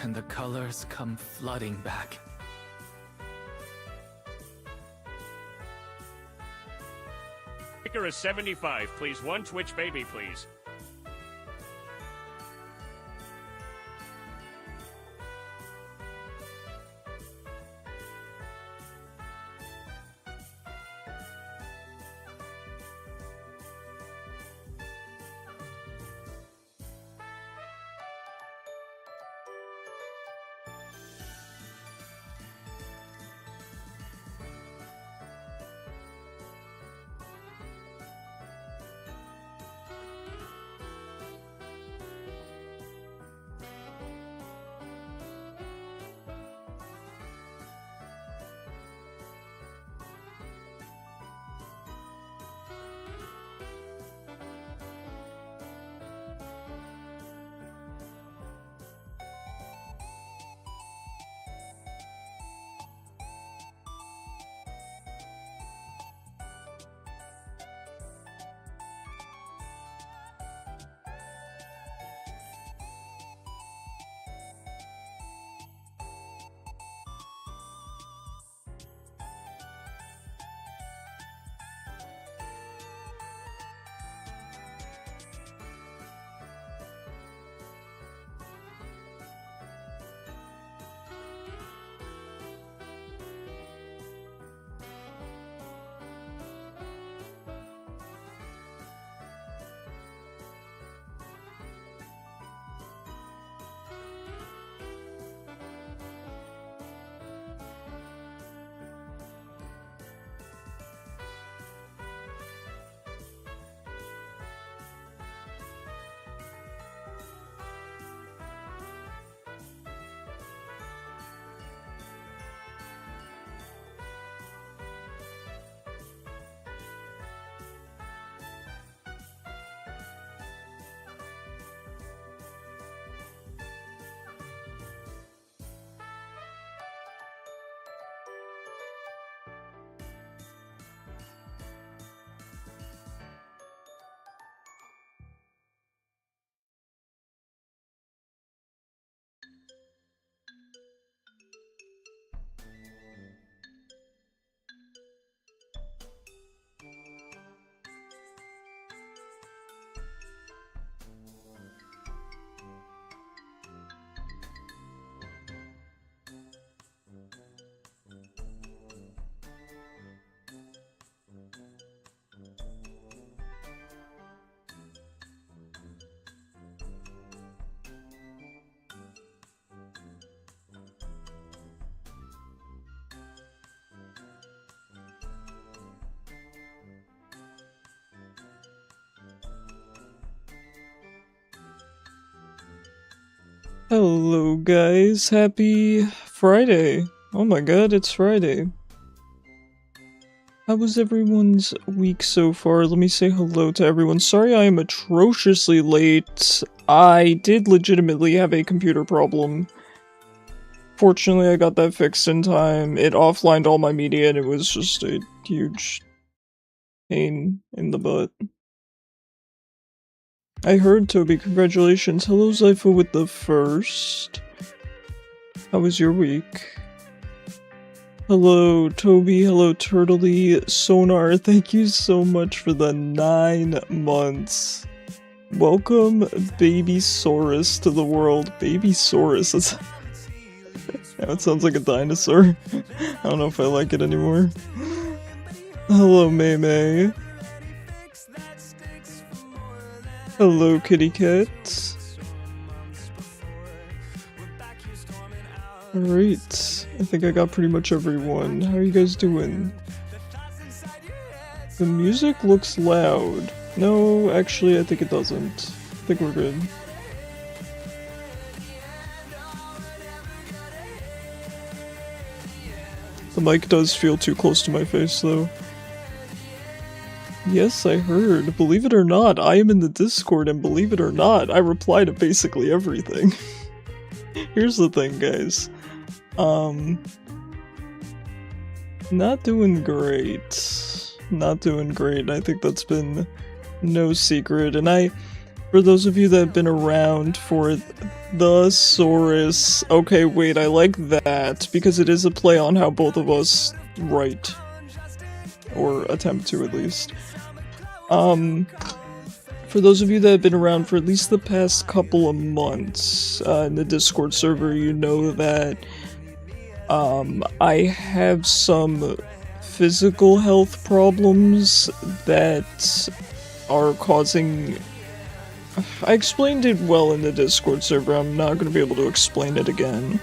and the colors come flooding back. Ticker is 75, please. One Twitch baby, please. Hello guys, happy Friday. Oh my god, it's Friday. How was everyone's week so far? Let me say hello to everyone. Sorry I am atrociously late. I did legitimately have a computer problem. Fortunately I got that fixed in time. It offlined all my media and it was just a huge pain in the butt. I heard, Toby, congratulations. Hello, Zypho with the first. How was your week? Hello, Toby. Hello, Turtley. Sonar, thank you so much for the 9 months. Welcome, Baby Saurus, to the world. Baby Saurus. Now it sounds like a dinosaur. I don't know if I like it anymore. Hello, May May. Hello, kitty cat. Alright, I think I got pretty much everyone. How are you guys doing? The music looks loud. No, actually I think it doesn't. I think we're good. The mic does feel too close to my face though. Yes, I heard. Believe it or not, I am in the Discord, and believe it or not, I reply to basically everything. Here's the thing, guys. Not doing great. Not doing great. I think that's been no secret, and For those of you that have been around for the Saurus, okay, wait, I like that, because it is a play on how both of us write. Or attempt to, at least. For those of you that have been around for at least the past couple of months, in the Discord server, you know that, I have some physical health problems that are causing... I explained it well in the Discord server, I'm not gonna be able to explain it again.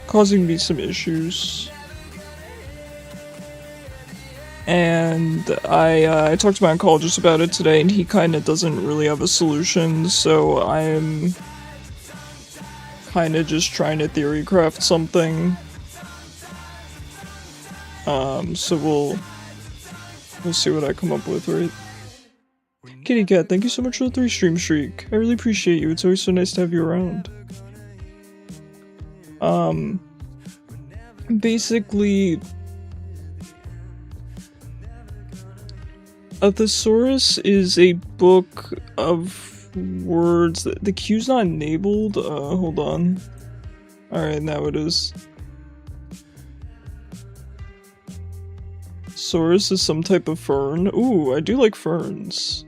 Causing me some issues. And I talked to my oncologist about it today, and he kinda doesn't really have a solution, so I'm kinda just trying to theory craft something. So we'll see what I come up with, right? Kitty Cat, thank you so much for the 3 stream streak. I really appreciate you. It's always so nice to have you around. Basically, a thesaurus is a book of words. The Q's not enabled. Hold on. Alright, now it is. Saurus is some type of fern. Ooh, I do like ferns.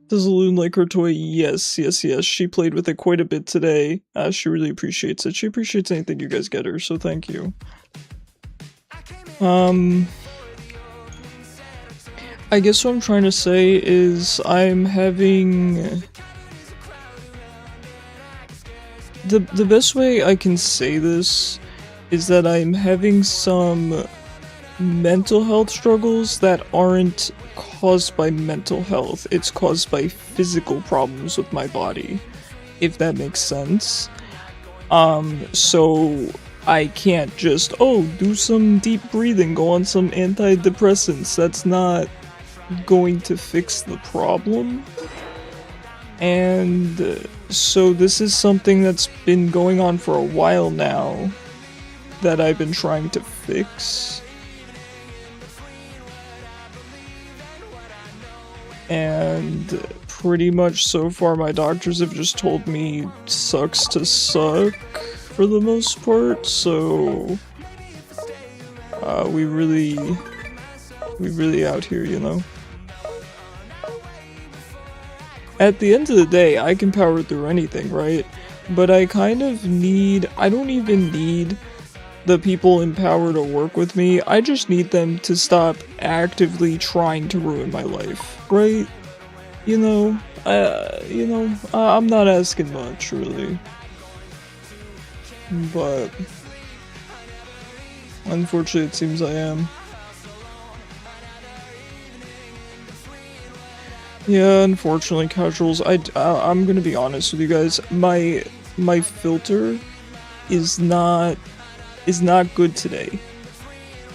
Does Loon like her toy? Yes, yes, yes. She played with it quite a bit today. She really appreciates it. She appreciates anything you guys get her, so thank you. I guess what I'm trying to say is I'm having... The best way I can say this is that I'm having some mental health struggles that aren't caused by mental health. It's caused by physical problems with my body, if that makes sense. So I can't just, oh, do some deep breathing, go on some antidepressants. That's not going to fix the problem. And so this is something that's been going on for a while now that I've been trying to fix. And pretty much so far my doctors have just told me sucks to suck for the most part, so we really out here, you know. At the end of the day, I can power through anything, right? But I kind of need, I don't even need the people in power to work with me, I just need them to stop actively trying to ruin my life, right? You know, I'm not asking much, really. But unfortunately, it seems I am. Yeah, unfortunately, casuals. I'm gonna be honest with you guys. My filter is not good today.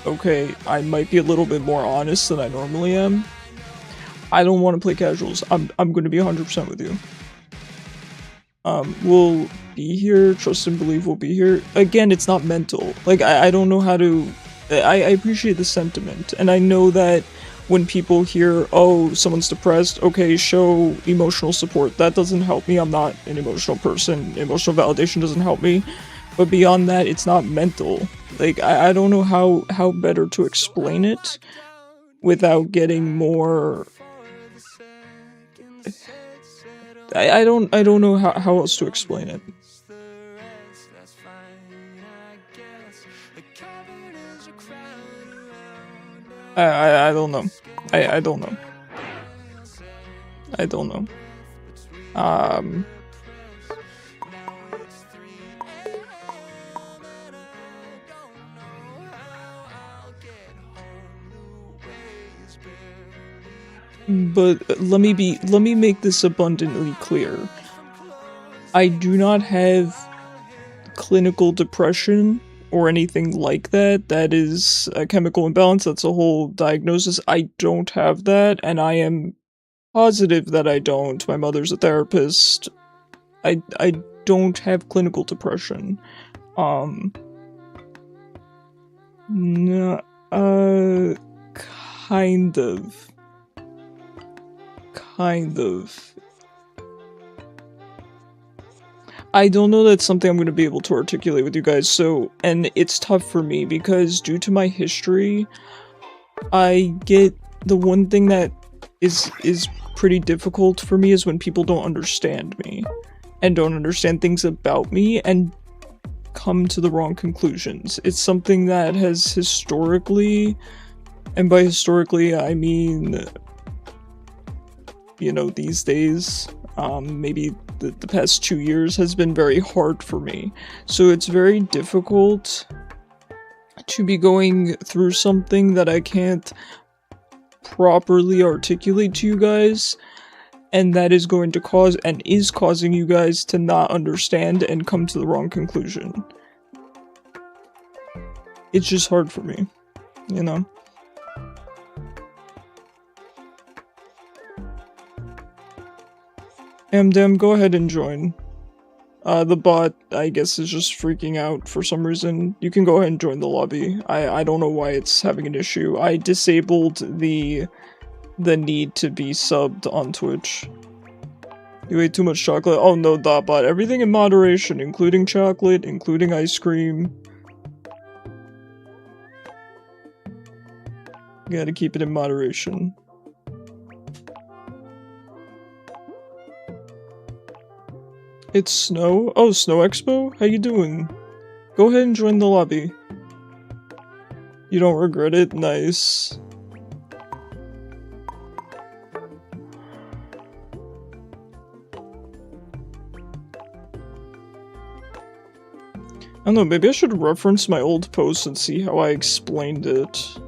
Okay, I might be a little bit more honest than I normally am. I don't want to play casuals. I'm gonna be 100% with you. We'll be here. Trust and believe we'll be here. Again, it's not mental. Like, I don't know how to... I appreciate the sentiment, and I know that when people hear, oh, someone's depressed, okay, show emotional support. That doesn't help me. I'm not an emotional person. Emotional validation doesn't help me. But beyond that, it's not mental. Like, I don't know how better to explain it without getting more... I don't know how else to explain it. I don't know. I don't know. I don't know. But let me make this abundantly clear. I do not have clinical depression or anything like that. That is a chemical imbalance. That's a whole diagnosis. I don't have that, and I am positive that I don't. My mother's a therapist. I don't have clinical depression. No, kind of. Kind of. I don't know that's something I'm going to be able to articulate with you guys, so, and it's tough for me because due to my history, I get the one thing that is pretty difficult for me is when people don't understand me and don't understand things about me and come to the wrong conclusions. It's something that has historically, and by historically I mean, you know, these days, maybe the past 2 years has been very hard for me. So it's very difficult to be going through something that I can't properly articulate to you guys, and that is going to cause and is causing you guys to not understand and come to the wrong conclusion. It's just hard for me, you know? Damn, go ahead and join. The bot, I guess, is just freaking out for some reason. You can go ahead and join the lobby. I don't know why it's having an issue. I disabled the need to be subbed on Twitch. You ate too much chocolate? Oh no, bot. Everything in moderation, including chocolate, including ice cream. You gotta keep it in moderation. It's Snow? Oh, Snow Expo? How you doing? Go ahead and join the lobby. You don't regret it? Nice. I don't know, maybe I should reference my old post and see how I explained it.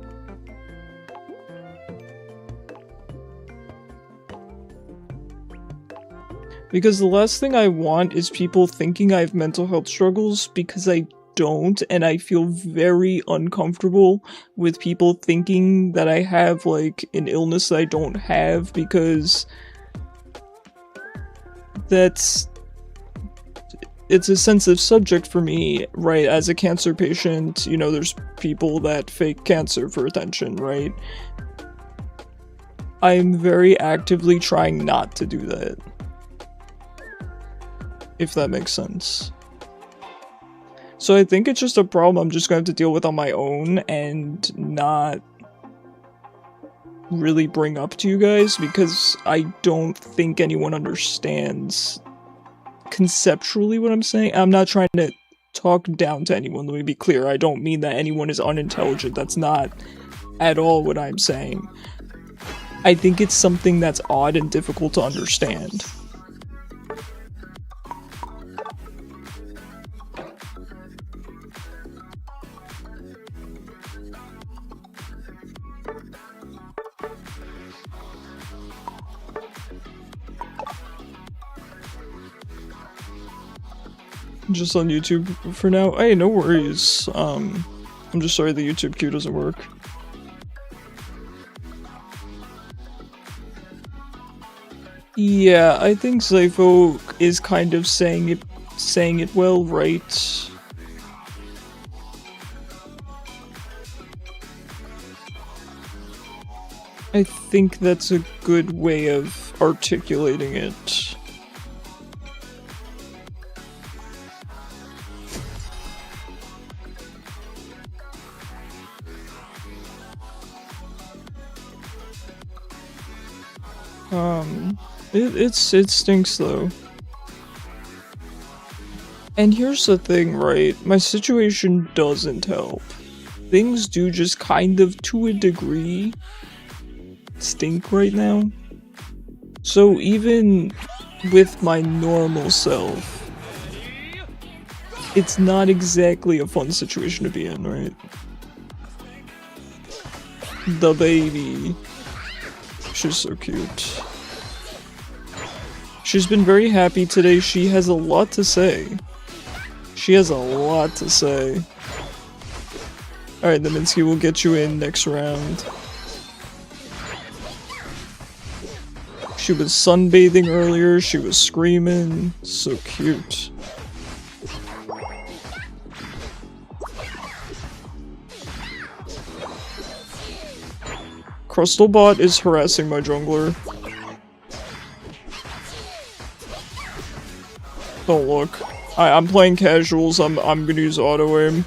Because the last thing I want is people thinking I have mental health struggles, because I don't, and I feel very uncomfortable with people thinking that I have, like, an illness that I don't have, because it's a sensitive subject for me, right? As a cancer patient, you know, there's people that fake cancer for attention, right? I'm very actively trying not to do that. If that makes sense. So I think it's just a problem I'm just going to have to deal with on my own and not really bring up to you guys, because I don't think anyone understands conceptually what I'm saying. I'm not trying to talk down to anyone, let me be clear. I don't mean that anyone is unintelligent. That's not at all what I'm saying. I think it's something that's odd and difficult to understand. Just on YouTube for now. Hey, no worries. I'm just sorry the YouTube queue doesn't work. Yeah, I think Zypho is kind of saying it well, right? I think that's a good way of articulating it. It stinks though. And here's the thing, right? My situation doesn't help. Things do just kind of, to a degree, stink right now. So even with my normal self, it's not exactly a fun situation to be in, right? The baby. She's so cute. She's been very happy today. She has a lot to say. She has a lot to say. Alright, Neminsky, we'll get you in next round. She was sunbathing earlier. She was screaming. So cute. Crystalbot is harassing my jungler. Don't look. I'm playing casuals. I'm gonna use auto aim.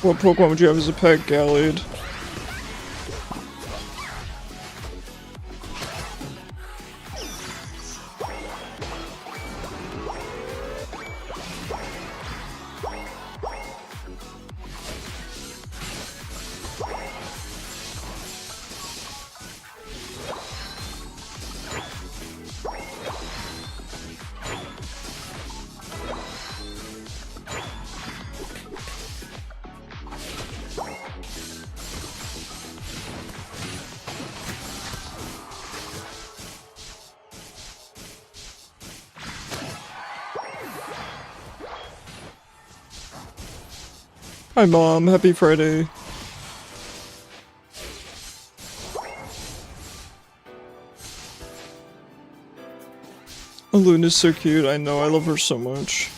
What Pokemon would you have as a pet? Gallade. Hi Mom, happy Friday. Luna's so cute, I know, I love her so much.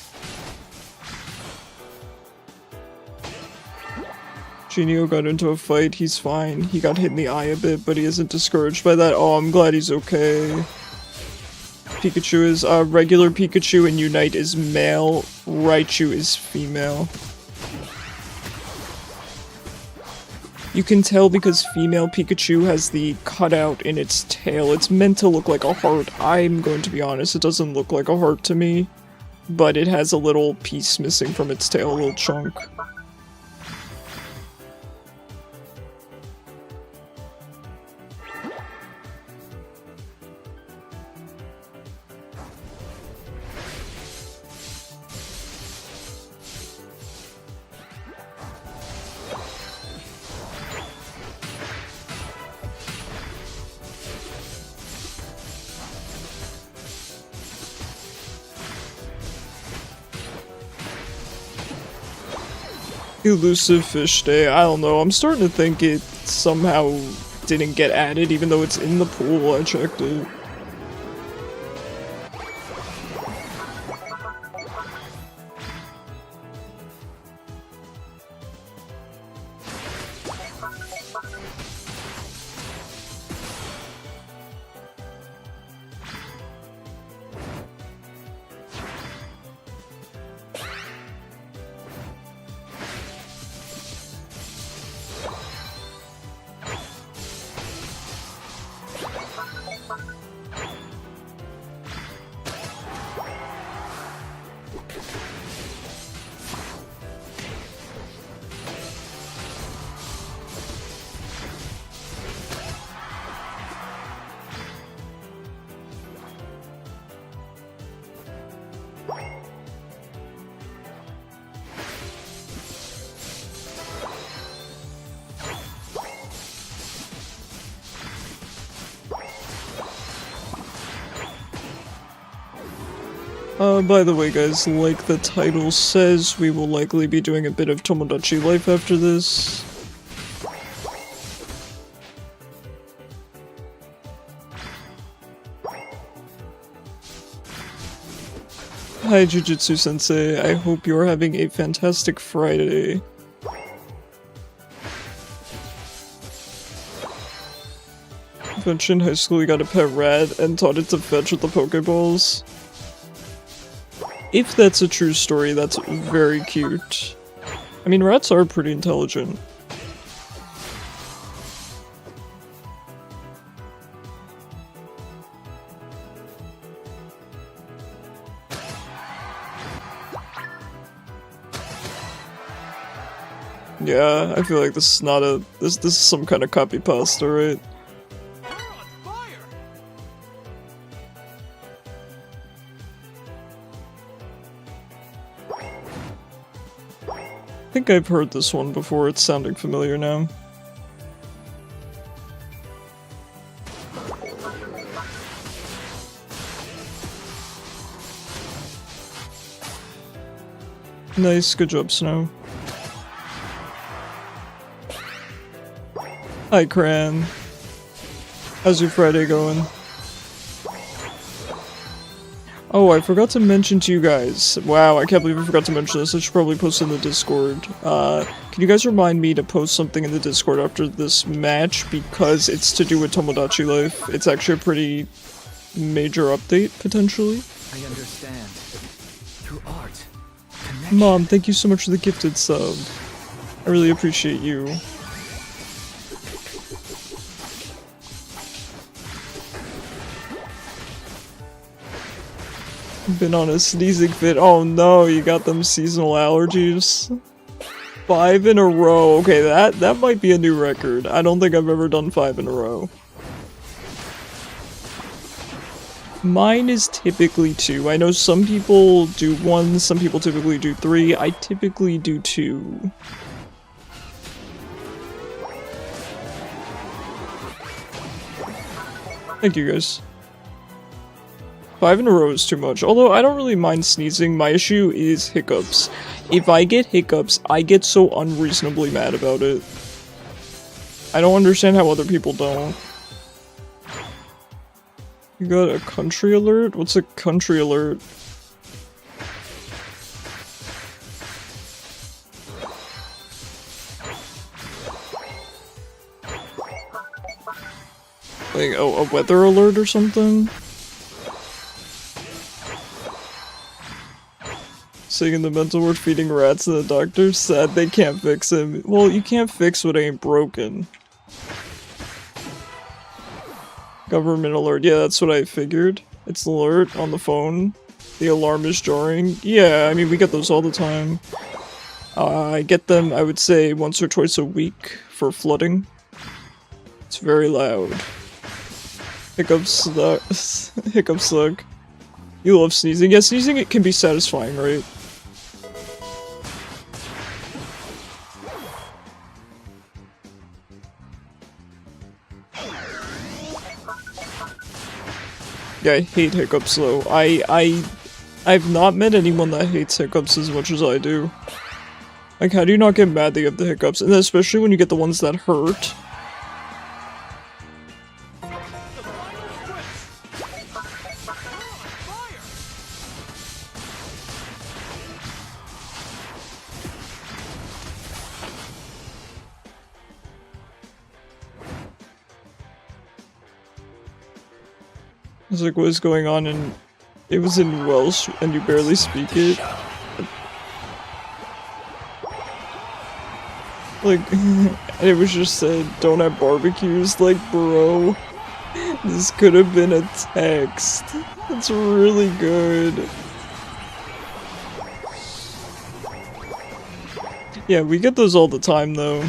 Genio got into a fight, he's fine. He got hit in the eye a bit, but he isn't discouraged by that. Oh, I'm glad he's okay. Pikachu is, regular Pikachu and Unite is male, Raichu is female. You can tell because female Pikachu has the cutout in its tail. It's meant to look like a heart. I'm going to be honest, it doesn't look like a heart to me. But it has a little piece missing from its tail, a little chunk. Elusive Fish Day, I don't know, I'm starting to think it somehow didn't get added even though it's in the pool, I checked it. By the way guys, like the title says, we will likely be doing a bit of Tomodachi Life after this. Hi Jujutsu Sensei, I hope you're having a fantastic Friday. Eventually in high school we got a pet rat and taught it to fetch with the Pokeballs. If that's a true story, that's very cute. I mean, rats are pretty intelligent. Yeah, I feel like this is not a- this is some kind of copy pasta, right? I think I've heard this one before, it's sounding familiar now. Nice, good job, Snow. Hi, Cran. How's your Friday going? Oh, I forgot to mention to you guys. Wow, I can't believe I forgot to mention this. I should probably post in the Discord. Can you guys remind me to post something in the Discord after this match, because it's to do with Tomodachi Life. It's actually a pretty major update, potentially. I understand. Through art, connection. Mom, thank you so much for the gifted sub. I really appreciate you. Been on a sneezing fit. Oh no, you got them seasonal allergies. 5 in a row. Okay, that might be a new record. I don't think I've ever done 5 in a row. Mine is typically 2. I know some people do 1, some people typically do 3. I typically do 2. Thank you guys. 5 in a row is too much, although I don't really mind sneezing. My issue is hiccups. If I get hiccups, I get so unreasonably mad about it. I don't understand how other people don't. You got a country alert? What's a country alert? Like, oh, a weather alert or something? Saying in the mental ward, feeding rats and the doctor's sad they can't fix him. Well, you can't fix what ain't broken. Government alert. Yeah, that's what I figured. It's an alert on the phone. The alarm is jarring. Yeah, I mean, we get those all the time. I get them, I would say, once or twice a week for flooding. It's very loud. Hiccups suck. Hiccups suck. You love sneezing. Yeah, sneezing, it can be satisfying, right? Yeah, I hate hiccups though. I've not met anyone that hates hiccups as much as I do. Like, how do you not get mad that you have the hiccups? And then especially when you get the ones that hurt. I was like, what is going on? And it was in Welsh, and you barely speak it. Like, and it was just said, don't have barbecues. Like, bro, this could have been a text. It's really good. Yeah, we get those all the time, though.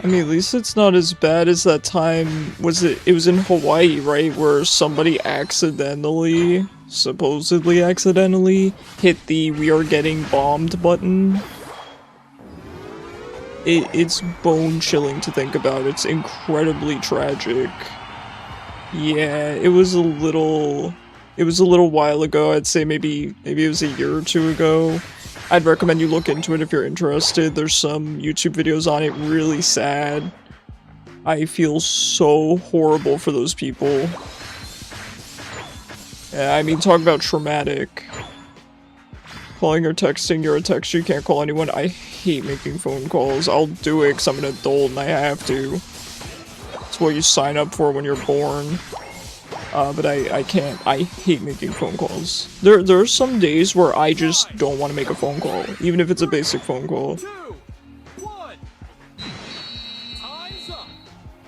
I mean, at least it's not as bad as that time, it was in Hawaii, right, where somebody accidentally, supposedly accidentally, hit the "we are getting bombed" button. It's bone-chilling to think about. It's incredibly tragic. Yeah, it was a little while ago. I'd say maybe it was a year or two ago. I'd recommend you look into it if you're interested. There's some YouTube videos on it, really sad. I feel so horrible for those people. Yeah, I mean, talk about traumatic. Calling or texting, you're a texter, you can't call anyone. I hate making phone calls. I'll do it because I'm an adult and I have to. It's what you sign up for when you're born. But I can't. I hate making phone calls. There are some days where I just don't want to make a phone call, even if it's a basic phone call. 2, 1. Time's up.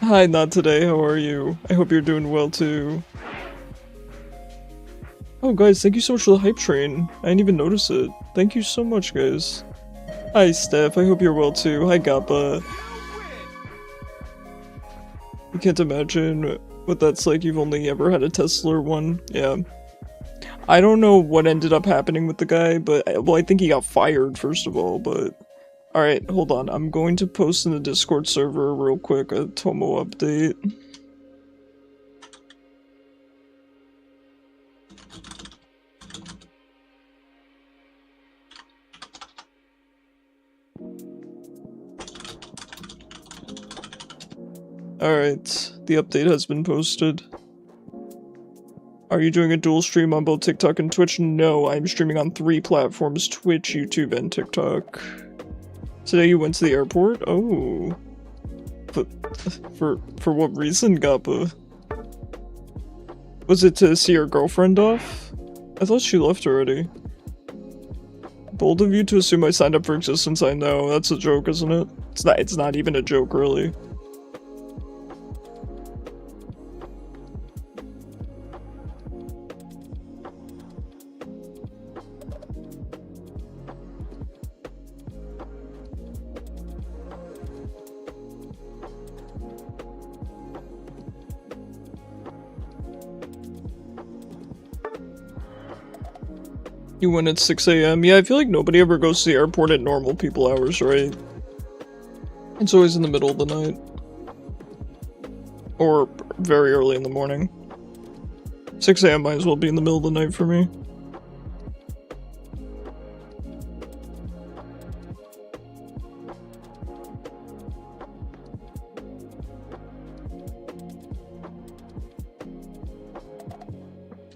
Hi, not today. How are you? I hope you're doing well too. Oh, guys, thank you so much for the hype train. I didn't even notice it. Thank you so much, guys. Hi, Steph. I hope you're well too. Hi, Gappa. You can't imagine what that's like. You've only ever had a Tesla or one. Yeah. I don't know what ended up happening with the guy, but, well, I think he got fired, first of all, but... Alright, hold on. I'm going to post in the Discord server real quick a Tomo update. Alright, the update has been posted. Are you doing a dual stream on both TikTok and Twitch? No, I'm streaming on 3 platforms, Twitch, YouTube, and TikTok. Today you went to the airport? Oh. But for what reason, Gappa? Was it to see your girlfriend off? I thought she left already. Bold of you to assume I signed up for existence, I know. That's a joke, isn't it? It's not even a joke, really. You went at 6 AM? Yeah, I feel like nobody ever goes to the airport at normal people hours, right? It's always in the middle of the night. Or very early in the morning. 6 AM might as well be in the middle of the night for me.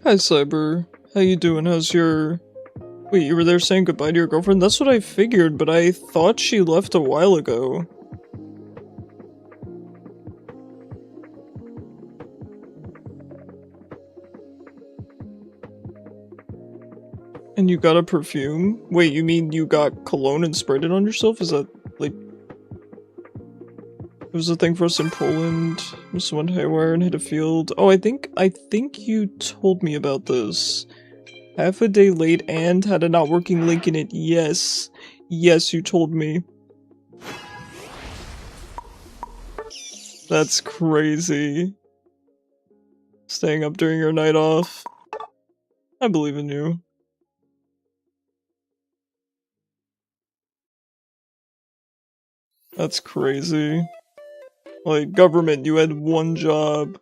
Hi, Cyber. How you doing? How's your... Wait, you were there saying goodbye to your girlfriend? That's what I figured, but I thought she left a while ago. And you got a perfume? Wait, you mean you got cologne and sprayed it on yourself? Is that, like... It was a thing for us in Poland. Just went haywire and hit a field. Oh, I think you told me about this. Half a day late and had a not working link in it. Yes. Yes, you told me. That's crazy. Staying up during your night off. I believe in you. That's crazy. Like, government, you had one job.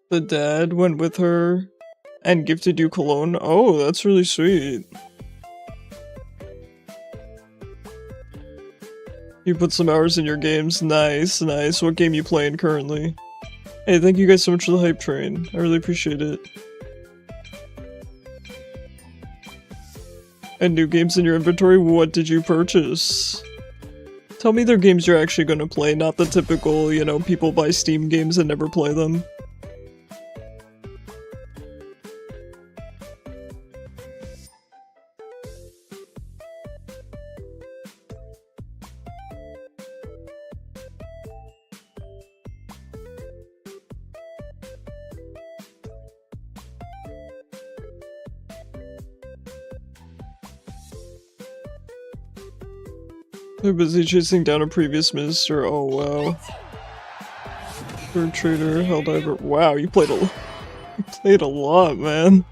The dad went with her and gifted you cologne. Oh, that's really sweet. You put some hours in your games. Nice, nice. What game you playing currently? Hey, thank you guys so much for the hype train. I really appreciate it. And new games in your inventory? What did you purchase? Tell me they're games you're actually gonna play, not the typical, you know, people buy Steam games and never play them. They're busy chasing down a previous minister. Oh wow. Bird trader, helldiver. Wow, you played a lot, man.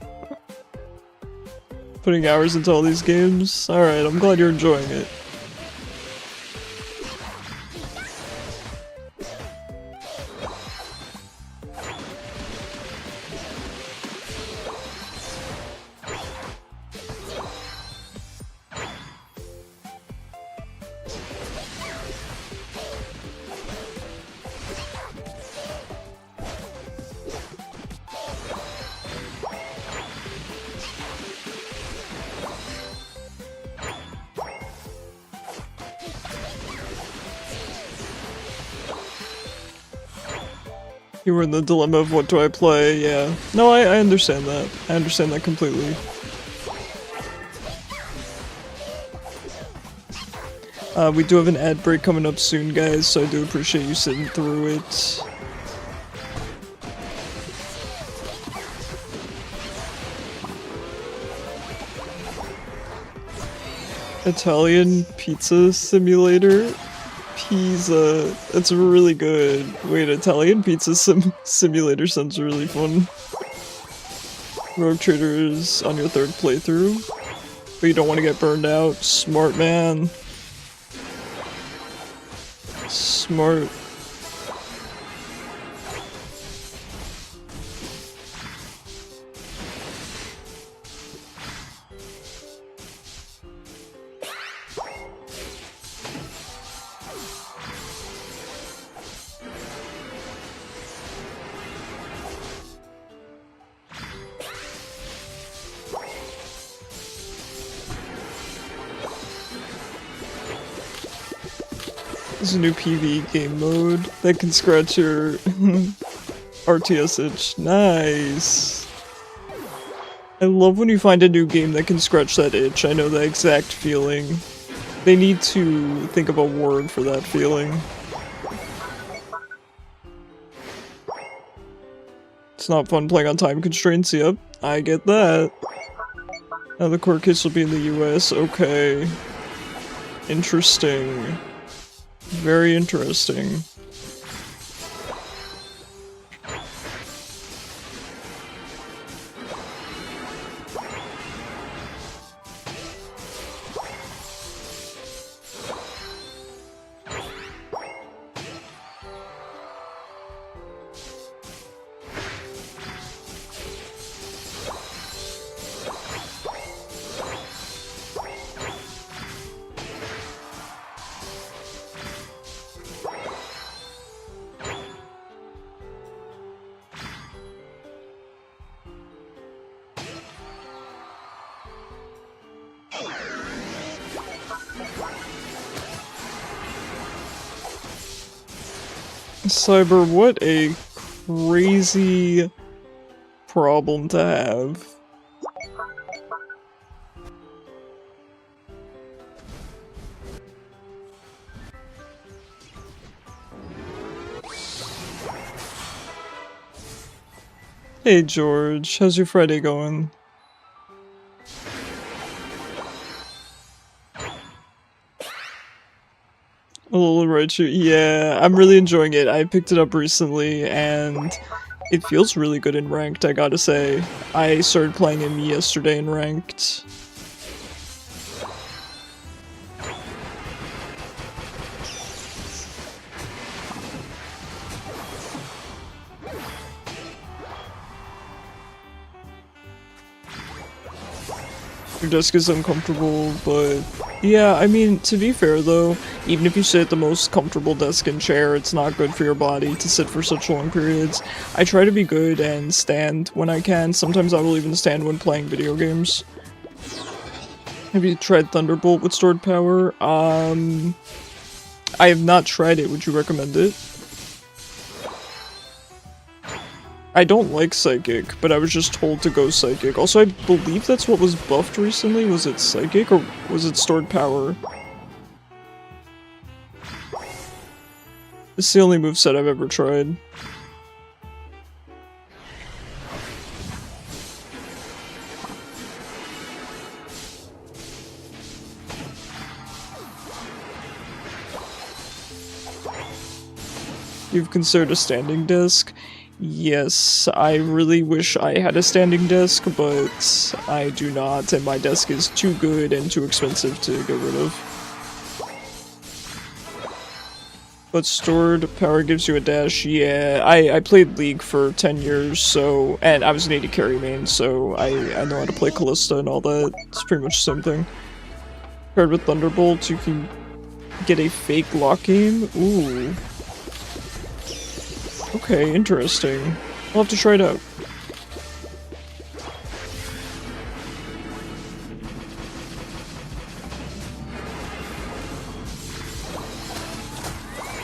Putting hours into all these games. Alright, I'm glad you're enjoying it. You were in the dilemma of what do I play, yeah. No, I understand that. I understand that completely. We do have an ad break coming up soon, guys, so I do appreciate you sitting through it. Italian pizza simulator? Pizza. That's really good. Wait, Italian pizza simulator sounds really fun. Rogue Trader is on your 3rd playthrough, but you don't want to get burned out. Smart man. Smart. There's a new PvE game mode that can scratch your RTS itch. Nice. I love when you find a new game that can scratch that itch. I know the exact feeling. They need to think of a word for that feeling. It's not fun playing on time constraints, yep. I get that. Now the court case will be in the US, okay. Interesting. Very interesting. Cyber, what a crazy problem to have. Hey George, how's your Friday going? A little Raichu, yeah, I'm really enjoying it. I picked it up recently and it feels really good in ranked, I gotta say. I started playing him yesterday in ranked. Your desk is uncomfortable, but yeah, I mean, to be fair though, even if you sit at the most comfortable desk and chair, it's not good for your body to sit for such long periods. I try to be good and stand when I can. Sometimes I will even stand when playing video games. Have you tried Thunderbolt with stored power? I have not tried it. Would you recommend it? I don't like Psychic, but I was just told to go Psychic. Also, I believe that's what was buffed recently. Was it Psychic or was it Stored Power? It's the only moveset I've ever tried. You've considered a standing desk? Yes, I really wish I had a standing desk, but I do not, and my desk is too good and too expensive to get rid of. But stored power gives you a dash, yeah. I played League for 10 years, so, and I was an AD carry main, so I know how to play Callista and all that. It's pretty much the same thing. Paired with Thunderbolt, you can get a fake lock game. Ooh. Okay, interesting. I'll have to try it out.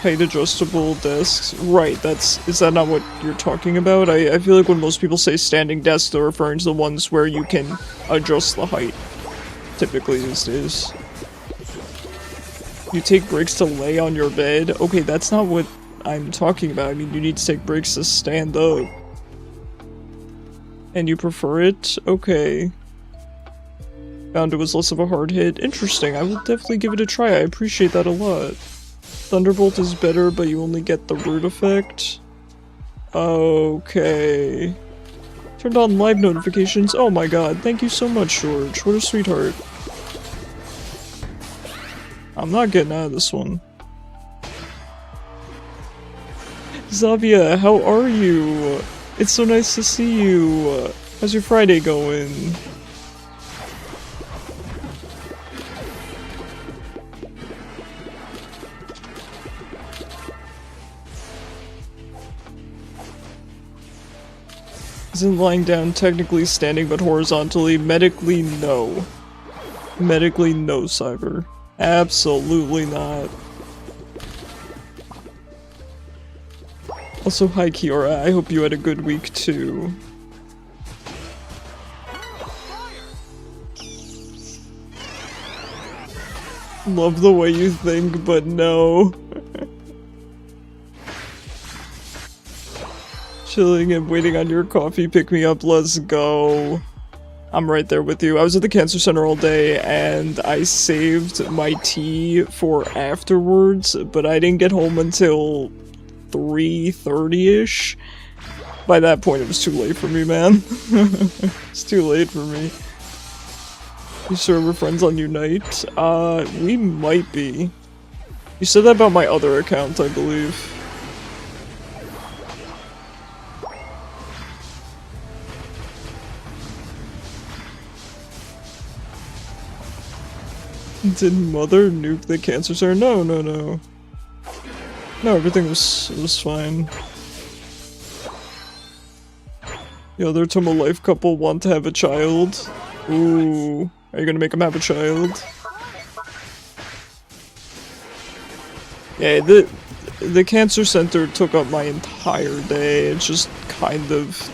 Height adjustable desks. Right, is that not what you're talking about? I feel like when most people say standing desks, they're referring to the ones where you can adjust the height. Typically these days. You take breaks to lay on your bed? Okay, that's not what I'm talking about. I mean, you need to take breaks to stand up. And you prefer it? Okay. Found it was less of a hard hit. Interesting, I will definitely give it a try. I appreciate that a lot. Thunderbolt is better, but you only get the root effect. Okay. Turned on live notifications. Oh my god, thank you so much, George. What a sweetheart. I'm not getting out of this one. Zavia, how are you? It's so nice to see you. How's your Friday going? Isn't lying down technically standing but horizontally? Medically, no. Medically, no, Cyber. Absolutely not. Also, hi Kiora, I hope you had a good week too. Love the way you think, but no. Chilling and waiting on your coffee, pick me up, let's go. I'm right there with you. I was at the cancer center all day and I saved my tea for afterwards, but I didn't get home until 3:30ish. By that point it was too late for me, man. It's too late for me. You sure we're friends on Unite? We might be. You said that about my other account, I believe. Did Mother nuke the cancer center? No, no, no. No, everything was fine. The other Tomo Life couple want to have a child. Ooh. Are you gonna make them have a child? Yeah, the cancer center took up my entire day. It's just kind of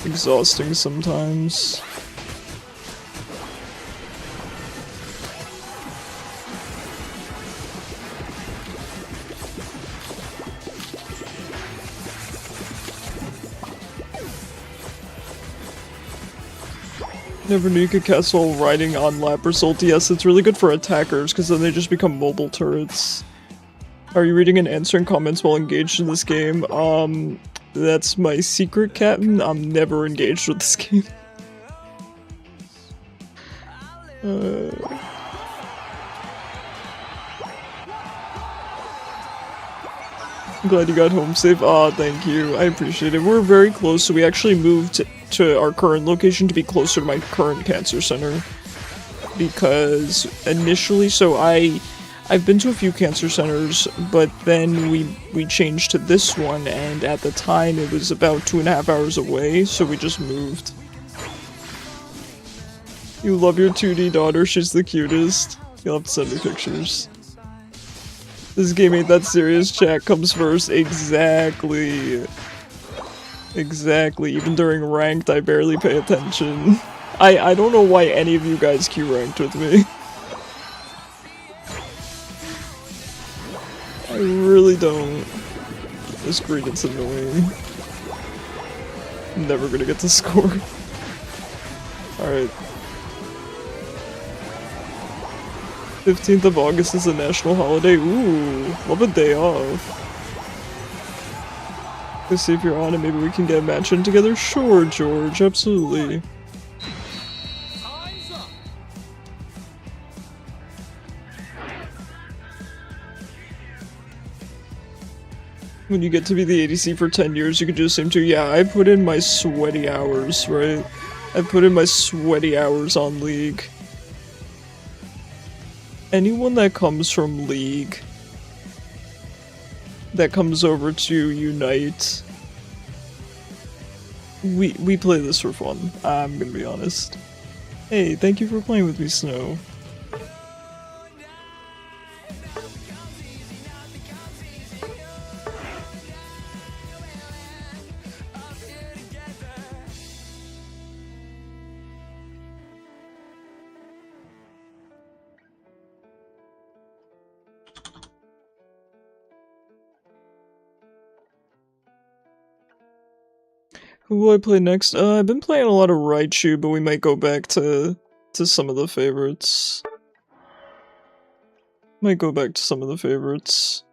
exhausting sometimes. Never knew you could cast while riding on Lapras ult. Yes, it's really good for attackers, because then they just become mobile turrets. Are you reading and answering comments while engaged in this game? That's my secret, Captain. I'm never engaged with this game. I'm glad you got home safe. Aw, thank you. I appreciate it. We're very close, so we actually moved to our current location to be closer to my current cancer center. Because initially, so I've been to a few cancer centers, but then we changed to this one, and at the time it was about 2.5 hours away, so we just moved. You love your 2D daughter, she's the cutest. You'll have to send me pictures. This game ain't that serious, chat comes first. Exactly. Exactly. Even during ranked, I barely pay attention. I don't know why any of you guys queue ranked with me. I really don't. This green is annoying. I'm never gonna get to score. Alright. 15th of August is a national holiday. Ooh, love a day off. Let's see if you're on and maybe we can get a match in together. Sure, George, absolutely. When you get to be the ADC for 10 years, you can do the same too. Yeah, I put in my sweaty hours, right? I put in my sweaty hours on League. Anyone that comes from League that comes over to Unite, we play this for fun. I'm gonna be honest. Hey, thank you for playing with me, Snow. Who will I play next? I've been playing a lot of Raichu, but we might go back to some of the favorites. Might go back to some of the favorites.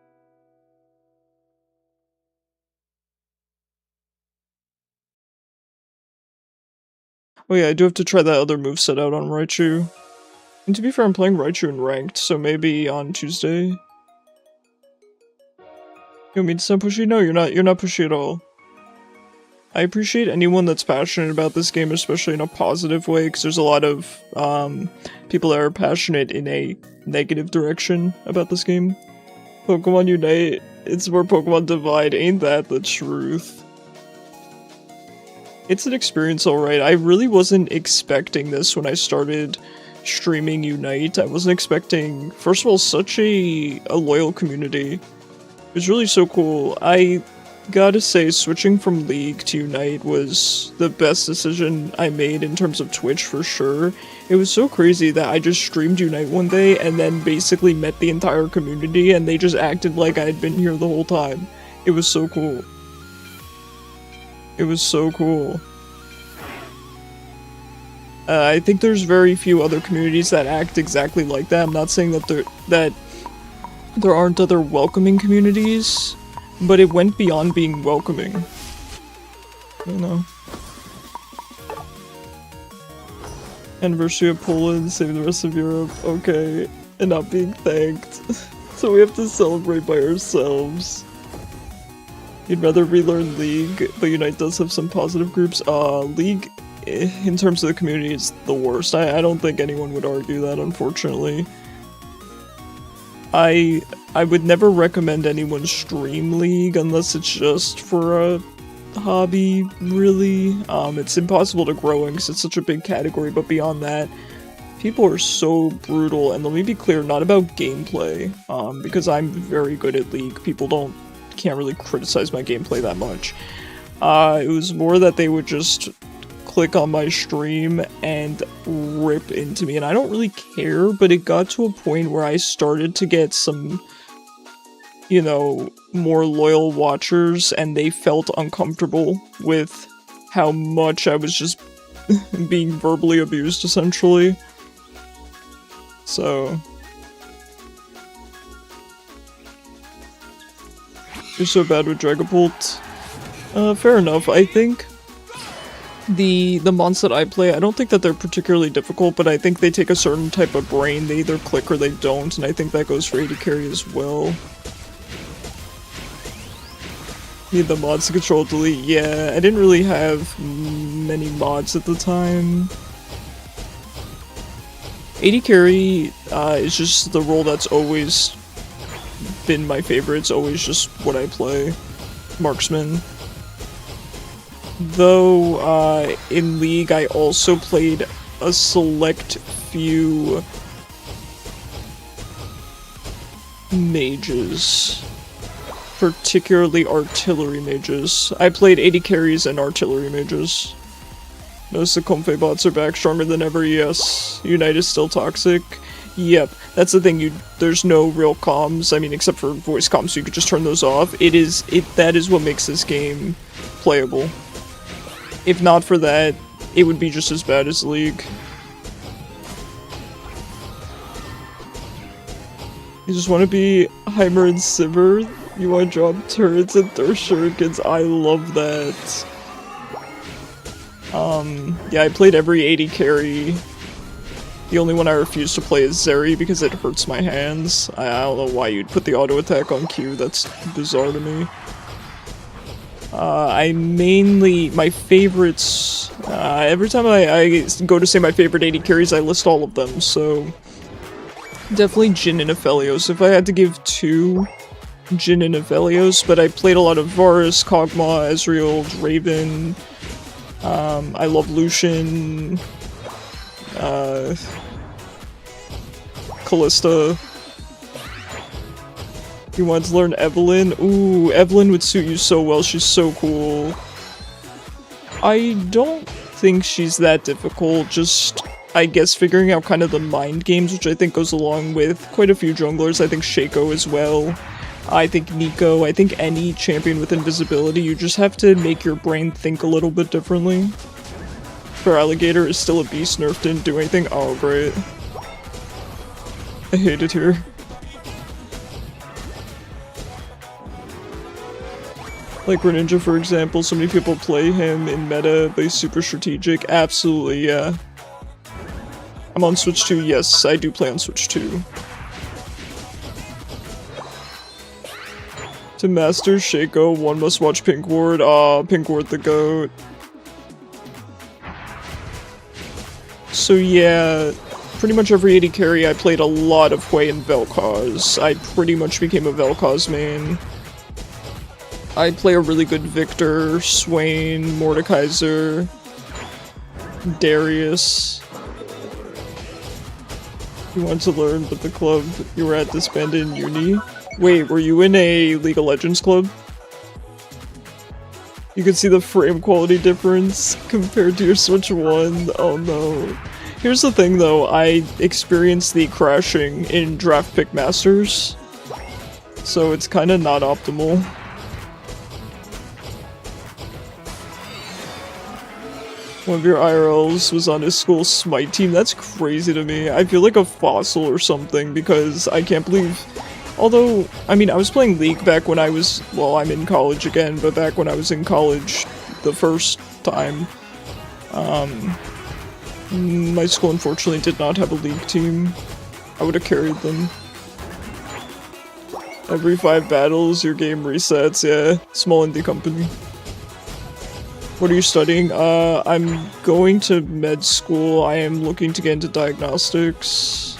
Oh yeah, I do have to try that other moveset out on Raichu. And to be fair, I'm playing Raichu in Ranked, so maybe on Tuesday. You want me to sound pushy? No, you're not pushy at all. I appreciate anyone that's passionate about this game, especially in a positive way, because there's a lot of people that are passionate in a negative direction about this game. Pokemon Unite, it's more Pokemon Divide, ain't that the truth? It's an experience, alright. I really wasn't expecting this when I started streaming Unite. I wasn't expecting, first of all, such a loyal community. It was really so cool. gotta say, switching from League to Unite was the best decision I made in terms of Twitch for sure. It was so crazy that I just streamed Unite one day and then basically met the entire community and they just acted like I had been here the whole time. It was so cool. It was so cool. I think there's very few other communities that act exactly like that. I'm not saying that there aren't other welcoming communities, but it went beyond being welcoming. You know? Anniversary of Poland, save the rest of Europe. Okay. And not being thanked. So we have to celebrate by ourselves. You'd rather relearn League, but Unite does have some positive groups. League, in terms of the community, is the worst. I don't think anyone would argue that, unfortunately. I would never recommend anyone stream League unless it's just for a hobby, really. It's impossible to grow in because it's such a big category, but beyond that, people are so brutal. And let me be clear, not about gameplay, because I'm very good at League. People can't really criticize my gameplay that much. It was more that they would just click on my stream and rip into me, and I don't really care, but it got to a point where I started to get some, you know, more loyal watchers, and they felt uncomfortable with how much I was just being verbally abused, essentially. So you're so bad with Dragapult. Fair enough. I think the mons that I play, I don't think that they're particularly difficult, but I think they take a certain type of brain. They either click or they don't, and I think that goes for AD carry as well. Need the mods to control delete. Yeah, I didn't really have many mods at the time. AD carry is just the role that's always been my favorite. It's always just what I play. Marksman. Though, in League, I also played a select few mages. Particularly artillery mages. I played AD carries and artillery mages. Notice the Comfey bots are back stronger than ever, yes. Unite is still toxic. Yep, that's the thing, there's no real comms, I mean, except for voice comms, so you could just turn those off. That is what makes this game playable. If not for that, it would be just as bad as League. You just want to be Heimer and Sivir? You want to drop turrets and throw shurikens? I love that. Yeah, I played every AD carry. The only one I refuse to play is Zeri because it hurts my hands. I don't know why you'd put the auto attack on Q, that's bizarre to me. My favorites, every time I go to say my favorite AD carries, I list all of them, so definitely Jhin and Aphelios. If I had to give two, Jhin and Aphelios, but I played a lot of Varus, Kog'Maw, Ezreal, Draven. I love Lucian, Callista. You want to learn Evelyn? Ooh, Evelyn would suit you so well, she's so cool. I don't think she's that difficult, just, I guess, figuring out kind of the mind games, which I think goes along with quite a few junglers. I think Shaco as well. I think Nico, I think any champion with invisibility, you just have to make your brain think a little bit differently. For Alligator is still a beast, nerf didn't do anything. Oh, great. I hate it here. Like Greninja, for example, so many people play him in meta, but he's super strategic. Absolutely, yeah. I'm on Switch 2, yes, I do play on Switch 2. To master Shaco, one must watch Pink Ward. Aw, Pink Ward the GOAT. So yeah, pretty much every AD carry I played a lot of Hwei and Vel'Koz. I pretty much became a Vel'Koz main. I play a really good Victor, Swain, Mordekaiser, Darius. You want to learn, but the club you were at disbanded in uni? Wait, were you in a League of Legends club? You can see the frame quality difference compared to your Switch 1. Oh no. Here's the thing though, I experienced the crashing in Draft Pick Masters, so it's kinda not optimal. One of your IRLs was on his school Smite team. That's crazy to me. I feel like a fossil or something because I can't believe... Although, I mean, I was playing League back when I was... Well, I'm in college again, but back when I was in college the first time, my school unfortunately did not have a League team. I would have carried them. Every 5 battles, your game resets. Yeah, small indie company. What are you studying? I'm going to med school. I am looking to get into diagnostics.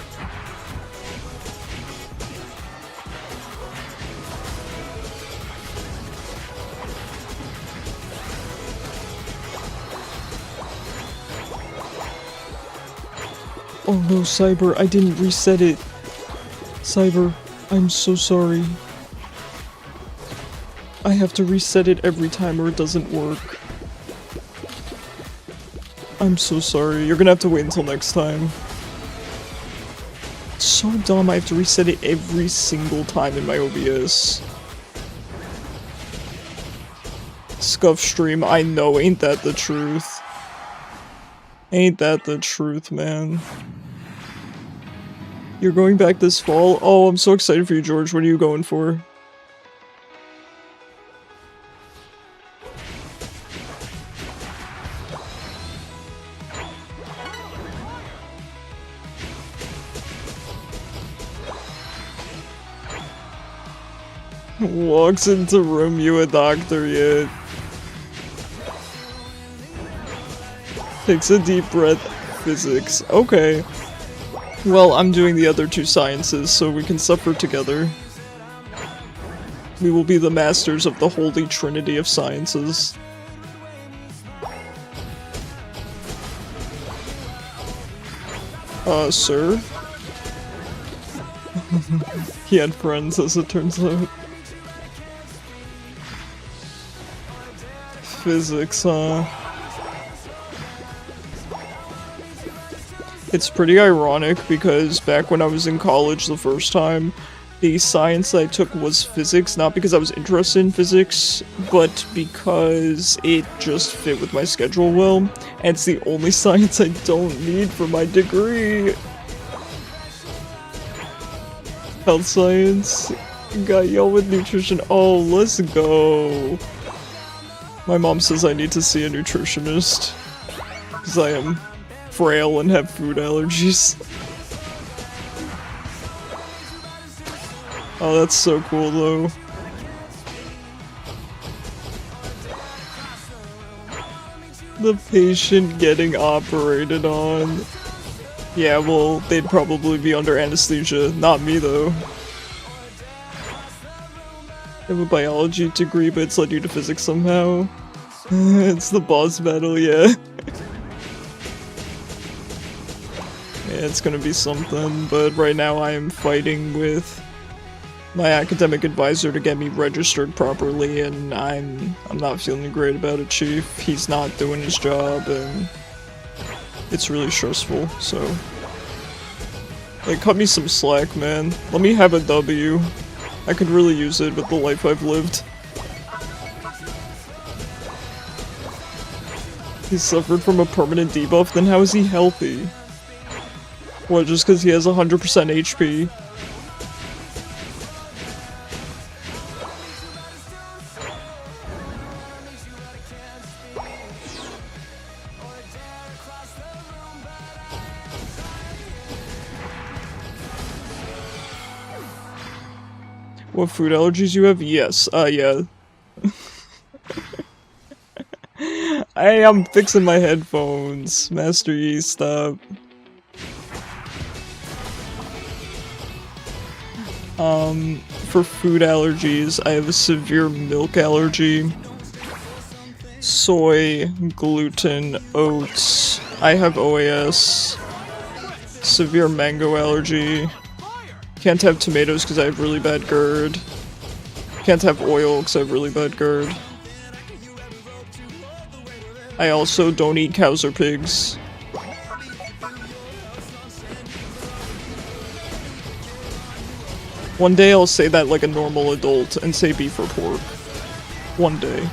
Oh no, Cyber, I didn't reset it. Cyber, I'm so sorry. I have to reset it every time or it doesn't work. I'm so sorry. You're gonna have to wait until next time. It's so dumb. I have to reset it every single time in my OBS. Scuff stream. I know. Ain't that the truth? Ain't that the truth, man? You're going back this fall? Oh, I'm so excited for you, George. What are you going for? Walks into room, you a doctor yet? Takes a deep breath. Physics. Okay. Well, I'm doing the other 2 sciences, so we can suffer together. We will be the masters of the holy trinity of sciences. Sir? He had friends, as it turns out. Physics, huh? It's pretty ironic because back when I was in college the first time, the science I took was physics, not because I was interested in physics, but because it just fit with my schedule well, and it's the only science I don't need for my degree. Health science. Got y'all with nutrition. Oh, let's go. My mom says I need to see a nutritionist because I am frail and have food allergies. Oh, that's so cool though. The patient getting operated on. Yeah, well, they'd probably be under anesthesia. Not me though. I have a biology degree, but it's led you to physics somehow. It's the boss battle, yeah. Yeah, it's gonna be something, but right now I am fighting with my academic advisor to get me registered properly, and I'm not feeling great about it, Chief. He's not doing his job, and it's really stressful, so... Like, cut me some slack, man. Let me have a W. I could really use it with the life I've lived. He suffered from a permanent debuff, then how is he healthy? What, just because he has 100% HP? What food allergies you have? Yes, yeah. Hey, I'm fixing my headphones. Master Yi, stop. For food allergies, I have a severe milk allergy. Soy, gluten, oats. I have OAS. Severe mango allergy. Can't have tomatoes because I have really bad GERD. Can't have oil because I have really bad GERD. I also don't eat cows or pigs. One day I'll say that like a normal adult and say beef or pork. One day.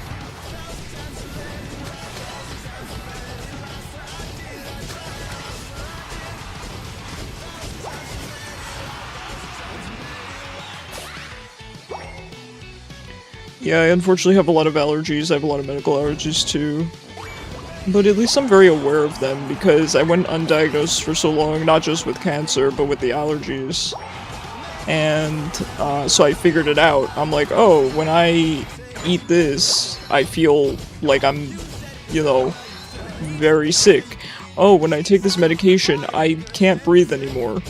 Yeah, I unfortunately have a lot of allergies. I have a lot of medical allergies too. But at least I'm very aware of them because I went undiagnosed for so long, not just with cancer, but with the allergies. And so I figured it out. I'm like, oh, when I eat this, I feel like I'm, you know, very sick. Oh, when I take this medication, I can't breathe anymore.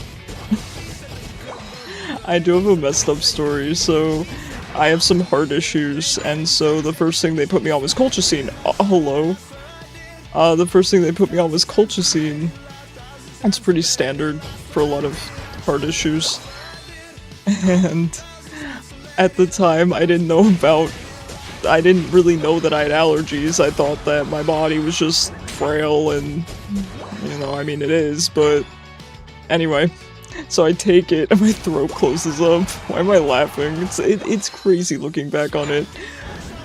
I do have a messed up story, so I have some heart issues, and so the first thing they put me on was colchicine. Hello. The first thing they put me on was colchicine. It's pretty standard for a lot of heart issues. And at the time, I didn't really know that I had allergies. I thought that my body was just frail and, you know, I mean it is, but anyway. So I take it and my throat closes up. Why am I laughing? It's crazy looking back on it.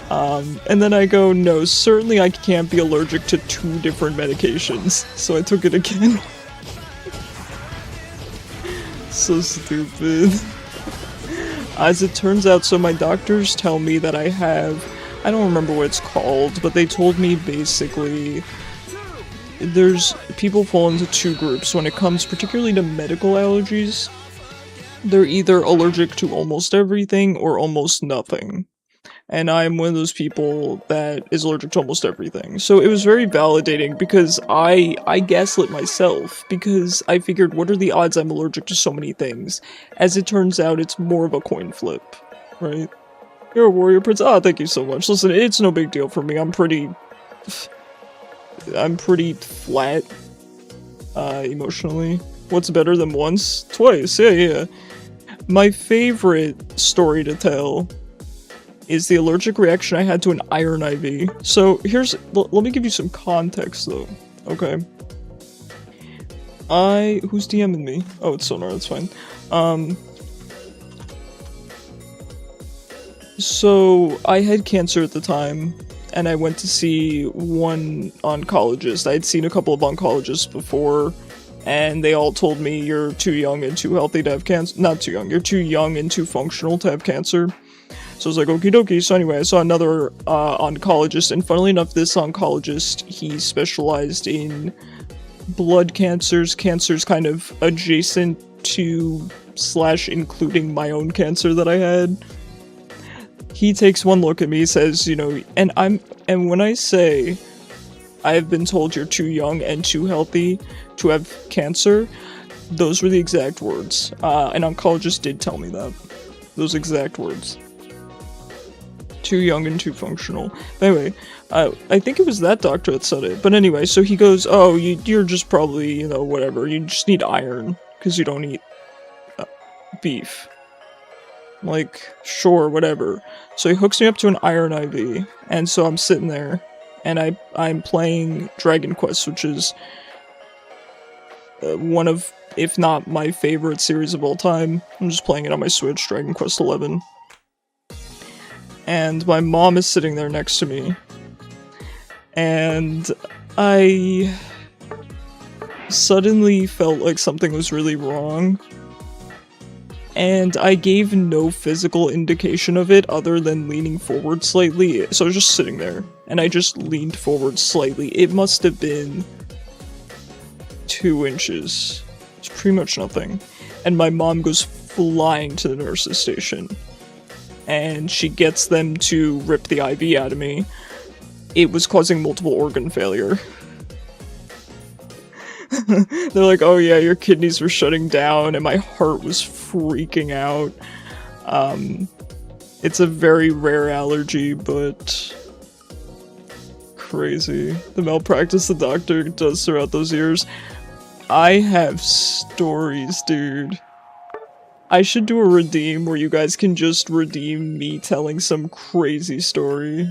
And then I go, no, certainly I can't be allergic to 2 different medications. So I took it again. So stupid. As it turns out, so my doctors tell me that I have, I don't remember what it's called, but they told me basically people fall into 2 groups when it comes particularly to medical allergies. They're either allergic to almost everything or almost nothing. And I'm one of those people that is allergic to almost everything. So it was very validating because I gaslit myself because I figured what are the odds I'm allergic to so many things? As it turns out, it's more of a coin flip, right? You're a warrior prince. Ah, thank you so much. Listen, it's no big deal for me. I'm pretty flat, emotionally. What's better than once? Twice, yeah. My favorite story to tell is the allergic reaction I had to an iron IV. So let me give you some context though, okay? Who's DMing me? Oh, it's Sonar, that's fine. So I had cancer at the time, and I went to see one oncologist. I had seen a couple of oncologists before, and they all told me you're too young and too healthy to have cancer. Not too young, you're too young and too functional to have cancer. So I was like, okie dokie. So anyway, I saw another oncologist, and funnily enough, this oncologist, he specialized in blood cancers kind of adjacent to / including my own cancer that I had. He takes one look at me, says, you know, and when I say I've been told you're too young and too healthy to have cancer, those were the exact words. An oncologist did tell me that. Those exact words. Too young and too functional. Anyway, I think it was that doctor that said it. But anyway, so he goes, oh, you're just probably, you know, whatever. You just need iron because you don't eat beef. Like, sure, whatever. So he hooks me up to an iron IV. And so I'm sitting there and I'm playing Dragon Quest, which is one of, if not my favorite series of all time. I'm just playing it on my Switch, Dragon Quest 11. And my mom is sitting there next to me, and I suddenly felt like something was really wrong, and I gave no physical indication of it other than leaning forward slightly. So I was just sitting there, and I just leaned forward slightly. It must have been 2 inches. It's pretty much nothing. And my mom goes flying to the nurse's station. And she gets them to rip the IV out of me. It was causing multiple organ failure. They're like, oh yeah, your kidneys were shutting down, and my heart was freaking out. It's a very rare allergy, but crazy. The malpractice the doctor does throughout those years. I have stories, dude. I should do a redeem where you guys can just redeem me telling some crazy story.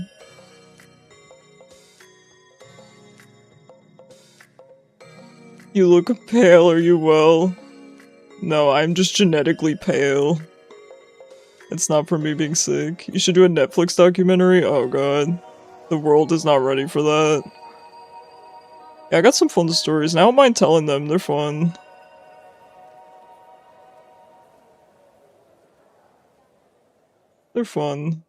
You look pale, are you well? No, I'm just genetically pale. It's not from me being sick. You should do a Netflix documentary? Oh god. The world is not ready for that. Yeah, I got some fun stories, and I don't mind telling them, they're fun. They're fun.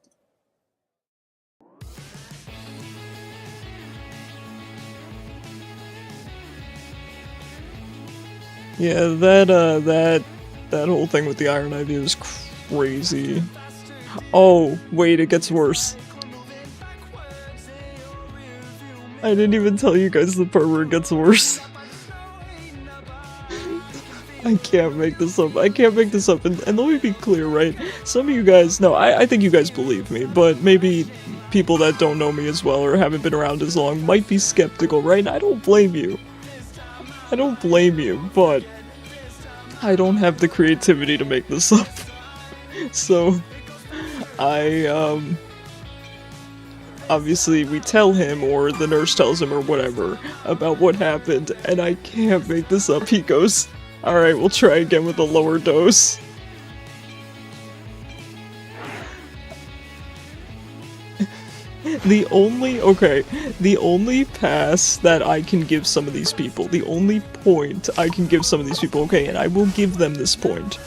Yeah, that whole thing with the Iron Ivy was crazy. Oh, wait, it gets worse. I didn't even tell you guys the part where it gets worse. I can't make this up. I can't make this up. And let me be clear, right? Some of you guys, no, I think you guys believe me, but maybe people that don't know me as well or haven't been around as long might be skeptical, right? I don't blame you. I don't blame you, but I don't have the creativity to make this up. So, obviously we tell him, or the nurse tells him, or whatever, about what happened, and I can't make this up. He goes, alright, we'll try again with a lower dose. The only pass that I can give some of these people, the only point I can give some of these people, okay, and I will give them this point,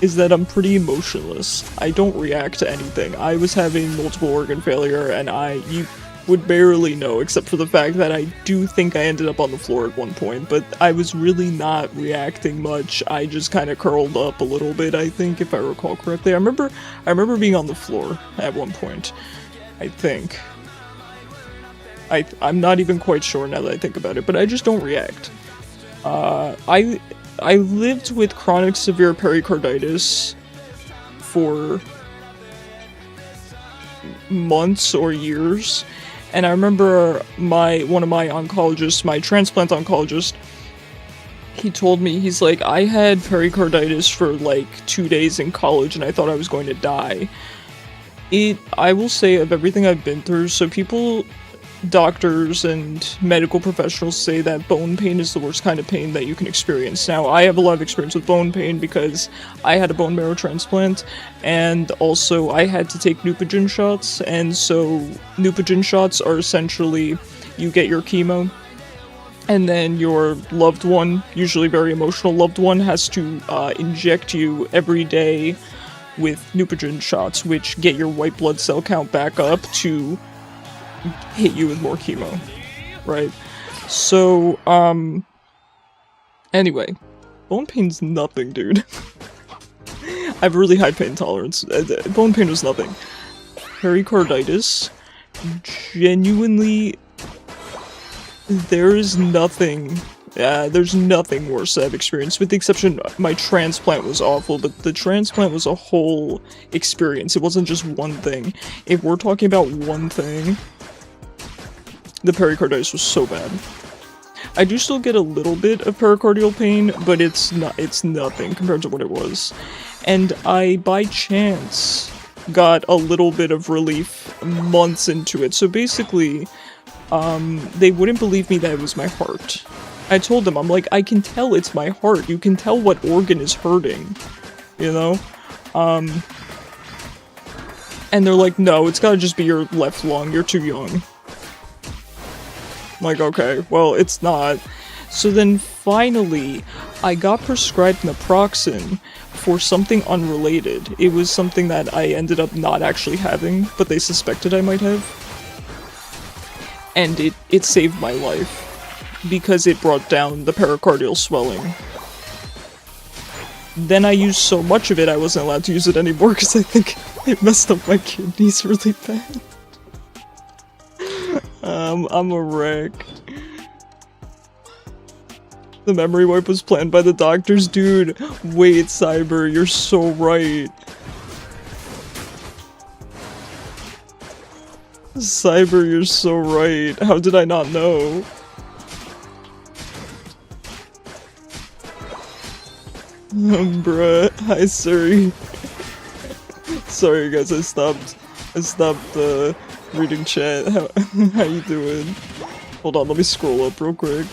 is that I'm pretty emotionless. I don't react to anything. I was having multiple organ failure, and you would barely know, except for the fact that I do think I ended up on the floor at one point, but I was really not reacting much. I just kind of curled up a little bit, I think, if I recall correctly. I remember being on the floor at one point, I think. I'm not even quite sure now that I think about it, but I just don't react. I lived with chronic severe pericarditis for months or years, and I remember one of my oncologists, my transplant oncologist, he told me, he's like, I had pericarditis for like 2 days in college and I thought I was going to die. I will say, of everything I've been through, so doctors and medical professionals say that bone pain is the worst kind of pain that you can experience. Now, I have a lot of experience with bone pain because I had a bone marrow transplant, and also I had to take Neupogen shots, and so Neupogen shots are essentially, you get your chemo, and then your loved one, usually very emotional loved one, has to inject you every day with Neupogen shots, which get your white blood cell count back up to hit you with more chemo, right? So, anyway, bone pain's nothing, dude. I have really high pain tolerance. Bone pain was nothing. Pericarditis, genuinely, there's nothing worse that I've experienced, with the exception, my transplant was awful, but the transplant was a whole experience. It wasn't just one thing. If we're talking about one thing, the pericarditis was so bad. I do still get a little bit of pericardial pain, but it's nothing compared to what it was. And I, by chance, got a little bit of relief months into it. So basically, they wouldn't believe me that it was my heart. I told them, I'm like, I can tell it's my heart. You can tell what organ is hurting, you know? And they're like, no, it's gotta just be your left lung. You're too young. I'm like, okay, well, it's not. So then finally, I got prescribed naproxen for something unrelated. It was something that I ended up not actually having, but they suspected I might have. And it saved my life, because it brought down the pericardial swelling. Then I used so much of it, I wasn't allowed to use it anymore, because I think it messed up my kidneys really bad. I'm a wreck. The memory wipe was planned by the doctors, dude. Wait, Cyber, you're so right. Cyber, you're so right. How did I not know? Bruh. Hi, Suri. Sorry, guys, I stopped reading chat. How you doing? Hold on, let me scroll up real quick.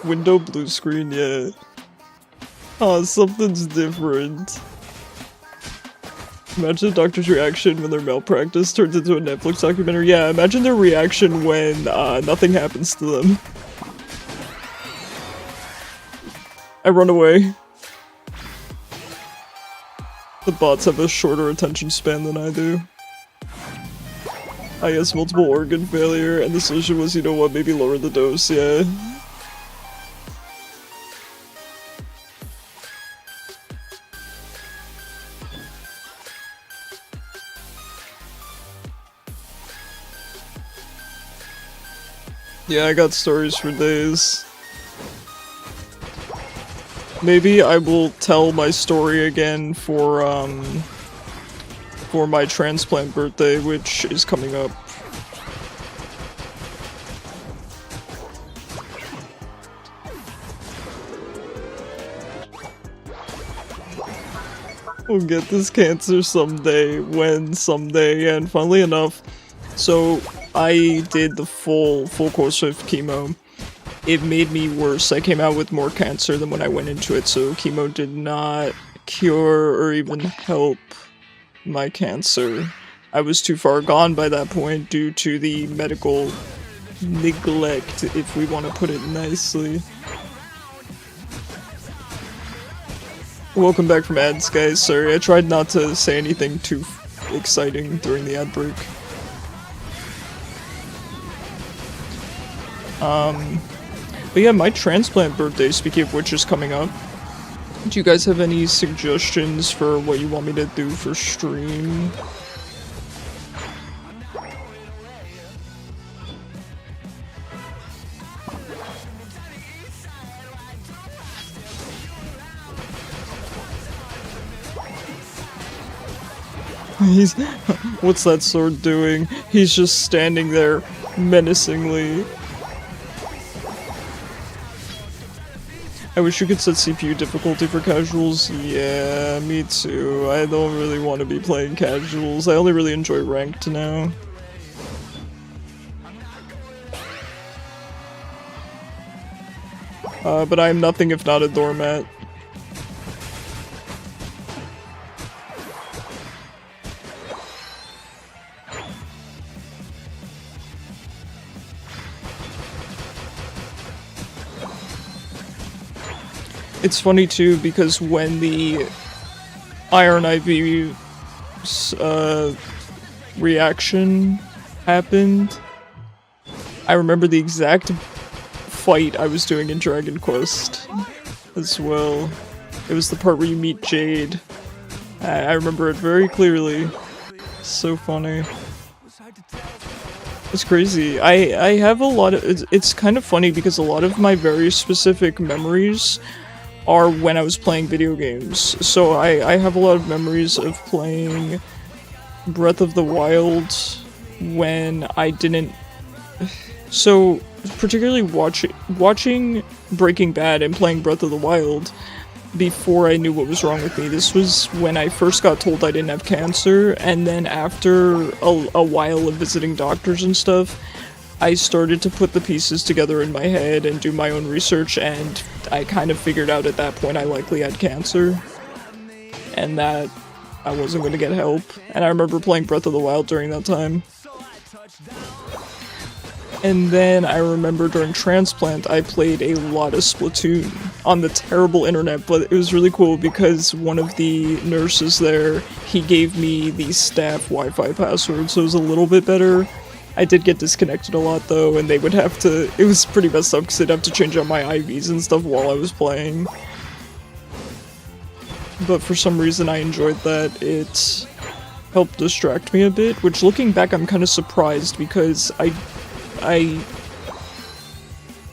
Window blue screen, yeah. Oh, something's different. Imagine the doctor's reaction when their malpractice turns into a Netflix documentary. Yeah, imagine their reaction when nothing happens to them. I run away. The bots have a shorter attention span than I do. I guess multiple organ failure, and the solution was, you know what, maybe lower the dose, yeah. Yeah, I got stories for days. Maybe I will tell my story again for my transplant birthday, which is coming up. We'll get this cancer someday, when someday, and funnily enough, so I did the full course of chemo. It made me worse. I came out with more cancer than when I went into it, so chemo did not cure or even help my cancer. I was too far gone by that point due to the medical neglect, if we want to put it nicely. Welcome back from ads, guys. Sorry, I tried not to say anything too exciting during the ad break. But yeah, my transplant birthday, speaking of which, is coming up. Do you guys have any suggestions for what you want me to do for stream? What's that sword doing? He's just standing there menacingly. I wish you could set CPU difficulty for casuals. Yeah, me too. I don't really want to be playing casuals. I only really enjoy ranked now. But I am nothing if not a doormat. It's funny too, because when the Iron IV reaction happened, I remember the exact fight I was doing in Dragon Quest as well. It was the part where you meet Jade. I remember it very clearly. So funny. It's crazy. I have a lot of... It's kind of funny because a lot of my very specific memories are when I was playing video games. So I have a lot of memories of playing Breath of the Wild when I didn't... So, particularly watching Breaking Bad and playing Breath of the Wild before I knew what was wrong with me. This was when I first got told I didn't have cancer, and then after a while of visiting doctors and stuff, I started to put the pieces together in my head and do my own research, and I kind of figured out at that point I likely had cancer, and that I wasn't going to get help. And I remember playing Breath of the Wild during that time. And then I remember during transplant, I played a lot of Splatoon on the terrible internet, but it was really cool because one of the nurses there, he gave me the staff Wi-Fi password, so it was a little bit better. I did get disconnected a lot though, and they would have to, it was pretty messed up because they'd have to change out my IVs and stuff while I was playing. But for some reason I enjoyed that. It helped distract me a bit, which looking back I'm kind of surprised because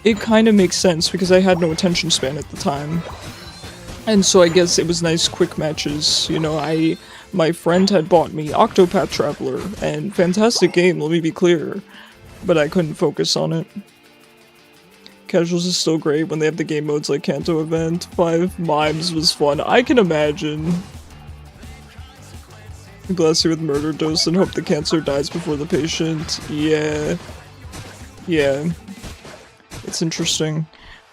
it kind of makes sense because I had no attention span at the time. And so I guess it was nice quick matches, you know. My friend had bought me Octopath Traveler, and fantastic game, let me be clear, but I couldn't focus on it. Casuals is still great when they have the game modes like Kanto Event. 5 Mimes was fun, I can imagine. Bless you with murder dose and hope the cancer dies before the patient. Yeah. It's interesting.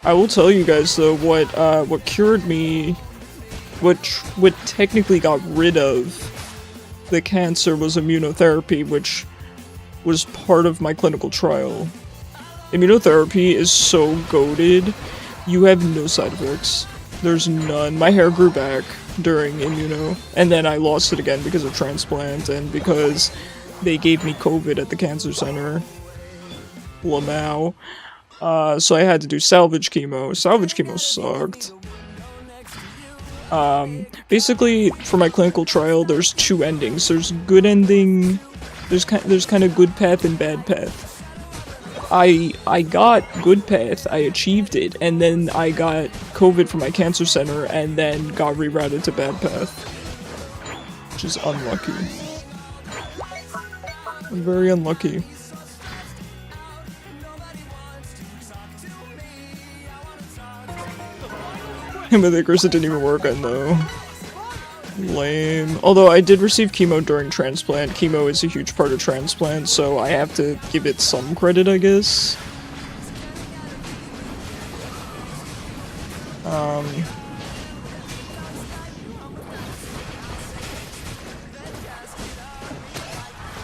I will tell you guys though what cured me, what technically got rid of the cancer was immunotherapy, which was part of my clinical trial. Immunotherapy is so goated. You have no side effects. There's none. My hair grew back during immuno, and then I lost it again because of transplant and because they gave me COVID at the cancer center. Lamau. So I had to do salvage chemo. Salvage chemo sucked. Basically, for my clinical trial, there's two endings. There's good ending, there's kind of good path and bad path. I got good path, I achieved it, and then I got COVID from my cancer center, and then got rerouted to bad path. Which is unlucky. I'm very unlucky. Mythicus, it didn't even work, I know. Lame. Although I did receive chemo during transplant. Chemo is a huge part of transplant, so I have to give it some credit, I guess.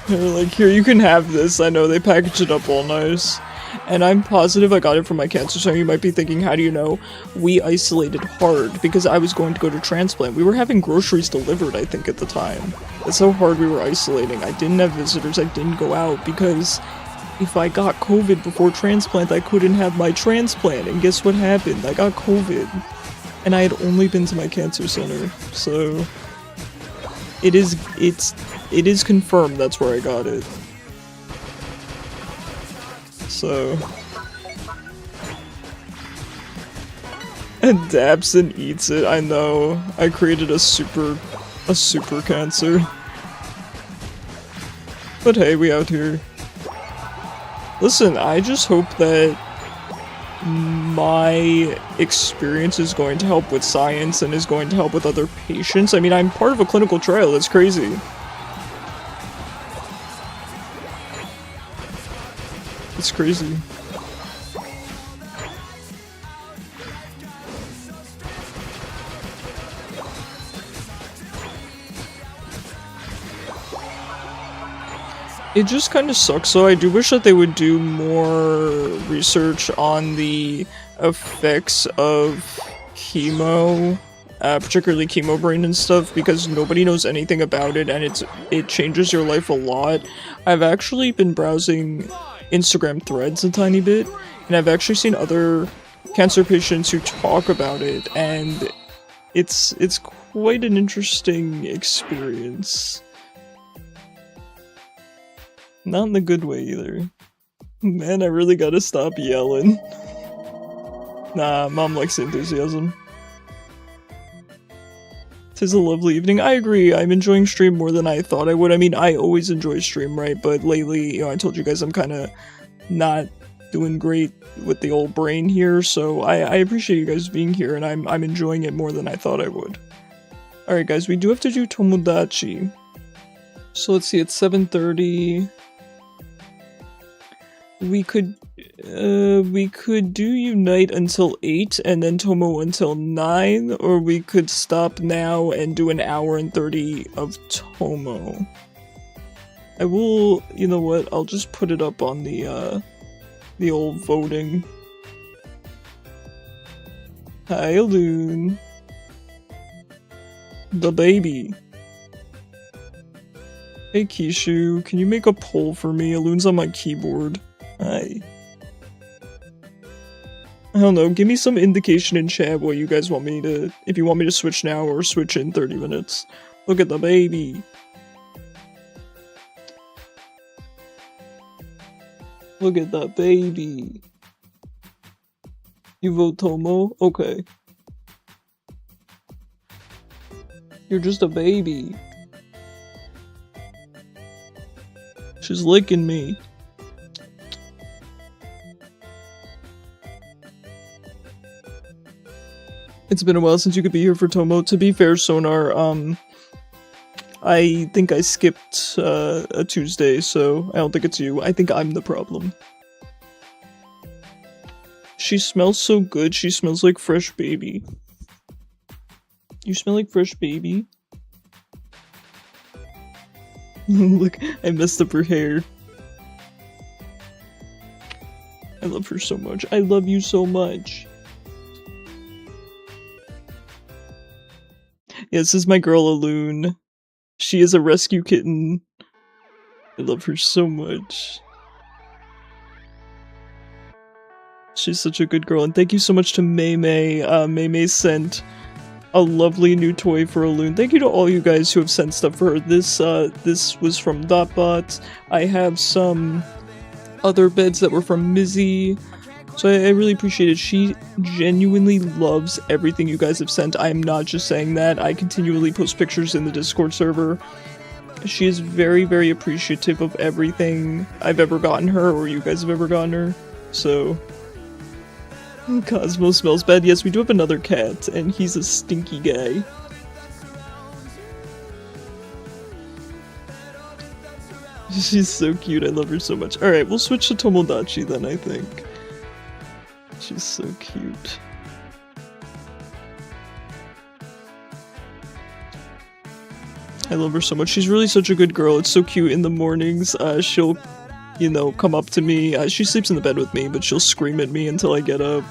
They're like, here, you can have this. I know, they packaged it up all nice. And I'm positive I got it from my cancer center. You might be thinking, how do you know? We isolated hard because I was going to go to transplant. We were having groceries delivered, I think, at the time. That's how hard we were isolating. I didn't have visitors, I didn't go out because if I got COVID before transplant, I couldn't have my transplant. And guess what happened? I got COVID. And I had only been to my cancer center. So it is confirmed that's where I got it. So adapts and eats it. I know. I created a super cancer. But hey, we out here. Listen, I just hope that my experience is going to help with science and is going to help with other patients. I mean, I'm part of a clinical trial. That's crazy. It's crazy. It just kind of sucks, so I do wish that they would do more research on the effects of chemo, particularly chemo brain and stuff, because nobody knows anything about it and it changes your life a lot. I've actually been browsing Instagram threads a tiny bit, and I've actually seen other cancer patients who talk about it, and it's quite an interesting experience. Not in the good way either. Man, I really gotta stop yelling. Nah, mom likes the enthusiasm. Tis a lovely evening. I agree, I'm enjoying stream more than I thought I would. I mean, I always enjoy stream, right? But lately, you know, I told you guys I'm kinda not doing great with the old brain here, so I appreciate you guys being here, and I'm enjoying it more than I thought I would. Alright guys, we do have to do Tomodachi. So let's see, it's 7:30. We could do Unite until 8 and then Tomo until 9, or we could stop now and do an hour and 30 of Tomo. I will, you know what, I'll just put it up on the old voting. Hi, Loon. The baby. Hey, Kishu, can you make a poll for me? Loon's on my keyboard. Hi. I don't know, give me some indication in chat what you guys want me to, if you want me to switch now or switch in 30 minutes. Look at the baby. Look at that baby. You vote Tomo? Okay. You're just a baby. She's licking me. It's been a while since you could be here for Tomo. To be fair, Sonar, I think I skipped a Tuesday, so I don't think it's you. I think I'm the problem. She smells so good. She smells like fresh baby. You smell like fresh baby? Look, I messed up her hair. I love her so much. I love you so much. Yeah, this is my girl Aloon. She is a rescue kitten. I love her so much. She's such a good girl, and thank you so much to May May. May May sent a lovely new toy for Aloon. Thank you to all you guys who have sent stuff for her. This was from Dotbot. I have some other beds that were from Mizzy. So I really appreciate it. She genuinely loves everything you guys have sent. I am not just saying that. I continually post pictures in the Discord server. She is very, very appreciative of everything I've ever gotten her, or you guys have ever gotten her. So... Cosmo smells bad. Yes, we do have another cat, and he's a stinky guy. She's so cute. I love her so much. Alright, we'll switch to Tomodachi then, I think. She's so cute. I love her so much. She's really such a good girl. It's so cute in the mornings. She'll, you know, come up to me. She sleeps in the bed with me, but she'll scream at me until I get up.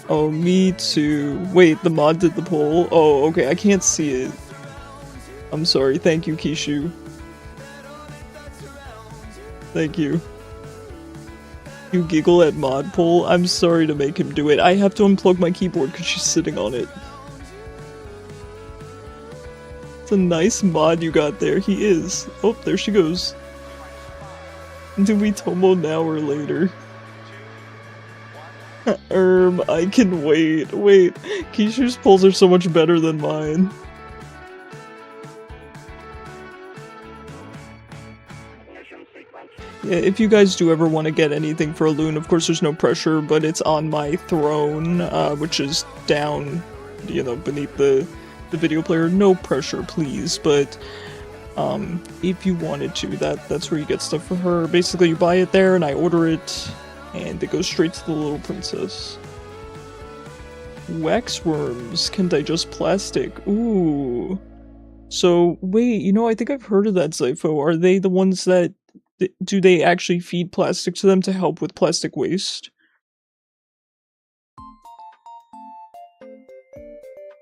Oh, me too. Wait, the mod did the poll? Oh, okay, I can't see it. I'm sorry. Thank you, Kishu. Thank you. You giggle at mod poll? I'm sorry to make him do it. I have to unplug my keyboard because she's sitting on it. It's a nice mod you got there. He is. Oh, there she goes. Do we Tomo now or later? I can wait. Wait, Kishu's polls are so much better than mine. Yeah, if you guys do ever want to get anything for Aloon, of course there's no pressure, but it's on my throne, which is down, you know, beneath the video player. No pressure, please, but if you wanted to, that's where you get stuff for her. Basically, you buy it there, and I order it, and it goes straight to the little princess. Waxworms can digest plastic. Ooh. So, wait, you know, I think I've heard of that, Zypho. Are they the ones that... Do they actually feed plastic to them to help with plastic waste?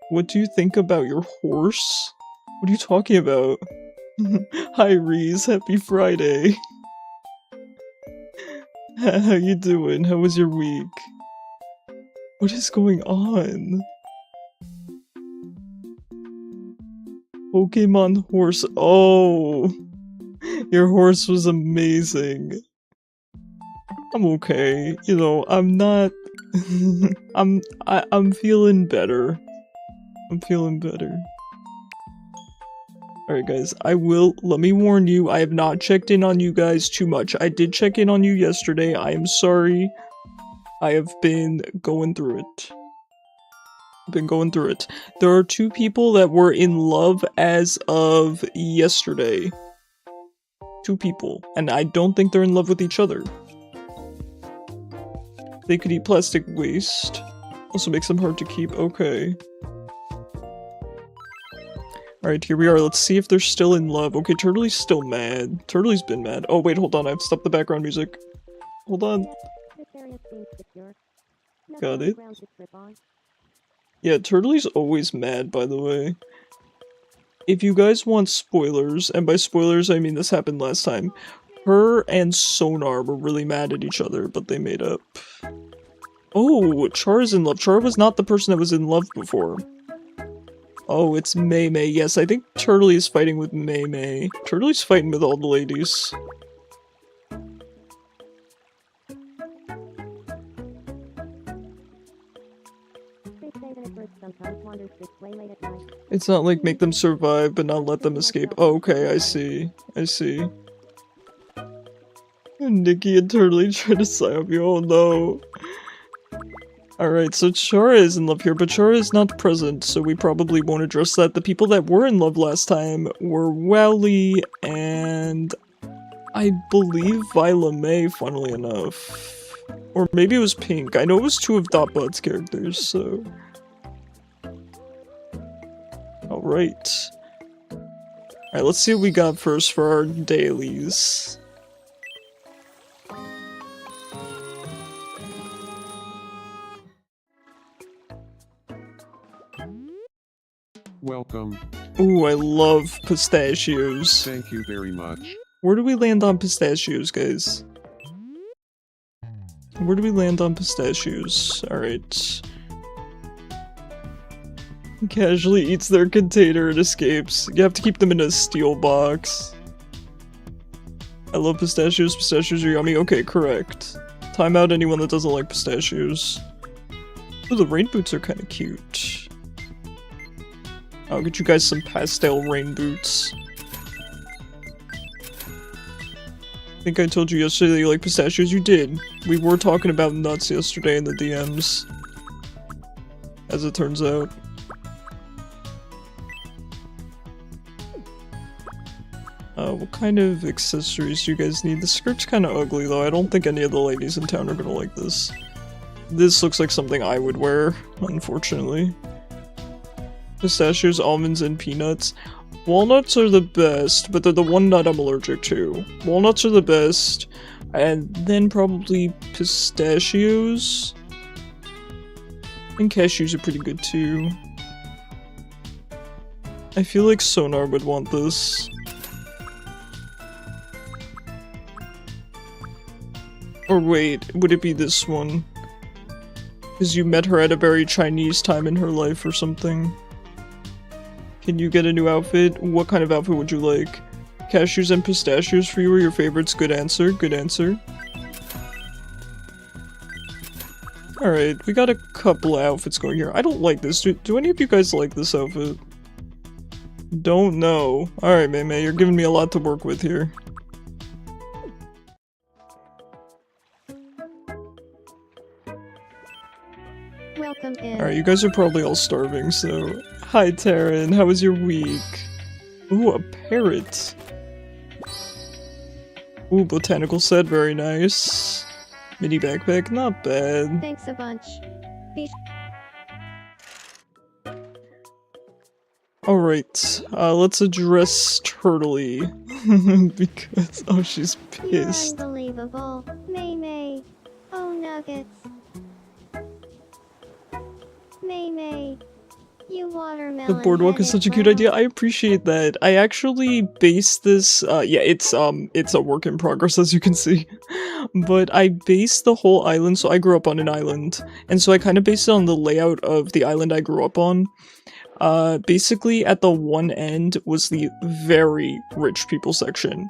What do you think about your horse? What are you talking about? Hi Reese, happy Friday. How you doing? How was your week? What is going on? Pokemon horse. Oh, your horse was amazing. I'm okay. You know, I'm not. I'm feeling better. I'm feeling better. Alright guys, let me warn you, I have not checked in on you guys too much. I did check in on you yesterday. I am sorry. I have been going through it. There are 2 people that were in love as of yesterday. 2 people. And I don't think they're in love with each other. They could eat plastic waste. Also makes them hard to keep. Okay. Alright, here we are. Let's see if they're still in love. Okay, Turtley's still mad. Turtley's been mad. Oh, wait, hold on. I have to stop the background music. Hold on. Got it. Yeah, Turtley's always mad, by the way. If you guys want spoilers, and by spoilers I mean this happened last time, her and Sonar were really mad at each other, but they made up. Oh, Char is in love. Char was not the person that was in love before. Oh, it's May May. Yes, I think Turtley is fighting with May May. Turtley's fighting with all the ladies. It's not like make them survive, but not let them escape. Oh, okay, I see. I see. Nikki and Turtley try to psyop you. Oh no. Alright, so Chara is in love here, but Chara is not present, so we probably won't address that. The people that were in love last time were Wally and I believe Viola May, funnily enough. Or maybe it was Pink. I know it was two of Dotbot's characters, so... Alright. Alright, let's see what we got first for our dailies. Welcome. Ooh, I love pistachios. Thank you very much. Where do we land on pistachios, guys? Where do we land on pistachios? Alright. Casually eats their container and escapes. You have to keep them in a steel box. I love pistachios. Pistachios are yummy. Okay, correct. Time out anyone that doesn't like pistachios. Ooh, the rain boots are kind of cute. I'll get you guys some pastel rain boots. I think I told you yesterday that you like pistachios. You did. We were talking about nuts yesterday in the DMs. As it turns out. What kind of accessories do you guys need? The skirt's kind of ugly though. I don't think any of the ladies in town are gonna like this. This looks like something I would wear, unfortunately. Pistachios, almonds, and peanuts. Walnuts are the best, but they're the one nut I'm allergic to. Walnuts are the best, and then probably pistachios. And cashews are pretty good too. I feel like Sonar would want this. Or wait, would it be this one? Because you met her at a very Chinese time in her life or something. Can you get a new outfit? What kind of outfit would you like? Cashews and pistachios for you are your favorites. Good answer, good answer. Alright, we got a couple of outfits going here. I don't like this. Do any of you guys like this outfit? Don't know. Alright, May, you're giving me a lot to work with here. Welcome in. Alright, you guys are probably all starving, so... Hi, Taryn, how was your week? Ooh, a parrot. Ooh, botanical set, very nice. Mini backpack, not bad. Thanks a bunch. Alright, let's address Turtley. Because, oh, she's You're pissed. unbelievable. May. Oh, nuggets. May. You watermelon. The boardwalk is such a cute idea. I appreciate that. I actually based this, yeah, it's a work in progress, as you can see. But I based the whole island, so I grew up on an island. And so I kind of based it on the layout of the island I grew up on. Basically, at the one end was the very rich people section.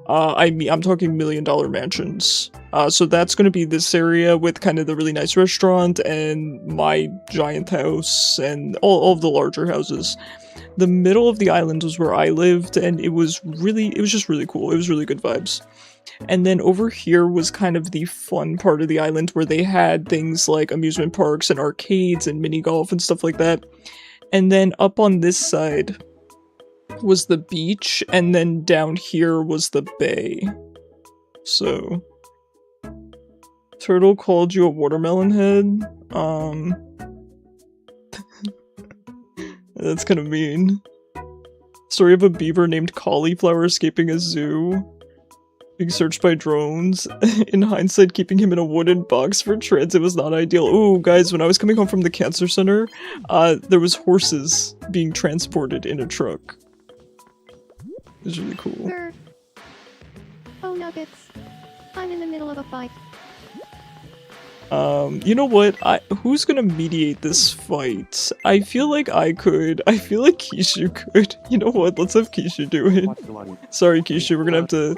I'm talking $1 million mansions. So that's gonna be this area with kind of the really nice restaurant and my giant house and all of the larger houses. The middle of the island was where I lived, and it was just really cool. It was really good vibes. And then over here was kind of the fun part of the island where they had things like amusement parks and arcades and mini golf and stuff like that. And then up on this side was the beach, and then down here was the bay. So... Turtle called you a watermelon head? That's kind of mean. Story of a beaver named Cauliflower escaping a zoo. Being searched by drones. In hindsight, keeping him in a wooden box for transit was not ideal. Ooh, guys, when I was coming home from the cancer center, there was horses being transported in a truck. It was really cool. Grr. Oh, nuggets. I'm in the middle of a fight. You know what? Who's gonna mediate this fight? I feel like I could. I feel like Kishu could. You know what? Let's have Kishu do it. Sorry, Kishu, we're gonna have to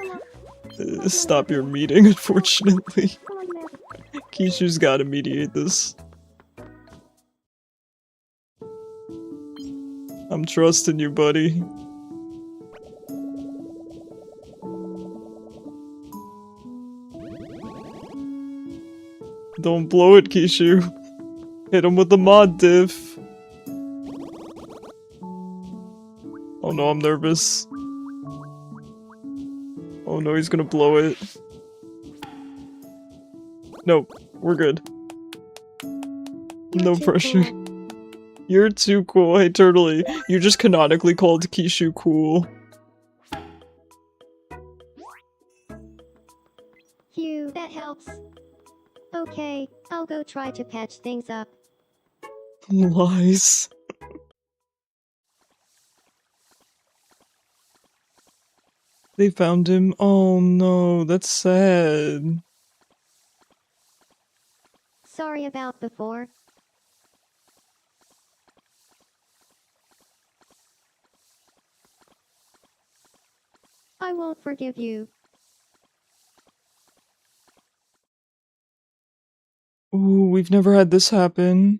stop your meeting, unfortunately. Kishu's gotta mediate this. I'm trusting you, buddy. Don't blow it, Kishu. Hit him with the mod diff. Oh no, I'm nervous. Oh Oh no, he's gonna blow it. Nope, we're good. You're No too pressure. cool. You're too cool. Hey, Turtley. You just canonically called Kishu cool. Phew, that helps. Okay, I'll go try to patch things up. Lies. They found him. Oh no, that's sad. Sorry about before. I won't forgive you. Ooh, we've never had this happen.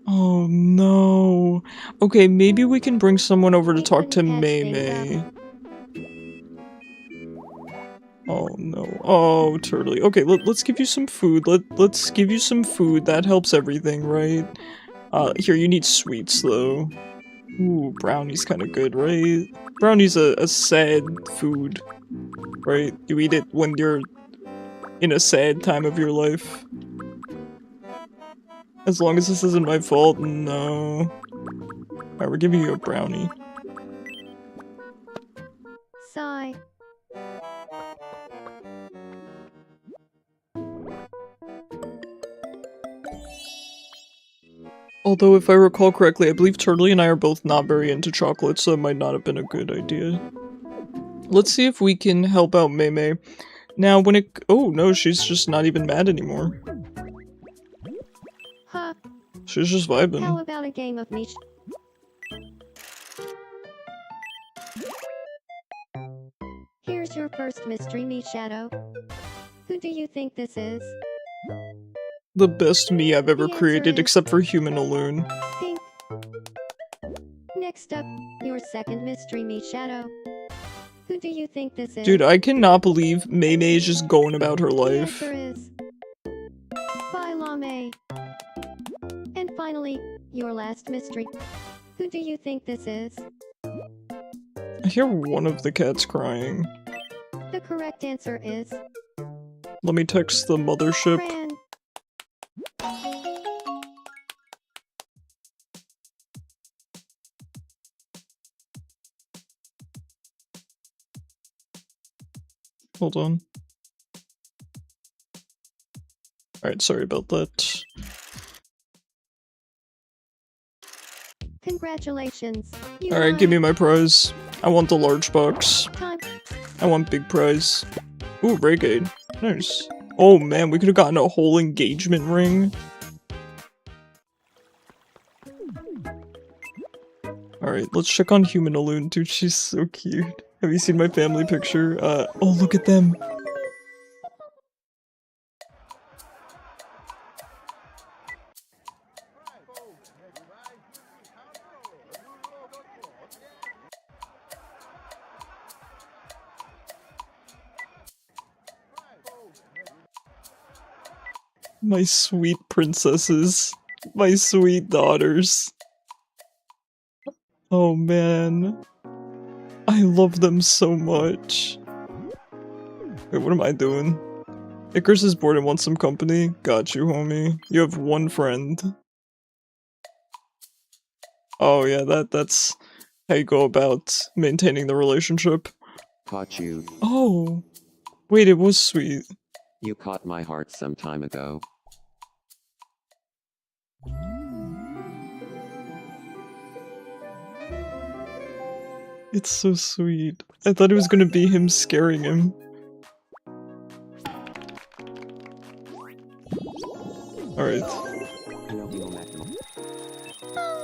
Oh no. Okay, maybe we can bring someone over to They talk to couldn't patch Mei things Mei. Oh no. Oh, Turtley. Okay, let's give you some food. Let's give you some food. That helps everything, right? Here, you need sweets though. Ooh, brownie's kind of good, right? Brownie's a sad food, right? You eat it when you're in a sad time of your life. As long as this isn't my fault, no. Alright, we're giving you a brownie. Sigh. Although, if I recall correctly, I believe Turtley and I are both not very into chocolate, so it might not have been a good idea. Let's see if we can help out Mei Mei. Now, when it- oh no, she's just not even mad anymore. Huh. She's just How vibing. about a game of niche? Here's your first mystery me shadow. Who do you think this is? The best me I've ever The answer created, is- except for Human Alone. Pink. Next up, your second mystery me shadow. Who do you think this is? Dude, I cannot believe Mei Mei is just going about her The life. answer is Bye Lame. And finally, your last mystery. Who do you think this is? I hear one of the cats crying. The correct answer is Let me text the mothership. Fran. Hold on. Alright, sorry about that. Congratulations. You Alright, give me my prize. I want the large box. time. I want big prize. Ooh, Renegade. Nice. Oh man, we could have gotten a whole engagement ring. Alright, let's check on Human Alone. Dude, she's so cute. Have you seen my family picture? Oh, look at them. My sweet princesses. My sweet daughters. Oh man. I love them so much. Wait, what am I doing? Icarus is bored and wants some company. Got you, homie. You have one friend. Oh yeah, that's how you go about maintaining the relationship. Caught you. Oh. Wait, it was sweet. You caught my heart some time ago. It's so sweet. I thought it was gonna be him scaring him. Alright.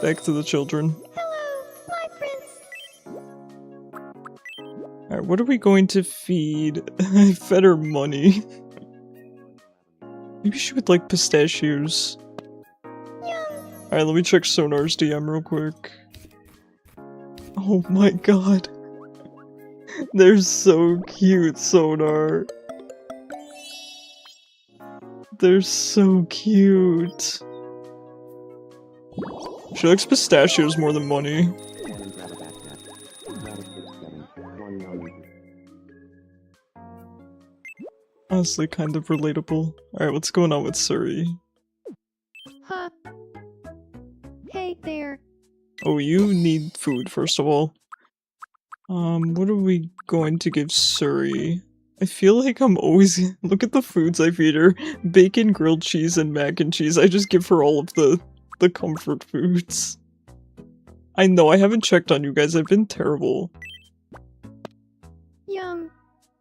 Back to the children. Hello, my prince. Alright, what are we going to feed? I fed her money. Maybe she would like pistachios. Alright, let me check Sonar's DM real quick. Oh my god. They're so cute, Sonar. They're so cute. She likes pistachios more than money. Honestly, kind of relatable. Alright, what's going on with Suri? Huh. Hey there. Oh, you need food, first of all. What are we going to give Suri? I feel like I'm always- look at the foods I feed her. Bacon, grilled cheese, and mac and cheese. I just give her all of the comfort foods. I know, I haven't checked on you guys, I've been terrible. Yum.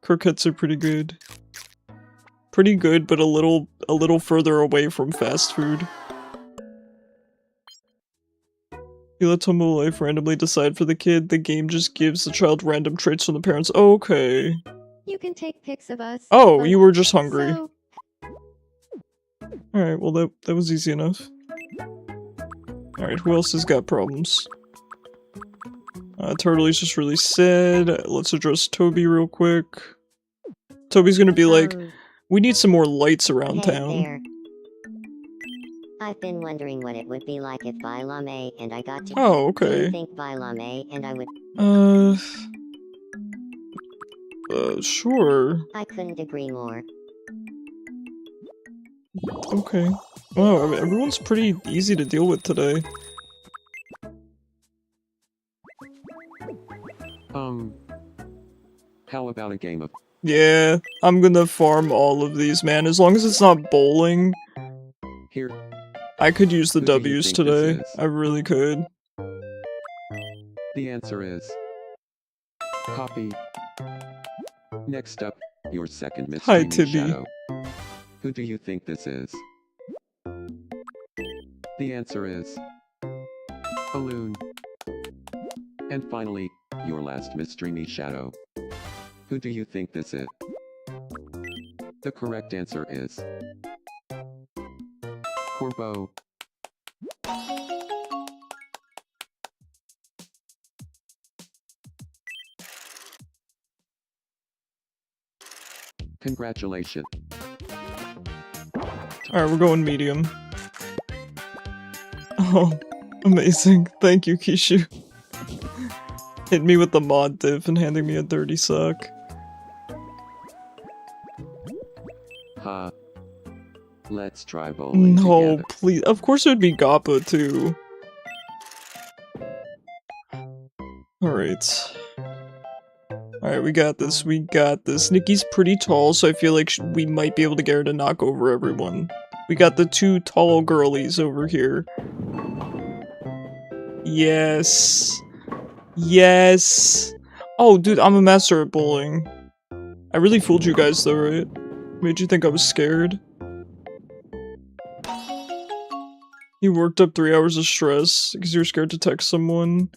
Croquettes are pretty good. Pretty good, but a little further away from fast food. You let Tomo Life randomly decide for the kid, the game just gives the child random traits from the parents. Okay. You can take pics of us. Oh, but- you were just hungry. So, Alright, well that was easy enough. Alright, who else has got problems? Turtley's just really sad. Let's address Toby real quick. Toby's gonna be like, we need some more lights around Hey town. there. I've been wondering what it would be like if Bailame and I got to. Oh, Do you okay. think Bailame and I would? Sure. I couldn't agree more. Okay. Wow, I mean, everyone's pretty easy to deal with today. How about a game of Yeah, I'm gonna farm all of these, man. As long as it's not bowling, here? I could use the Who do you W's think this today. is? I really could. The answer is copy. Next up, your second mystery Hi, Tibby. shadow. Who do you think this is? The answer is balloon. And finally, your last mystery me shadow. Who do you think this is? The correct answer is Corbo. Congratulations. Alright, we're going medium. Oh, amazing. Thank you, Kishu. Hit me with the mod div and handing me a dirty sock. Ha. Let's try bowling No, together. please. Of course it would be Gappa, too. Alright. Alright, we got this, we got this. Nikki's pretty tall, so I feel like we might be able to get her to knock over everyone. We got the two tall girlies over here. Yes. Yes. Oh, dude, I'm a master at bowling. I really fooled you guys though, right? Made you think I was scared. You worked up 3 hours of stress because you were scared to text someone.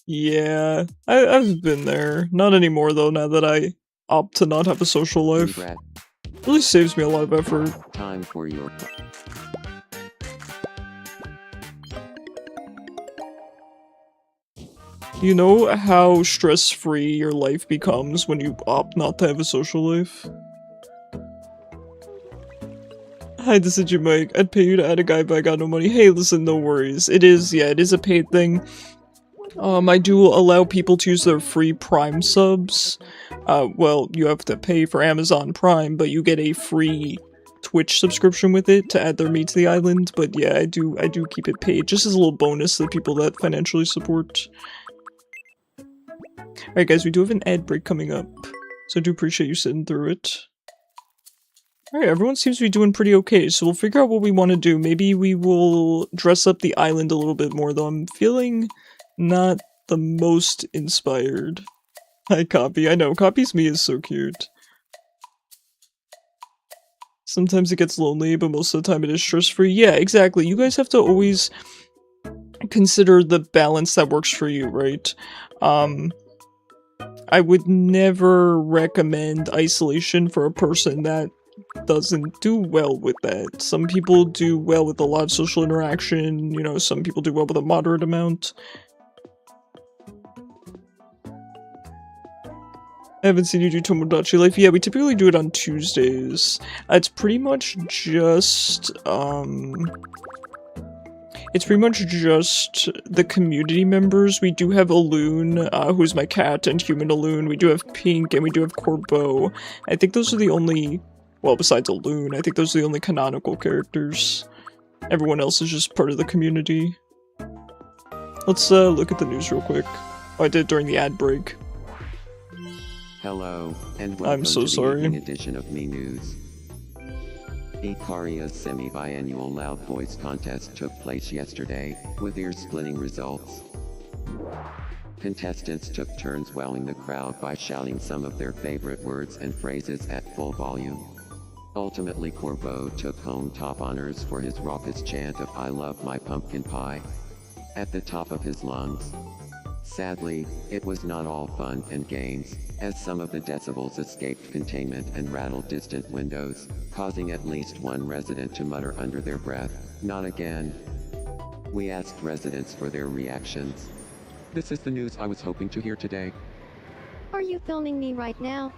Yeah, I've been there. Not anymore though, now that I opt to not have a social life. Congrats. Really saves me a lot of effort. Time for your You know how stress-free your life becomes when you opt not to have a social life? Hi, this is Mike. I'd pay you to add a guy, but I got no money. Hey, listen, no worries. It is a paid thing. I do allow people to use their free Prime subs. Well, you have to pay for Amazon Prime, but you get a free Twitch subscription with it to add their meat to the island. But yeah, I do keep it paid, just as a little bonus to the people that financially support. Alright guys, we do have an ad break coming up, so I do appreciate you sitting through it. Alright, everyone seems to be doing pretty okay, so we'll figure out what we want to do. Maybe we will dress up the island a little bit more, though I'm feeling not the most inspired. Hi, Copy. I know, Copy's me is so cute. Sometimes it gets lonely, but most of the time it is stress-free. Yeah, exactly. You guys have to always consider the balance that works for you, right? I would never recommend isolation for a person that doesn't do well with that. Some people do well with a lot of social interaction, you know, some people do well with a moderate amount. I haven't seen you do Tomodachi Life. Yeah, we typically do it on Tuesdays. It's pretty much just, It's pretty much just the community members. We do have Aloon, who's my cat, and Human Aloon. We do have Pink, and we do have Corbeau. I think those are the only, well, besides Aloon, I think those are the only canonical characters. Everyone else is just part of the community. Let's look at the news real quick. Oh, I did it during the ad break. Hello, and welcome I'm so to the sorry. evening edition of Me News. Ikaria's semi-biannual Loud Voice contest took place yesterday, with ear-splitting results. Contestants took turns wowing the crowd by shouting some of their favorite words and phrases at full volume. Ultimately, Corbeau took home top honors for his raucous chant of "I love my pumpkin pie" at the top of his lungs. Sadly, it was not all fun and games, as some of the decibels escaped containment and rattled distant windows, causing at least one resident to mutter under their breath, "Not again." We asked residents for their reactions. This is the news I was hoping to hear today. Are you filming me right now?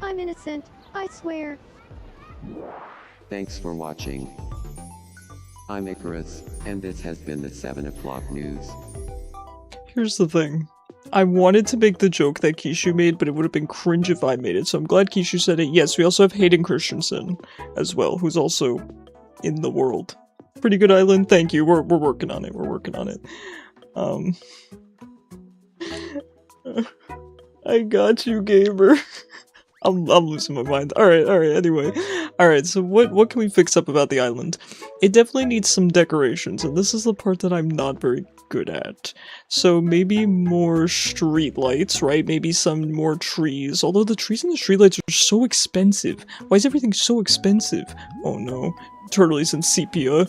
I'm innocent, I swear. Thanks for watching. I'm Icarus, and this has been the 7 o'clock news. Here's the thing. I wanted to make the joke that Kishu made, but it would have been cringe if I made it, so I'm glad Kishu said it. Yes, we also have Hayden Christensen as well, who's also in the world. Pretty good island, thank you. We're working on it, we're working on it. I got you, gamer. I'm losing my mind. Alright, anyway. Alright, so what can we fix up about the island? It definitely needs some decorations, and this is the part that I'm not very good at. So maybe more street lights, right? Maybe some more trees. Although the trees and the street lights are so expensive. Why is everything so expensive? Oh no. Turtle's in sepia.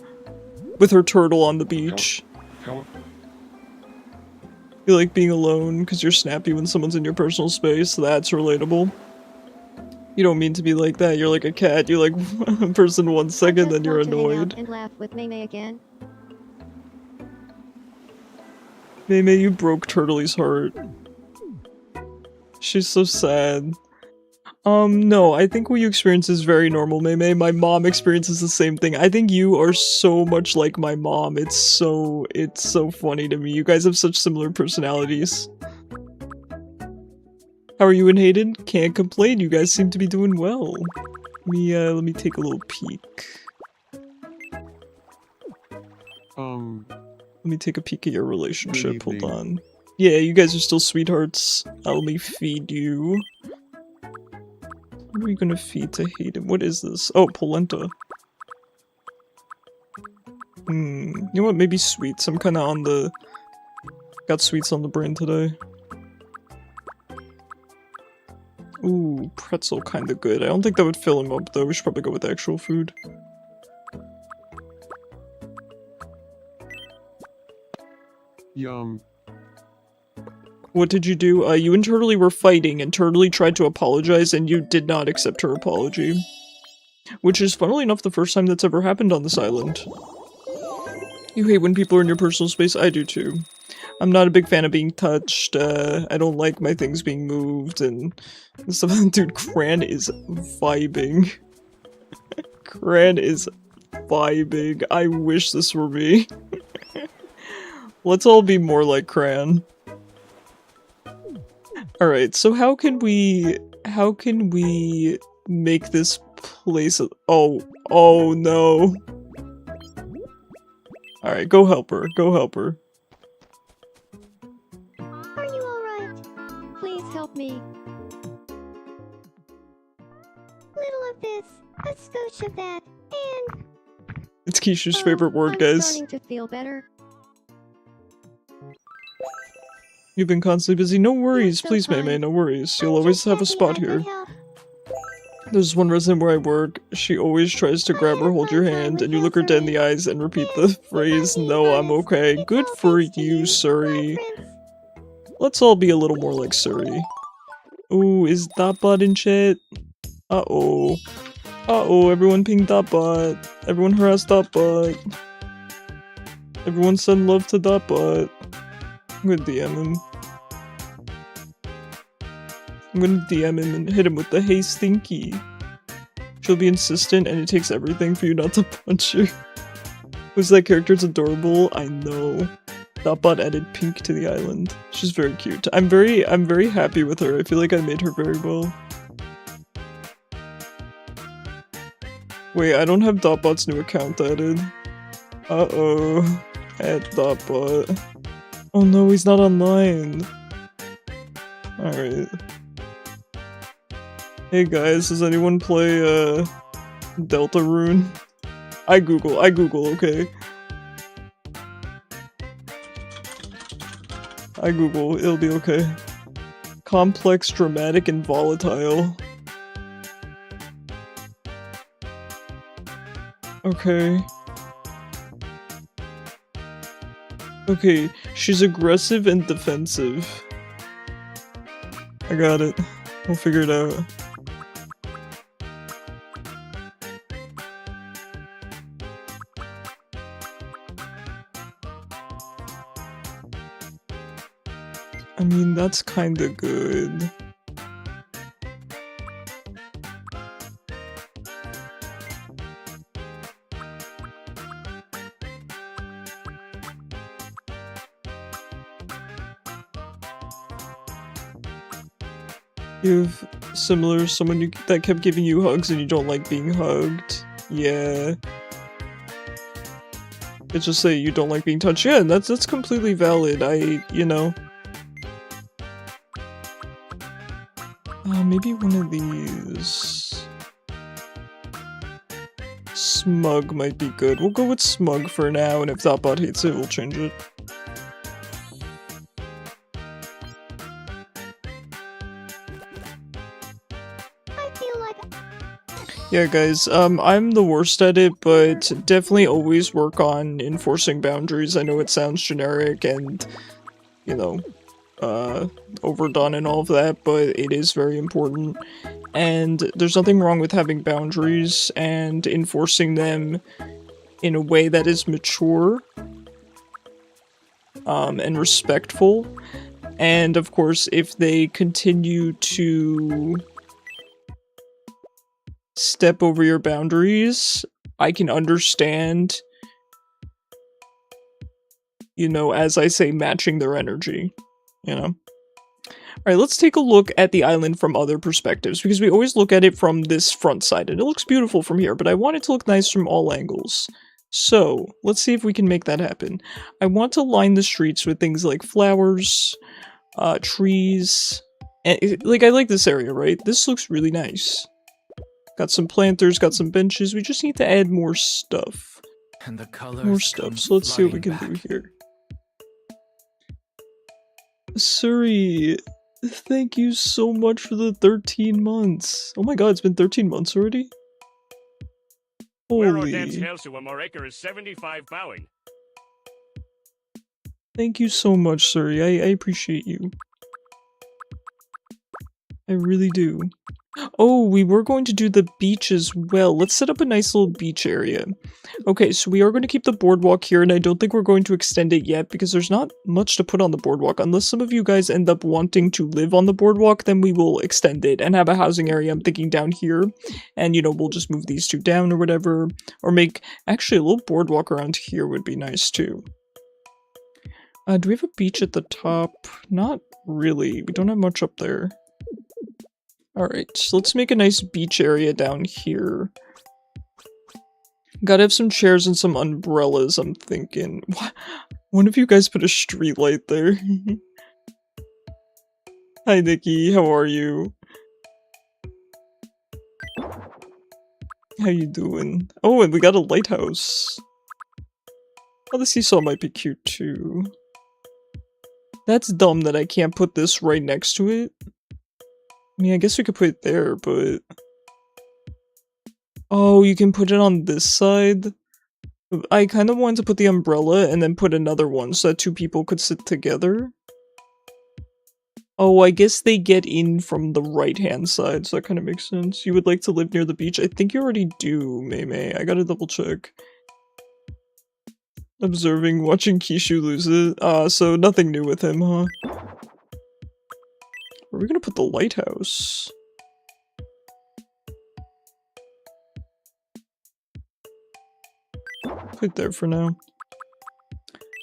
With her turtle on the beach. You like being alone because you're snappy when someone's in your personal space. That's relatable. You don't mean to be like that. You're like a cat. You like a person 1 second, then you're I just want to hang out annoyed. and laugh with Mei again. Mei, you broke Turtle's heart. She's so sad. No, I think what you experience is very normal, Mei. My mom experiences the same thing. I think you are so much like my mom. It's so funny to me. You guys have such similar personalities. How are you and Hayden? Can't complain. You guys seem to be doing well. Let me take a little peek. Let me take a peek at your relationship. Hold on. Yeah, you guys are still sweethearts. Let me feed you. What are we gonna feed to Hayden? What is this? Oh, polenta. You know what? Maybe sweets. I'm kinda on the... Got sweets on the brain today. Ooh, pretzel kinda good. I don't think that would fill him up though. We should probably go with actual food. Yum. What did you do? You and Turtley were fighting, and Turtley tried to apologize, and you did not accept her apology. Which is, funnily enough, the first time that's ever happened on this island. You hate when people are in your personal space? I do too. I'm not a big fan of being touched, I don't like my things being moved, and stuff. Dude, Cran is vibing. Cran is vibing. I wish this were me. Let's all be more like Cran. Alright, so how can we make this place oh no. Alright, go help her, Are you alright? Please help me. Little of this, a skosh of that, and... It's Kishu's favorite word, I'm guys. starting to feel better. You've been constantly busy. No worries, so please, kind. Mei, no worries. You'll I'm always just have a happy spot I could here. help. There's one resident where I work. She always tries to grab or hold your hand, and you look her dead in the eyes and repeat the phrase, "No, I'm okay." Good for you, Suri. Let's all be a little more like Suri. Ooh, is that bot in chat? Uh-oh. Uh-oh, everyone ping that bot. Everyone harass that bot. Everyone send love to that bot. I'm gonna DM him. I'm gonna DM him and hit him with the "Hey Stinky." She'll be insistent and it takes everything for you not to punch her. Who's that character? It's adorable. I know. Dotbot added Pink to the island. She's very cute. I'm very happy with her. I feel like I made her very well. Wait, I don't have Dotbot's new account added. Uh-oh. Add Dotbot. Oh no, he's not online. Alright. Hey guys, does anyone play, Deltarune? I Google, okay? I Google, it'll be okay. Complex, dramatic, and volatile. Okay. Okay, she's aggressive and defensive. I got it. We'll figure it out. I mean, that's kinda good. You've similar someone that kept giving you hugs and you don't like being hugged. Yeah. It's just that you don't like being touched. Yeah, that's completely valid. You know. Maybe one of these. Smug might be good. We'll go with Smug for now, and if Dotbot hates it, we'll change it. Yeah, guys, I'm the worst at it, but definitely always work on enforcing boundaries. I know it sounds generic and, you know, overdone and all of that, but it is very important. And there's nothing wrong with having boundaries and enforcing them in a way that is mature, and respectful. And of course, if they continue to step over your boundaries, I can understand, you know, as I say, matching their energy, you know? Alright, let's take a look at the island from other perspectives, because we always look at it from this front side, and it looks beautiful from here, but I want it to look nice from all angles. So, let's see if we can make that happen. I want to line the streets with things like flowers, trees, and, like, I like this area, right? This looks really nice. Got some planters, got some benches, we just need to add more stuff. And the colors More stuff, so let's see what we can do here. Suri, thank you so much for the 13 months. Oh my god, it's been 13 months already? Wero dance Holy. hails to a Moraker is 75 bowing. Thank you so much, Suri. I appreciate you. I really do. Oh, we were going to do the beach as well. Let's set up a nice little beach area. Okay, so we are going to keep the boardwalk here, and I don't think we're going to extend it yet because there's not much to put on the boardwalk. Unless some of you guys end up wanting to live on the boardwalk, then we will extend it and have a housing area, I'm thinking, down here. And, you know, we'll just move these two down or whatever. Or make... Actually, a little boardwalk around here would be nice, too. Do we have a beach at the top? Not really. We don't have much up there. Alright, so let's make a nice beach area down here. Gotta have some chairs and some umbrellas, I'm thinking. What? One of you guys put a street light there. Hi Nikki, how are you? How you doing? Oh, and we got a lighthouse. Oh, the seesaw might be cute too. That's dumb that I can't put this right next to it. I mean, I guess we could put it there, but... Oh, you can put it on this side? I kind of wanted to put the umbrella and then put another one so that two people could sit together. Oh, I guess they get in from the right-hand side, so that kind of makes sense. You would like to live near the beach? I think you already do, May. I gotta double check. Observing, watching Kishu lose it. So nothing new with him, huh? Where are we gonna put the lighthouse? put it there for now.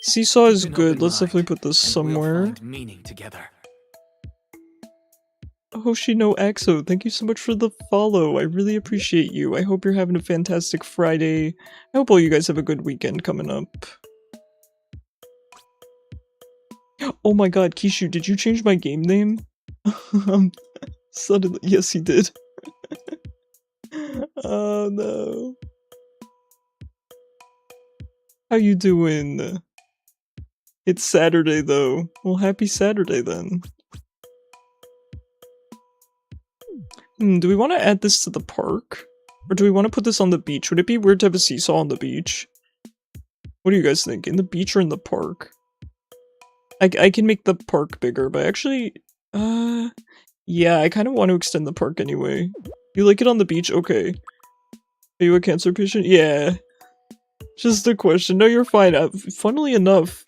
Seesaw is Keep an good. open Let's definitely mind, put this and we'll somewhere. find meaning together. Hoshino Axo, thank you so much for the follow. I really appreciate you. I hope you're having a fantastic Friday. I hope all you guys have a good weekend coming up. Oh my god, Kishu, did you change my game name? Suddenly, yes he did. Oh no. How you doing? It's Saturday though. Well, happy Saturday then. Do we want to add this to the park? Or do we want to put this on the beach? Would it be weird to have a seesaw on the beach? What do you guys think? In the beach or in the park? I can make the park bigger, but actually, yeah, I kind of want to extend the park anyway. You like it on the beach? Okay. Are you a cancer patient? Yeah. Just a question. No, you're fine. Funnily enough,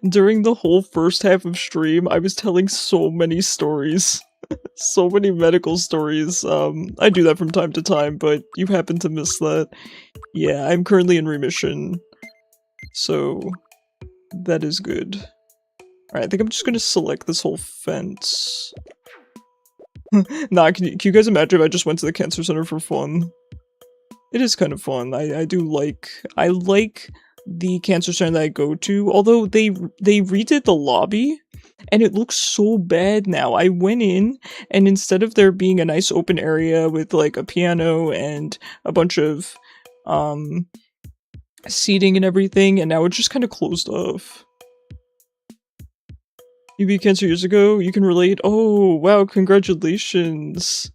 during the whole first half of stream, I was telling so many stories. So many medical stories. I do that from time to time, but you happen to miss that. Yeah, I'm currently in remission. So, that is good. Alright, I think I'm just gonna select this whole fence. Nah, can you guys imagine if I just went to the cancer center for fun? It is kind of fun. I like the cancer center that I go to, although they redid the lobby, and it looks so bad now. I went in, and instead of there being a nice open area with like a piano and a bunch of seating and everything, and now it's just kind of closed off. You beat cancer years ago? You can relate? Oh, wow, congratulations.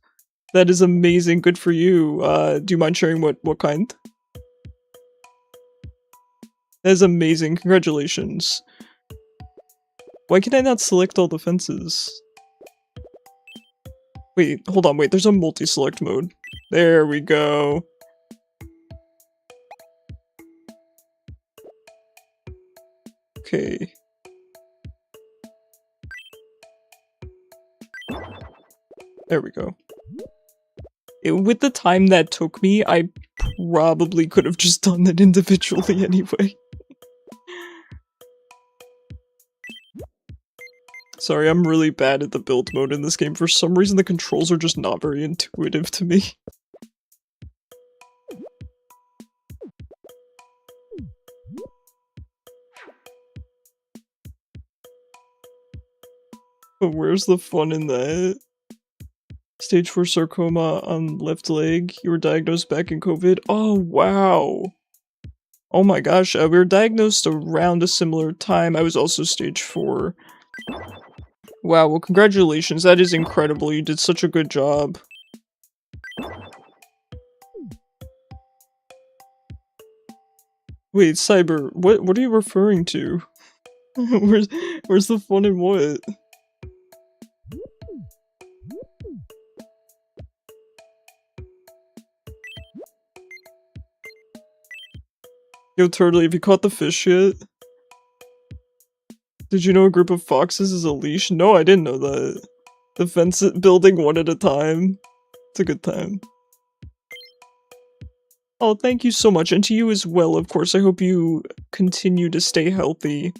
That is amazing, good for you. Do you mind sharing what kind? That is amazing, congratulations. Why can I not select all the fences? Wait, hold on, wait, there's a multi-select mode. There we go. Okay. There we go. With the time that took me, I probably could have just done it individually anyway. Sorry, I'm really bad at the build mode in this game. For some reason, the controls are just not very intuitive to me. But where's the fun in that? Stage 4 sarcoma on left leg. You were diagnosed back in COVID. Oh, wow. Oh my gosh, we were diagnosed around a similar time. I was also stage 4. Wow, well congratulations, that is incredible. You did such a good job. Wait, Cyber, what are you referring to? where's the fun in what? Yo, Turtley, have you caught the fish yet? Did you know a group of foxes is a leash? No, I didn't know that. The fence building one at a time. It's a good time. Oh, thank you so much, and to you as well, of course. I hope you continue to stay healthy.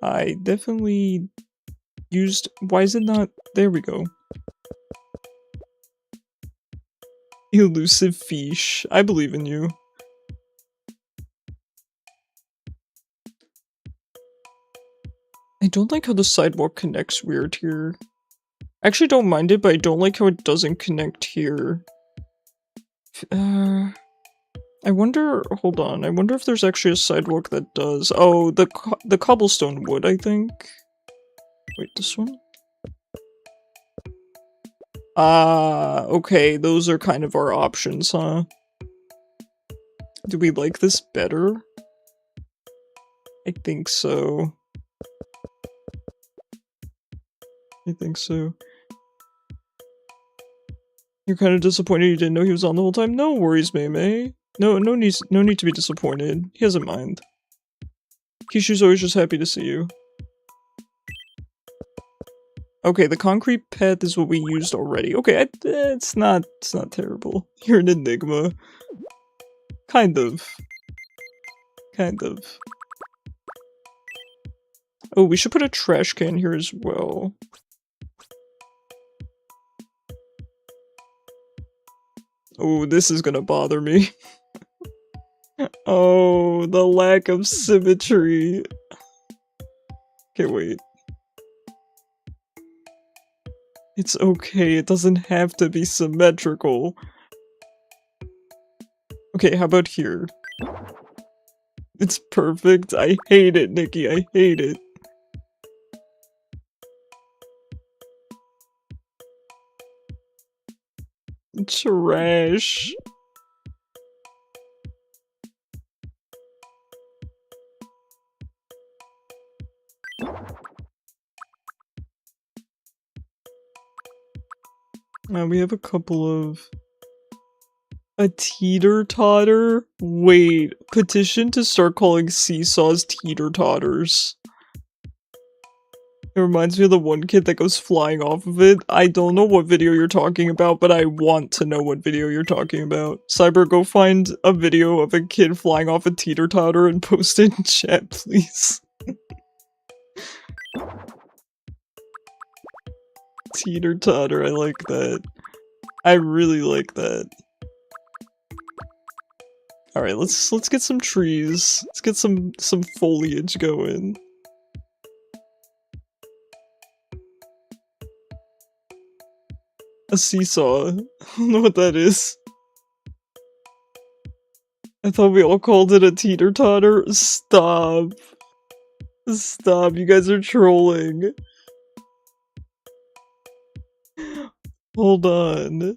I definitely used... Why is it not... There we go. Elusive fish. I believe in you. I don't like how the sidewalk connects weird here. I actually don't mind it, but I don't like how it doesn't connect here. I wonder... Hold on. I wonder if there's actually a sidewalk that does... Oh, the cobblestone wood, I think. Wait, this one? Ah, okay, those are kind of our options, huh? Do we like this better? I think so. I think so. You're kind of disappointed you didn't know he was on the whole time? No worries, Mei. No need to be disappointed. He doesn't mind. Kishu's always just happy to see you. Okay, the concrete path is what we used already. Okay, it's not terrible. You're an enigma. Kind of. Kind of. Oh, we should put a trash can here as well. Oh, this is gonna bother me. Oh, the lack of symmetry. Okay, wait. It's okay, it doesn't have to be symmetrical. Okay, how about here? It's perfect. I hate it, Nikki. I hate it. Trash. We have a couple of... A teeter-totter? Wait, petition to start calling seesaws teeter-totters. It reminds me of the one kid that goes flying off of it. I don't know what video you're talking about, but I want to know what video you're talking about. Cyber, go find a video of a kid flying off a teeter-totter and post it in chat, please. Teeter-totter, I like that. I really like that. Alright, let's get some trees. Let's get some foliage going. A seesaw. I don't know what that is. I thought we all called it a teeter-totter. Stop. Stop, you guys are trolling. Hold on.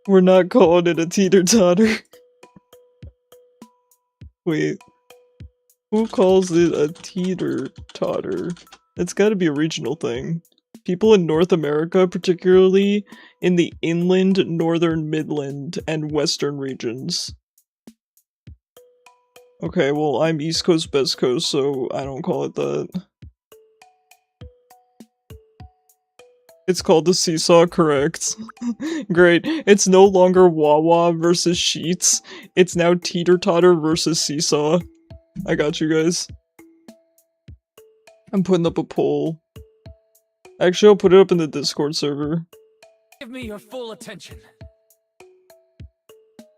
We're not calling it a teeter-totter. Wait. Who calls it a teeter-totter? It's gotta be a regional thing. People in North America, particularly in the inland, northern, midland, and western regions. Okay, well, I'm East Coast, West Coast, so I don't call it that. It's called the seesaw, correct. Great. It's no longer Wawa versus Sheets. It's now teeter-totter versus seesaw. I got you guys. I'm putting up a poll. Actually, I'll put it up in the Discord server. Give me your full attention.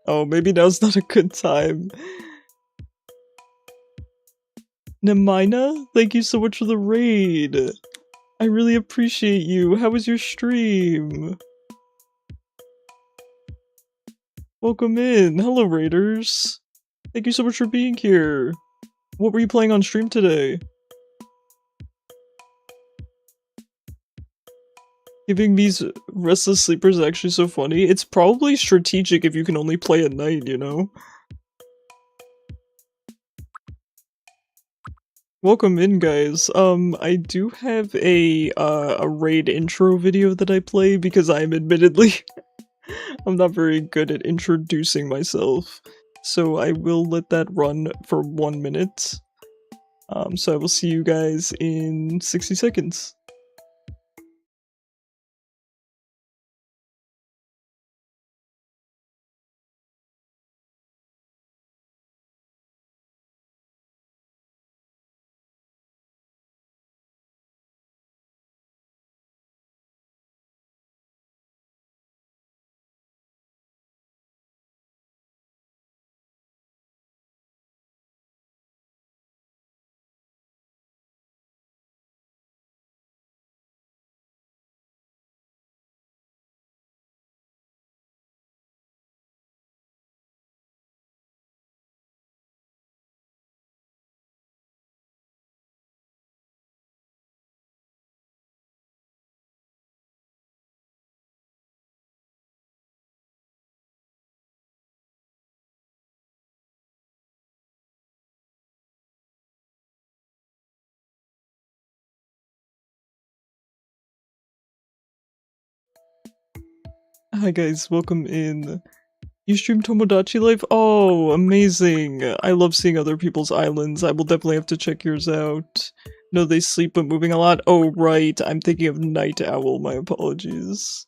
Oh, maybe now's not a good time. Nemina, thank you so much for the raid. I really appreciate you. How was your stream? Welcome in. Hello, raiders. Thank you so much for being here. What were you playing on stream today? Giving these restless sleepers is actually so funny. It's probably strategic if you can only play at night, you know? Welcome in, guys. I do have a raid intro video that I play because I'm admittedly I'm not very good at introducing myself. So I will let that run for 1 minute. So I will see you guys in 60 seconds. Hi guys, welcome in. You stream Tomodachi Life? Oh, amazing! I love seeing other people's islands. I will definitely have to check yours out. No, they sleep but moving a lot. Oh, right. I'm thinking of Night Owl. My apologies.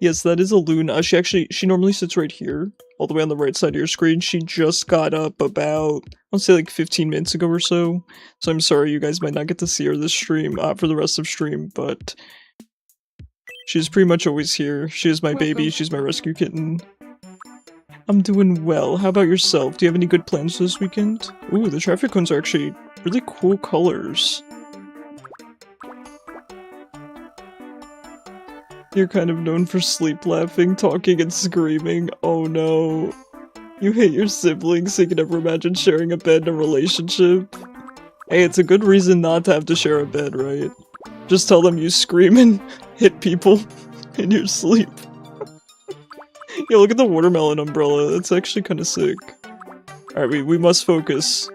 Yes, that is a loon. She normally sits right here, all the way on the right side of your screen. She just got up about, I'll say like 15 minutes ago or so. So I'm sorry you guys might not get to see her this stream, for the rest of stream, but she's pretty much always here. She is my baby. She's my rescue kitten. I'm doing well. How about yourself? Do you have any good plans this weekend? Ooh, the traffic cones are actually really cool colors. You're kind of known for sleep laughing, talking, and screaming. Oh no. You hate your siblings, so you can never imagine sharing a bed in a relationship. Hey, it's a good reason not to have to share a bed, right? Just tell them you scream and hit people in your sleep. Yeah, look at the watermelon umbrella. That's actually kind of sick. Alright, we must focus.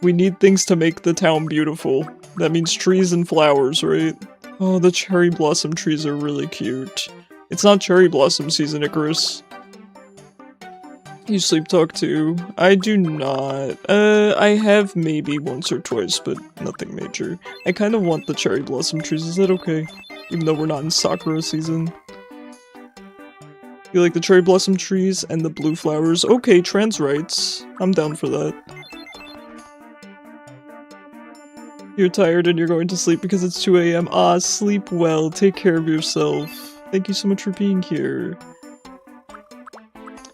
We need things to make the town beautiful. That means trees and flowers, right? Oh, the cherry blossom trees are really cute. It's not cherry blossom season, Icarus. You sleep talk too? I do not. I have maybe once or twice, but nothing major. I kind of want the cherry blossom trees, is that okay? Even though we're not in Sakura season. You like the cherry blossom trees and the blue flowers? Okay, trans rights. I'm down for that. You're tired and you're going to sleep because it's 2 AM. Ah, sleep well. Take care of yourself. Thank you so much for being here.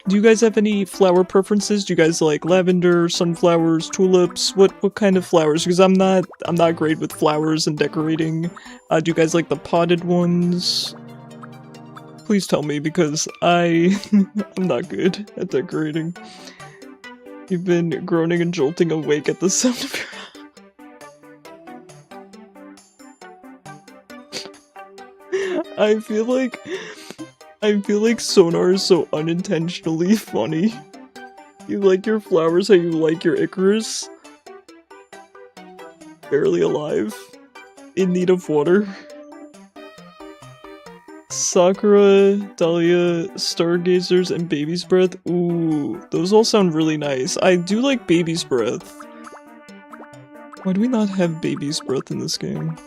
Do you guys have any flower preferences? Do you guys like lavender, sunflowers, tulips? What kind of flowers? Because I'm not great with flowers and decorating. Do you guys like the potted ones? Please tell me because I'm not good at decorating. You've been groaning and jolting awake at the sound of your I feel like Sonar is so unintentionally funny. You like your flowers how you like your Icarus? Barely alive. In need of water. Sakura, Dahlia, Stargazers, and Baby's Breath. Ooh, those all sound really nice. I do like Baby's Breath. Why do we not have Baby's Breath in this game?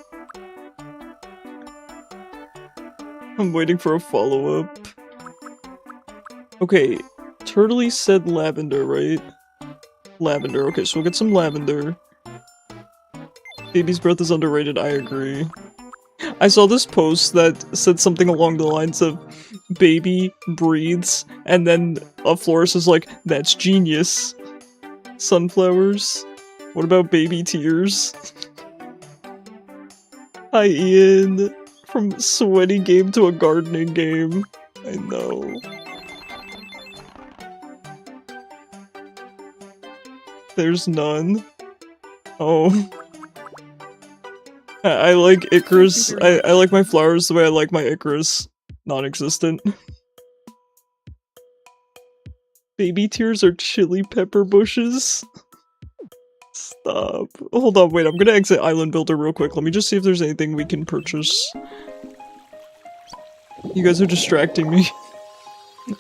I'm waiting for a follow-up. Okay, Turtley said lavender, right? Lavender, okay, so we'll get some lavender. Baby's Breath is underrated, I agree. I saw this post that said something along the lines of baby breathes, and then a florist is like, that's genius. Sunflowers. What about baby tears? Hi Ian. From sweaty game to a gardening game. I know. There's none. Oh. I like Icarus. I like my flowers the way I like my Icarus. Non-existent. Baby tears are chili pepper bushes. Stop. Hold on, wait, I'm gonna exit Island Builder real quick. Let me just see if there's anything we can purchase. You guys are distracting me.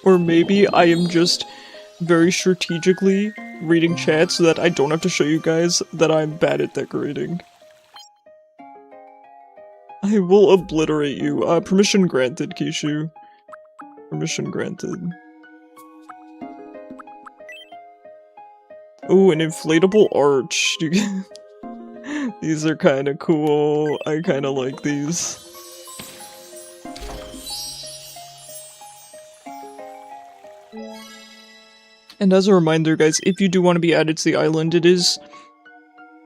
Or maybe I am just very strategically reading chat so that I don't have to show you guys that I'm bad at decorating. I will obliterate you. Permission granted, Kishu. Permission granted. Ooh, an inflatable arch. These are kinda cool. I kinda like these. And as a reminder, guys, if you do want to be added to the island, it is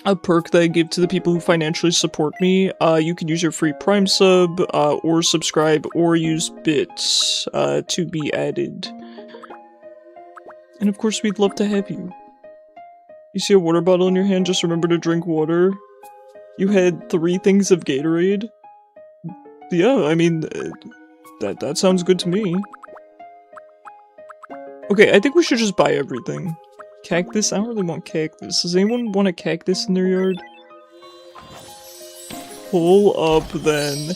a perk that I give to the people who financially support me. You can use your free Prime sub, or subscribe, or use bits, to be added. And of course, we'd love to have you. You see a water bottle in your hand, just remember to drink water. You had 3 things of Gatorade? Yeah, I mean, that sounds good to me. Okay, I think we should just buy everything. Cactus? I don't really want cactus. Does anyone want a cactus in their yard? Pull up, then.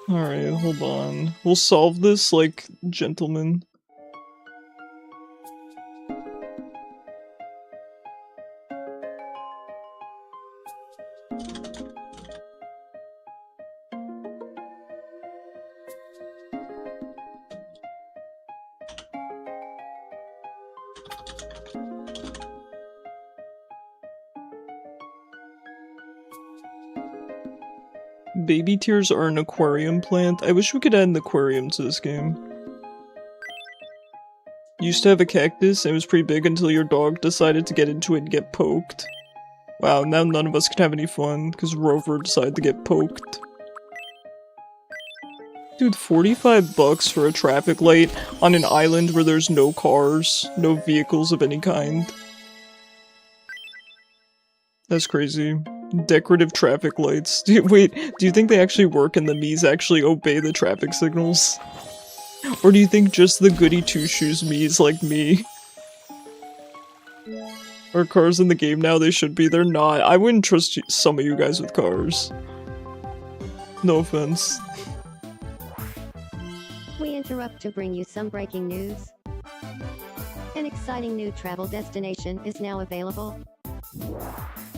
Alright, hold on. We'll solve this like gentlemen. Baby tears are an aquarium plant. I wish we could add an aquarium to this game. Used to have a cactus and it was pretty big until your dog decided to get into it and get poked. Wow, now none of us can have any fun because Rover decided to get poked. Dude, 45 bucks for a traffic light on an island where there's no cars, no vehicles of any kind. That's crazy. Decorative traffic lights. Wait, do you think they actually work and the Miis actually obey the traffic signals? Or do you think just the goody two-shoes Miis like me are cars in the game now? They should be. They're not. I wouldn't trust some of you guys with cars. No offense. We interrupt to bring you some breaking news. An exciting new travel destination is now available.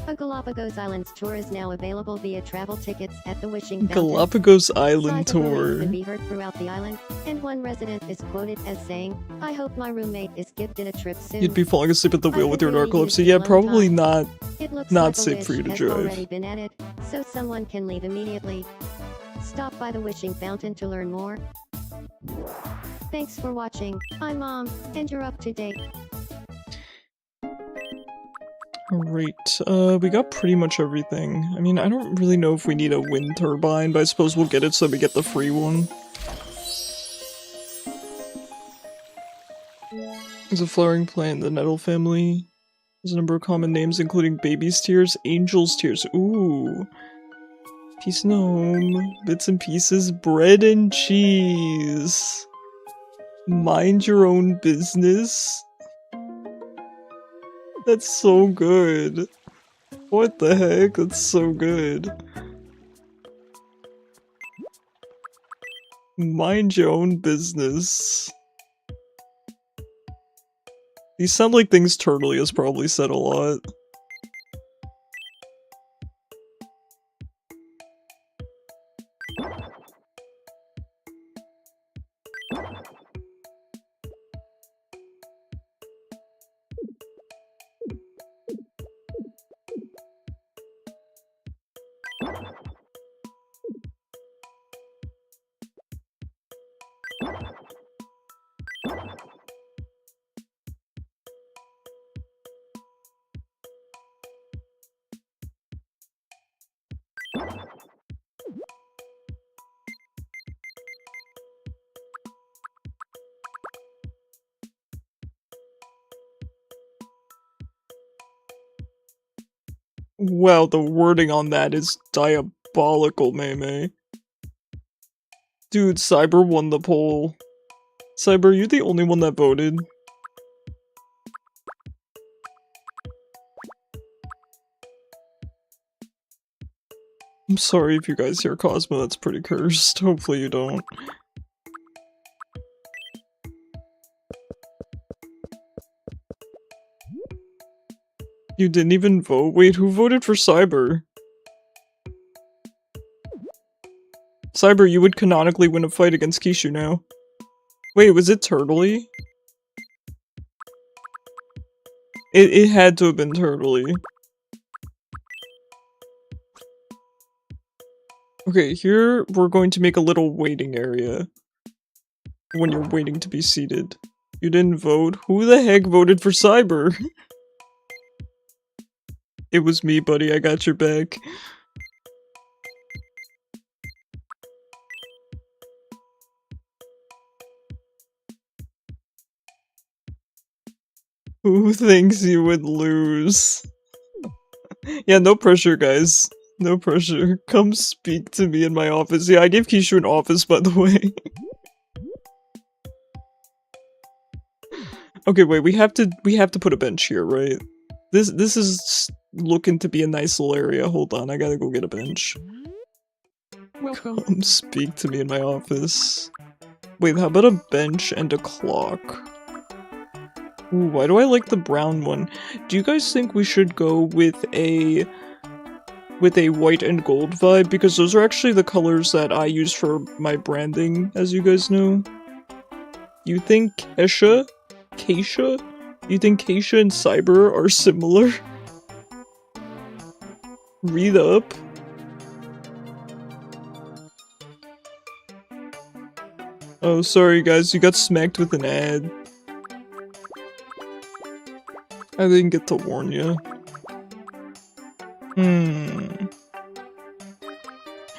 A Galapagos Islands tour is now available via travel tickets at the Wishing Fountain. Galapagos Island Sides of the lyrics tour. can be heard throughout the island, and one resident is quoted as saying, "I hope my roommate is gifted a trip soon." You'd be falling asleep at the I wheel could with your really narcolepsy. use Yeah, a long probably time. not. It looks Not like a safe wish for you to has drive. already been added, so someone can leave immediately. Stop by the Wishing Fountain to learn more. Thanks for watching. I'm Mom, and you're up to date. Alright, we got pretty much everything. I mean, I don't really know if we need a wind turbine, but I suppose we'll get it so we get the free one. There's a flowering plant in the nettle family. There's a number of common names including baby's tears, angel's tears, ooh. Peace in the home, bits and pieces, bread and cheese. Mind your own business. That's so good. What the heck? That's so good. Mind your own business. These sound like things Turtley has probably said a lot. Wow, the wording on that is diabolical, Mei. Dude, Cyber won the poll. Cyber, are you the only one that voted? I'm sorry if you guys hear Cosmo, that's pretty cursed. Hopefully you don't. You didn't even vote? Wait, who voted for Cyber? Cyber, you would canonically win a fight against Kishu now. Wait, was it Turtley? It had to have been Turtley. Okay, here we're going to make a little waiting area. When you're waiting to be seated. You didn't vote? Who the heck voted for Cyber? It was me, buddy. I got your back. Who thinks you would lose? Yeah, no pressure, guys. No pressure. Come speak to me in my office. Yeah, I gave Kishu an office, by the way. Okay, wait, we have to put a bench here, right? This is looking to be a nice little area. Hold on, I gotta go get a bench. Welcome. Come speak to me in my office. Wait, how about a bench and a clock? Ooh, why do I like the brown one? Do you guys think we should go with a with a white and gold vibe, because those are actually the colors that I use for my branding, as you guys know. You think Keisha? You think Keisha and Cyber are similar? Read up. Oh, sorry guys, you got smacked with an ad. I didn't get to warn you.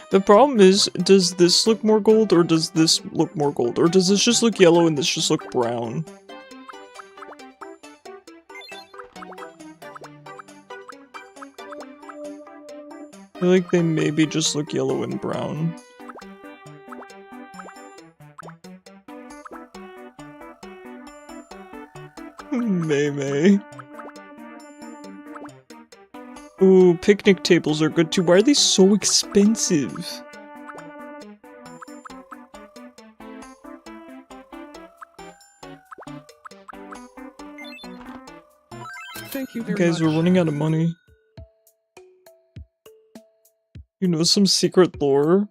The problem is, does this look more gold, or does this look more gold? Or does this just look yellow and this just look brown? I feel like they maybe just look yellow and brown. May. Ooh, picnic tables are good too. Why are they so expensive? Thank you very Guys, much. we're running out of money. You know some secret lore?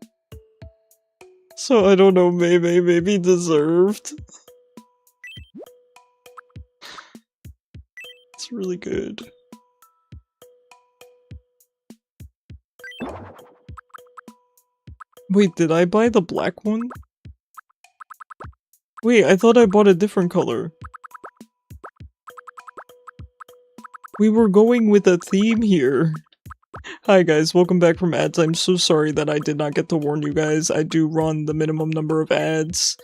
So I don't know, maybe deserved. It's really good. Wait, did I buy the black one? Wait, I thought I bought a different color. We were going with a theme here. Hi guys, welcome back from ads. I'm so sorry that I did not get to warn you guys. I do run the minimum number of ads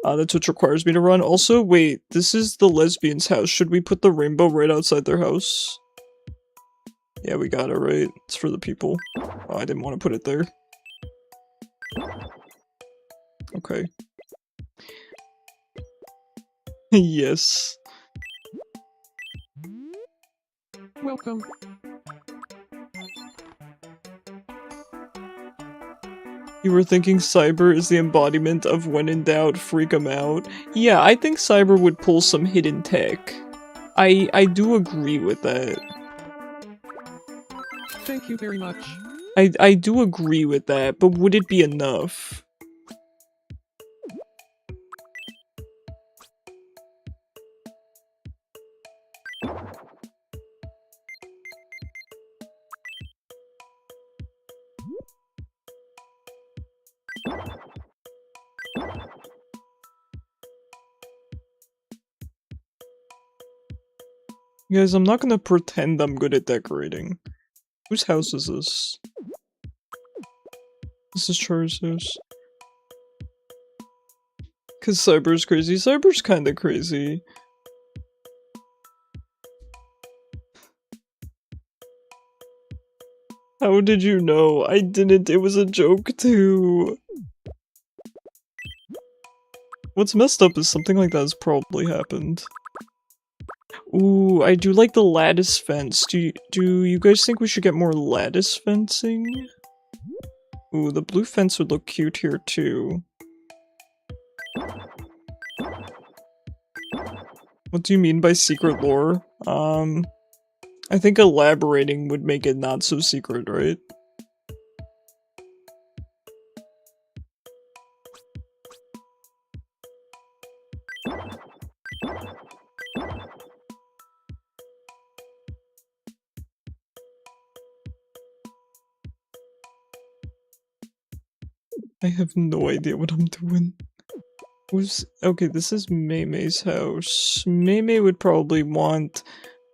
that Twitch requires me to run. Also, wait, this is the lesbian's house. Should we put the rainbow right outside their house? Yeah, we got it, right? It's for the people. Oh, I didn't want to put it there. Okay. Yes. Welcome. You were thinking Cyber is the embodiment of when in doubt, freak 'em out. Yeah, I think Cyber would pull some hidden tech. I do agree with that. Thank you very much. I do agree with that, but would it be enough? Guys, I'm not gonna pretend I'm good at decorating. Whose house is this? This is Char's house. Cause Cyber's crazy. Cyber's kinda crazy. How did you know? I didn't. It was a joke too. What's messed up is something like that has probably happened. Ooh, I do like the lattice fence. Do you guys think we should get more lattice fencing? Ooh, the blue fence would look cute here too. What do you mean by secret lore? I think elaborating would make it not so secret, right? I have no idea what I'm doing. Okay, this is May's house. May would probably want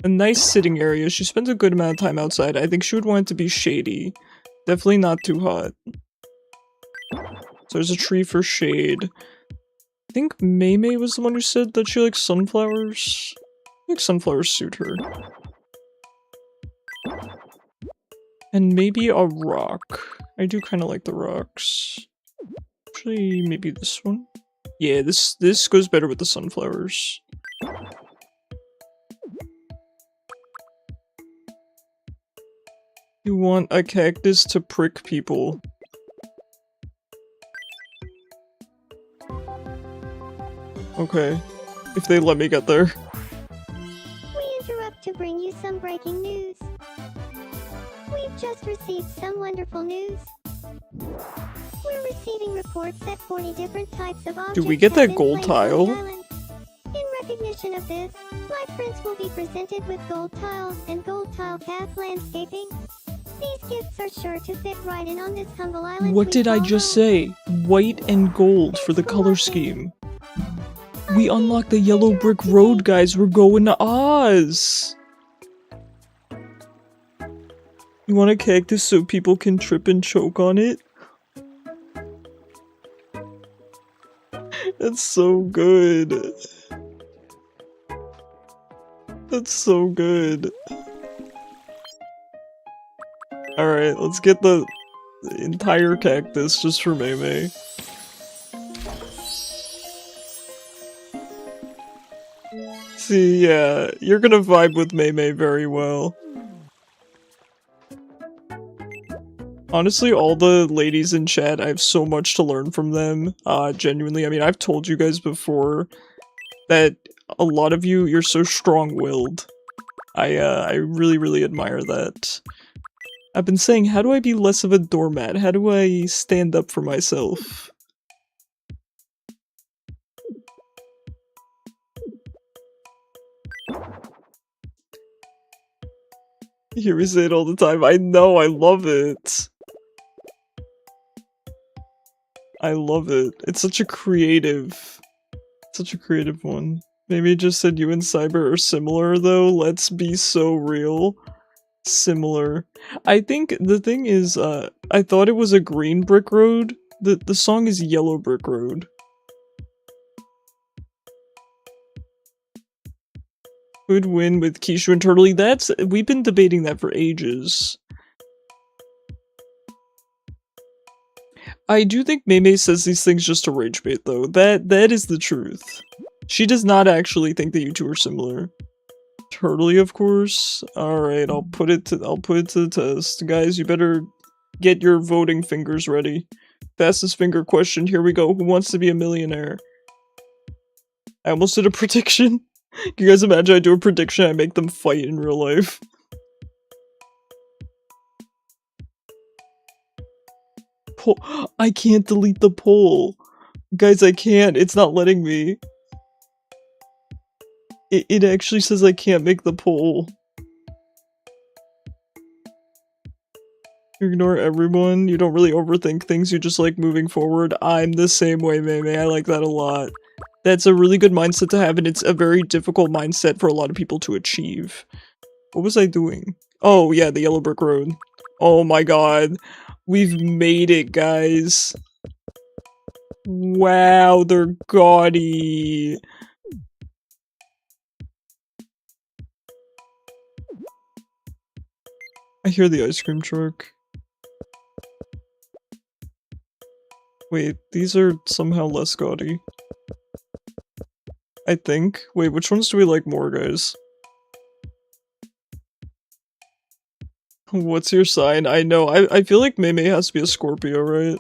a nice sitting area. She spends a good amount of time outside. I think she would want it to be shady. Definitely not too hot. So there's a tree for shade. I think May was the one who said that she likes sunflowers. I think sunflowers suit her. And maybe a rock. I do kind of like the rocks. Actually, maybe this one. Yeah, this goes better with the sunflowers. You want a cactus to prick people. Okay, if they let me get there. We interrupt to bring you some breaking news. We've just received some wonderful news. We're receiving reports that 40 different types of objects Do we get have that been gold placed on the tile? island. In recognition of this, my friends will be presented with gold tiles and gold tile path landscaping. These gifts are sure to fit right in on this humble island. What we did I call just home. say? White and gold for the color scheme. We unlocked the yellow brick road, guys. We're going to Oz. You want a cactus so people can trip and choke on it? That's so good. That's so good. Alright, let's get the entire cactus just for Mei. See, yeah, you're gonna vibe with Mei very well. Honestly, all the ladies in chat, I have so much to learn from them. Genuinely, I mean, I've told you guys before that a lot of you, you're so strong-willed. I really, really admire that. I've been saying, how do I be less of a doormat? How do I stand up for myself? You hear me say it all the time. I know, I love it. I love it. It's such a creative one. Maybe it just said you and Cyber are similar though. Let's be so real. Similar. I think the thing is, I thought it was a green brick road. The song is Yellow Brick Road. Who'd win with Kishu and Turtley? We've been debating that for ages. I do think Mei says these things just to rage bait though. That is the truth. She does not actually think that you two are similar. Turtley, of course. Alright, I'll put it to the test. Guys, you better get your voting fingers ready. Fastest finger question, here we go. Who wants to be a millionaire? I almost did a prediction. Can you guys imagine I do a prediction, I make them fight in real life? I can't delete the poll. Guys, I can't. It's not letting me. It actually says I can't make the poll. You ignore everyone. You don't really overthink things. You just like moving forward. I'm the same way, Mei. I like that a lot. That's a really good mindset to have, and it's a very difficult mindset for a lot of people to achieve. What was I doing? Oh, yeah, the Yellow Brick Road. Oh my god. We've made it, guys. Wow, they're gaudy. I hear the ice cream truck. Wait, these are somehow less gaudy. I think. Wait, which ones do we like more, guys? What's your sign? I know, I feel like Mei has to be a Scorpio, right?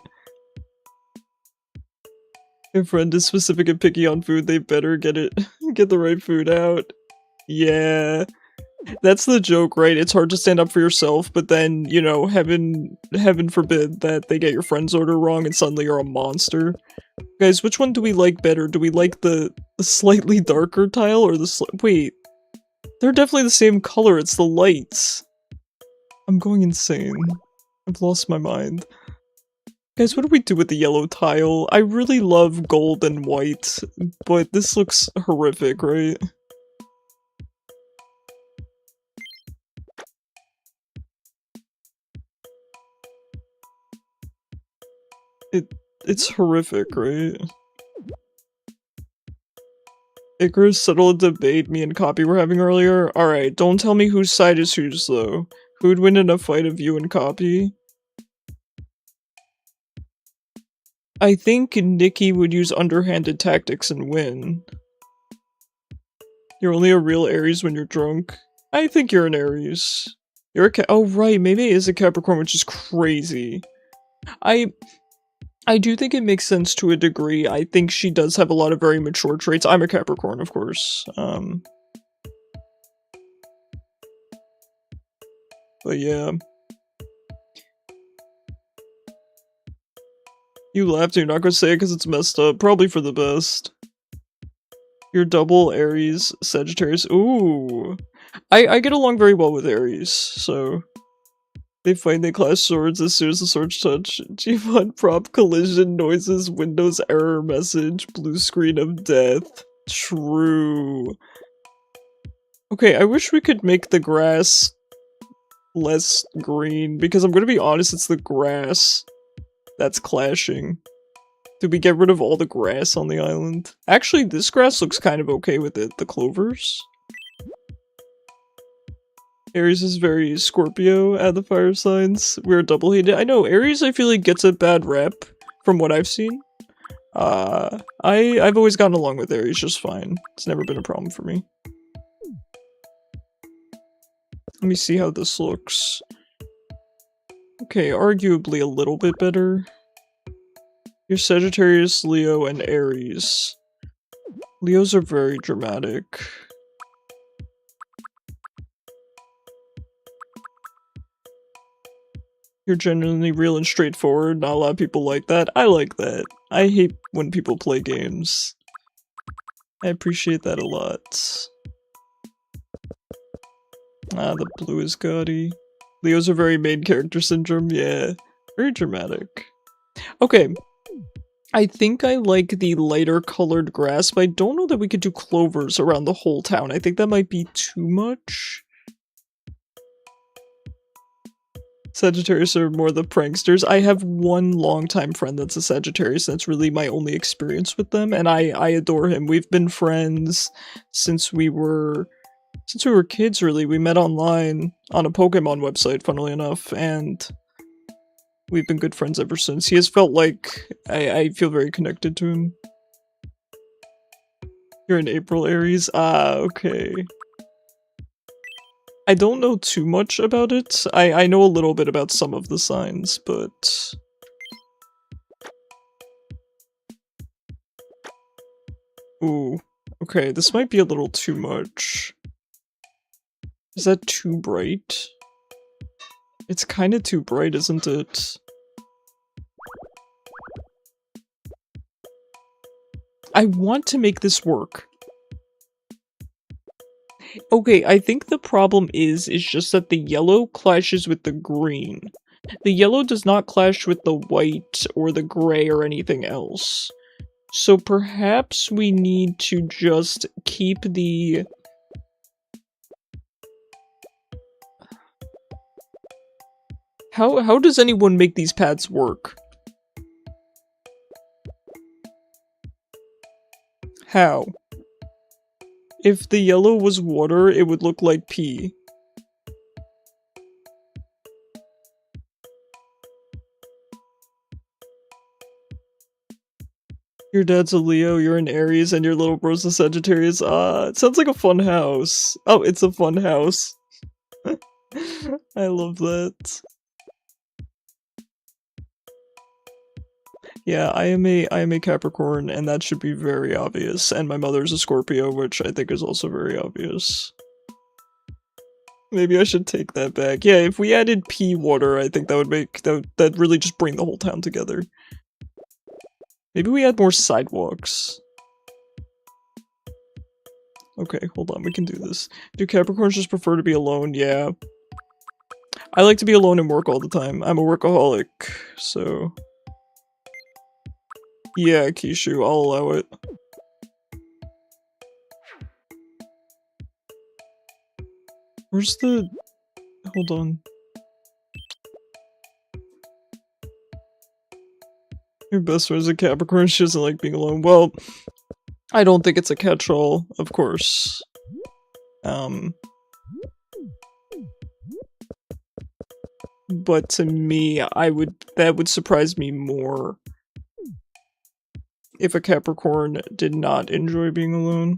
If friend is specific and picky on food, they better get the right food out. Yeah. That's the joke, right? It's hard to stand up for yourself, but then, you know, heaven forbid that they get your friend's order wrong and suddenly you're a monster. Guys, which one do we like better? Do we like the slightly darker tile or wait. They're definitely the same color, it's the lights. I'm going insane. I've lost my mind. Guys, what do we do with the yellow tile? I really love gold and white, but this looks horrific, right? It's horrific, right? Icarus, settle a debate me and Copy were having earlier. Alright, don't tell me whose side is whose, though. Who'd win in a fight of you and Copy? I think Nikki would use underhanded tactics and win. You're only a real Aries when you're drunk. I think you're an Aries. You're a oh right, maybe it is a Capricorn, which is crazy. I do think it makes sense to a degree. I think she does have a lot of very mature traits. I'm a Capricorn, of course. But yeah. You laughed, you're not gonna say it because it's messed up. Probably for the best. You're double Aries, Sagittarius. Ooh. I get along very well with Aries, so... They fight, they clash swords as soon as the swords touch. Gmod prop collision noises, Windows error message, blue screen of death. True. Okay, I wish we could make the grass less green, because I'm gonna be honest, it's the grass that's clashing. Did we get rid of all the grass on the island? Actually, this grass looks kind of okay with it, the clovers. Aries is very Scorpio at the fire signs. We're double-hated. I know, Aries I feel like gets a bad rep from what I've seen. I've always gotten along with Aries just fine. It's never been a problem for me. Let me see how this looks. Okay, arguably a little bit better. You're Sagittarius, Leo, and Aries. Leos are very dramatic. You're genuinely real and straightforward. Not a lot of people like that. I like that. I hate when people play games. I appreciate that a lot. Ah, the blue is gaudy. Leos are very main character syndrome. Yeah, very dramatic. Okay. I think I like the lighter colored grass, but I don't know that we could do clovers around the whole town. I think that might be too much. Sagittarius are more the pranksters. I have one longtime friend that's a Sagittarius, and that's really my only experience with them, and I adore him. We've been friends since we were kids, really. We met online on a Pokemon website, funnily enough, and we've been good friends ever since. He has felt like I feel very connected to him. You're an April Aries? Ah, okay. I don't know too much about it. I know a little bit about some of the signs, but... Ooh. Okay, this might be a little too much. Is that too bright? It's kinda too bright, isn't it? I want to make this work. Okay, I think the problem is just that the yellow clashes with the green. The yellow does not clash with the white or the gray or anything else. So perhaps we need to just keep the... How does anyone make these paths work? How? If the yellow was water, it would look like pee. Your dad's a Leo, you're an Aries, and your little bro's a Sagittarius. It sounds like a fun house. Oh, it's a fun house. I love that. Yeah, I am a Capricorn, and that should be very obvious. And my mother's a Scorpio, which I think is also very obvious. Maybe I should take that back. Yeah, if we added pea water, I think that would make that really just bring the whole town together. Maybe we add more sidewalks. Okay, hold on, we can do this. Do Capricorns just prefer to be alone? Yeah. I like to be alone and work all the time. I'm a workaholic, so... Yeah, Kishu, I'll allow it. Where's the... Hold on. Your best friend's a Capricorn, she doesn't like being alone. Well, I don't think it's a catch-all, of course. But to me, that would surprise me more if a Capricorn did not enjoy being alone.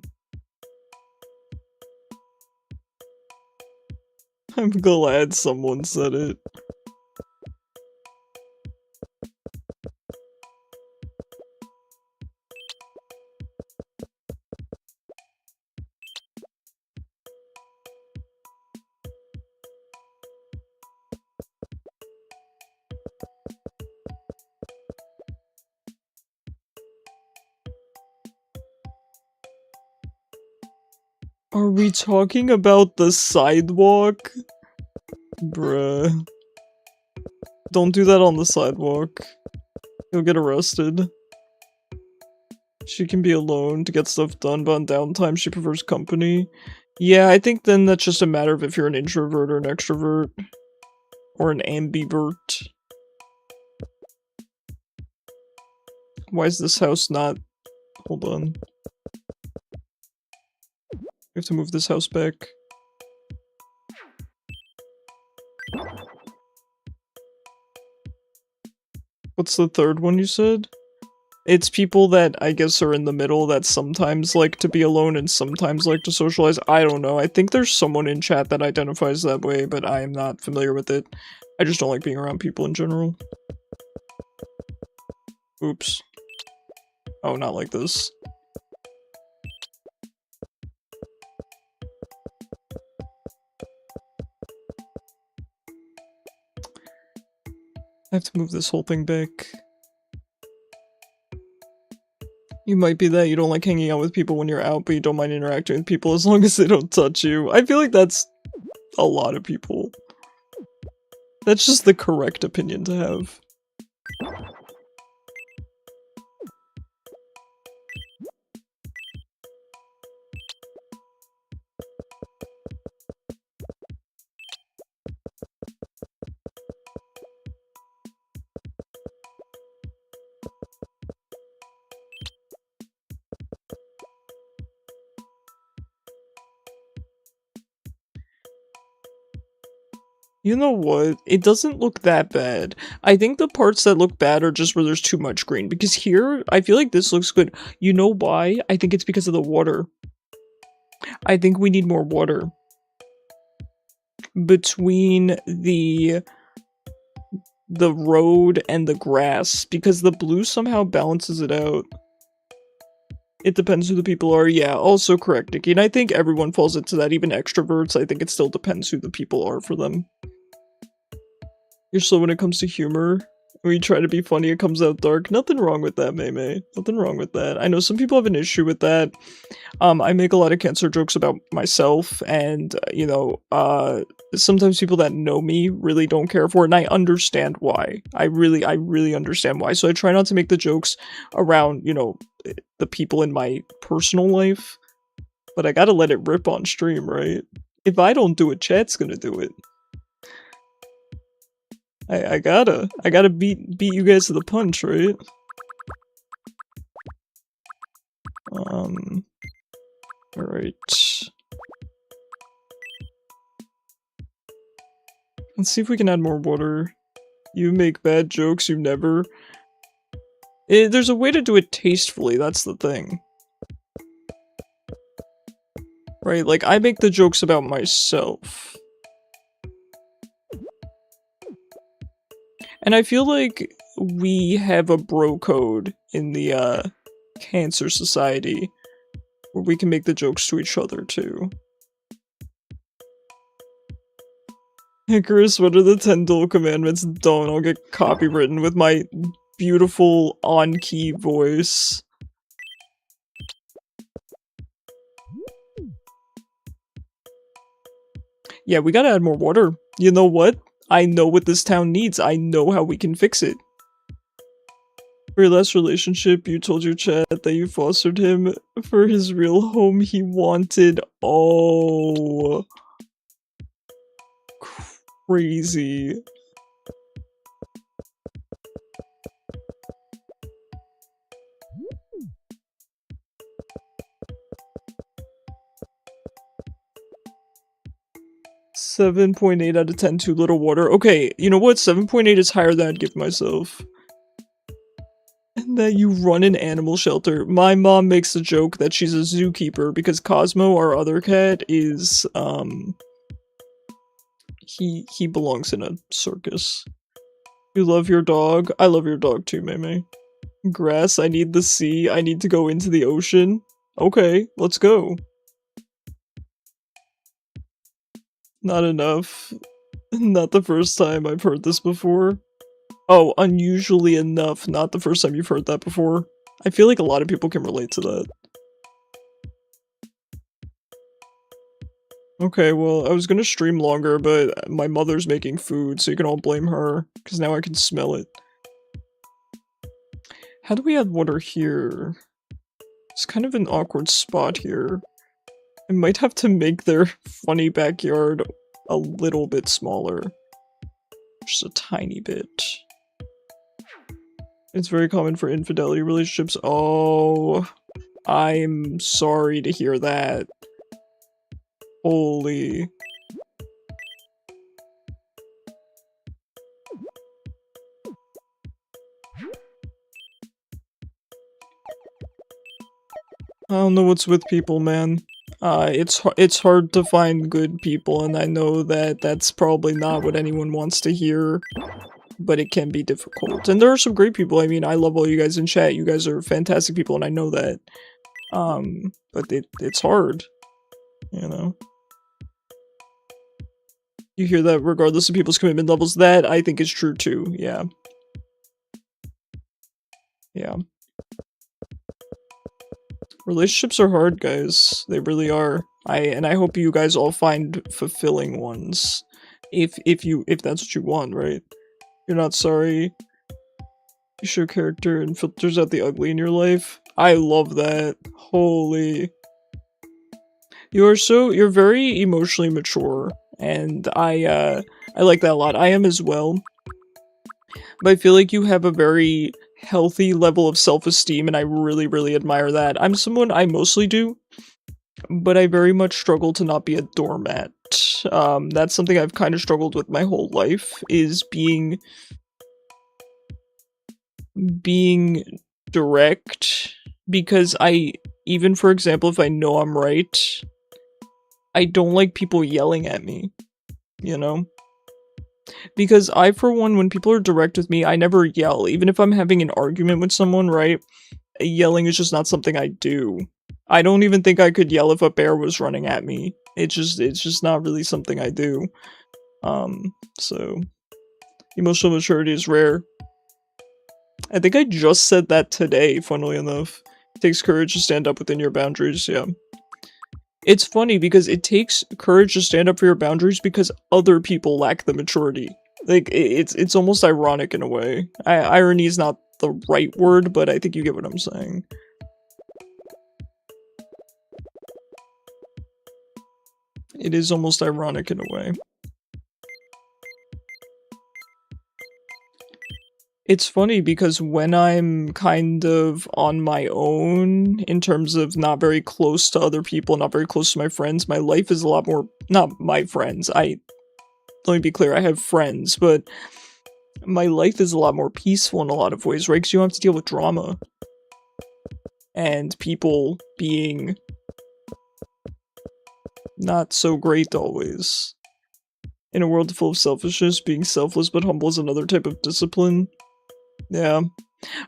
I'm glad someone said it. Are we talking about the sidewalk? Bruh. Don't do that on the sidewalk. You'll get arrested. She can be alone to get stuff done, but on downtime she prefers company. Yeah, I think then that's just a matter of if you're an introvert or an extrovert. Or an ambivert. Why is this house not... Hold on. We have to move this house back. What's the third one you said? It's people that I guess are in the middle that sometimes like to be alone and sometimes like to socialize. I don't know. I think there's someone in chat that identifies that way, but I am not familiar with it. I just don't like being around people in general. Oops. Oh, not like this. I have to move this whole thing back. You might be that you don't like hanging out with people when you're out, but you don't mind interacting with people as long as they don't touch you. I feel like that's a lot of people. That's just the correct opinion to have. You know what? It doesn't look that bad. I think the parts that look bad are just where there's too much green. Because here, I feel like this looks good. You know why? I think it's because of the water. I think we need more water. Between the road and the grass. Because the blue somehow balances it out. It depends who the people are. Yeah, also correct, Nikki. And I think everyone falls into that, even extroverts. I think it still depends who the people are for them. You're slow when it comes to humor. When you try to be funny, it comes out dark. Nothing wrong with that, May. Nothing wrong with that. I know some people have an issue with that. I make a lot of cancer jokes about myself, and, you know, sometimes people that know me really don't care for it, and I understand why. I really understand why. So I try not to make the jokes around, you know, the people in my personal life. But I gotta let it rip on stream, right? If I don't do it, chat's gonna do it. I gotta beat you guys to the punch, right? Alright. Let's see if we can add more water. You make bad jokes, you never... there's a way to do it tastefully, that's the thing. Right, like, I make the jokes about myself. And I feel like we have a bro code in the, Cancer Society where we can make the jokes to each other, too. Icarus, what are the 10 dual commandments? Don't, I'll get copywritten with my beautiful on-key voice. Yeah, we gotta add more water. You know what? I know what this town needs. I know how we can fix it. For your last relationship, you told your chat that you fostered him for his real home he wanted. Oh. Crazy. .8 out of 10, too little water. Okay, you know what? 7.8 is higher than I'd give myself. And that you run an animal shelter. My mom makes a joke that she's a zookeeper because Cosmo, our other cat, is, he belongs in a circus. You love your dog? I love your dog too, Mei. Grass, I need the sea, I need to go into the ocean. Okay, let's go. Not enough. Not the first time I've heard this before. Oh, unusually enough. Not the first time you've heard that before. I feel like a lot of people can relate to that. Okay, well, I was gonna stream longer, but my mother's making food, so you can all blame her, because now I can smell it. How do we add water here? It's kind of an awkward spot here. I might have to make their funny backyard a little bit smaller. Just a tiny bit. It's very common for infidelity relationships. Oh, I'm sorry to hear that. Holy. I don't know what's with people, man. It's hard to find good people, and I know that that's probably not what anyone wants to hear, but it can be difficult. And there are some great people. I mean, I love all you guys in chat. You guys are fantastic people, and I know that. But it's hard, you know? You hear that regardless of people's commitment levels. That, I think, is true too, yeah. Yeah. Relationships are hard, guys. They really are. I hope you guys all find fulfilling ones. If that's what you want, right? You're not sorry. You show character and filters out the ugly in your life. I love that. Holy. You're very emotionally mature, and I like that a lot. I am as well. But I feel like you have a very healthy level of self-esteem, and I really, really admire that. I'm someone I mostly do, but I very much struggle to not be a doormat. That's something I've kind of struggled with my whole life, is being direct, because even for example, if I know I'm right, I don't like people yelling at me, you know? Because I, for one, when people are direct with me, I never yell. Even if I'm having an argument with someone, right? Yelling is just not something I do. I don't even think I could yell if a bear was running at me. It's just not really something I do. So emotional maturity is rare. I think I just said that today, funnily enough. It takes courage to stand up within your boundaries, yeah. It's funny because it takes courage to stand up for your boundaries because other people lack the maturity. Like, it's almost ironic in a way. Irony is not the right word, but I think you get what I'm saying. It is almost ironic in a way. It's funny because when I'm kind of on my own, in terms of not very close to other people, not very close to my friends, my life is a lot more— not my friends, let me be clear, I have friends, but my life is a lot more peaceful in a lot of ways, right? Because you don't have to deal with drama. And people being not so great always. In a world full of selfishness, being selfless but humble is another type of discipline. Yeah.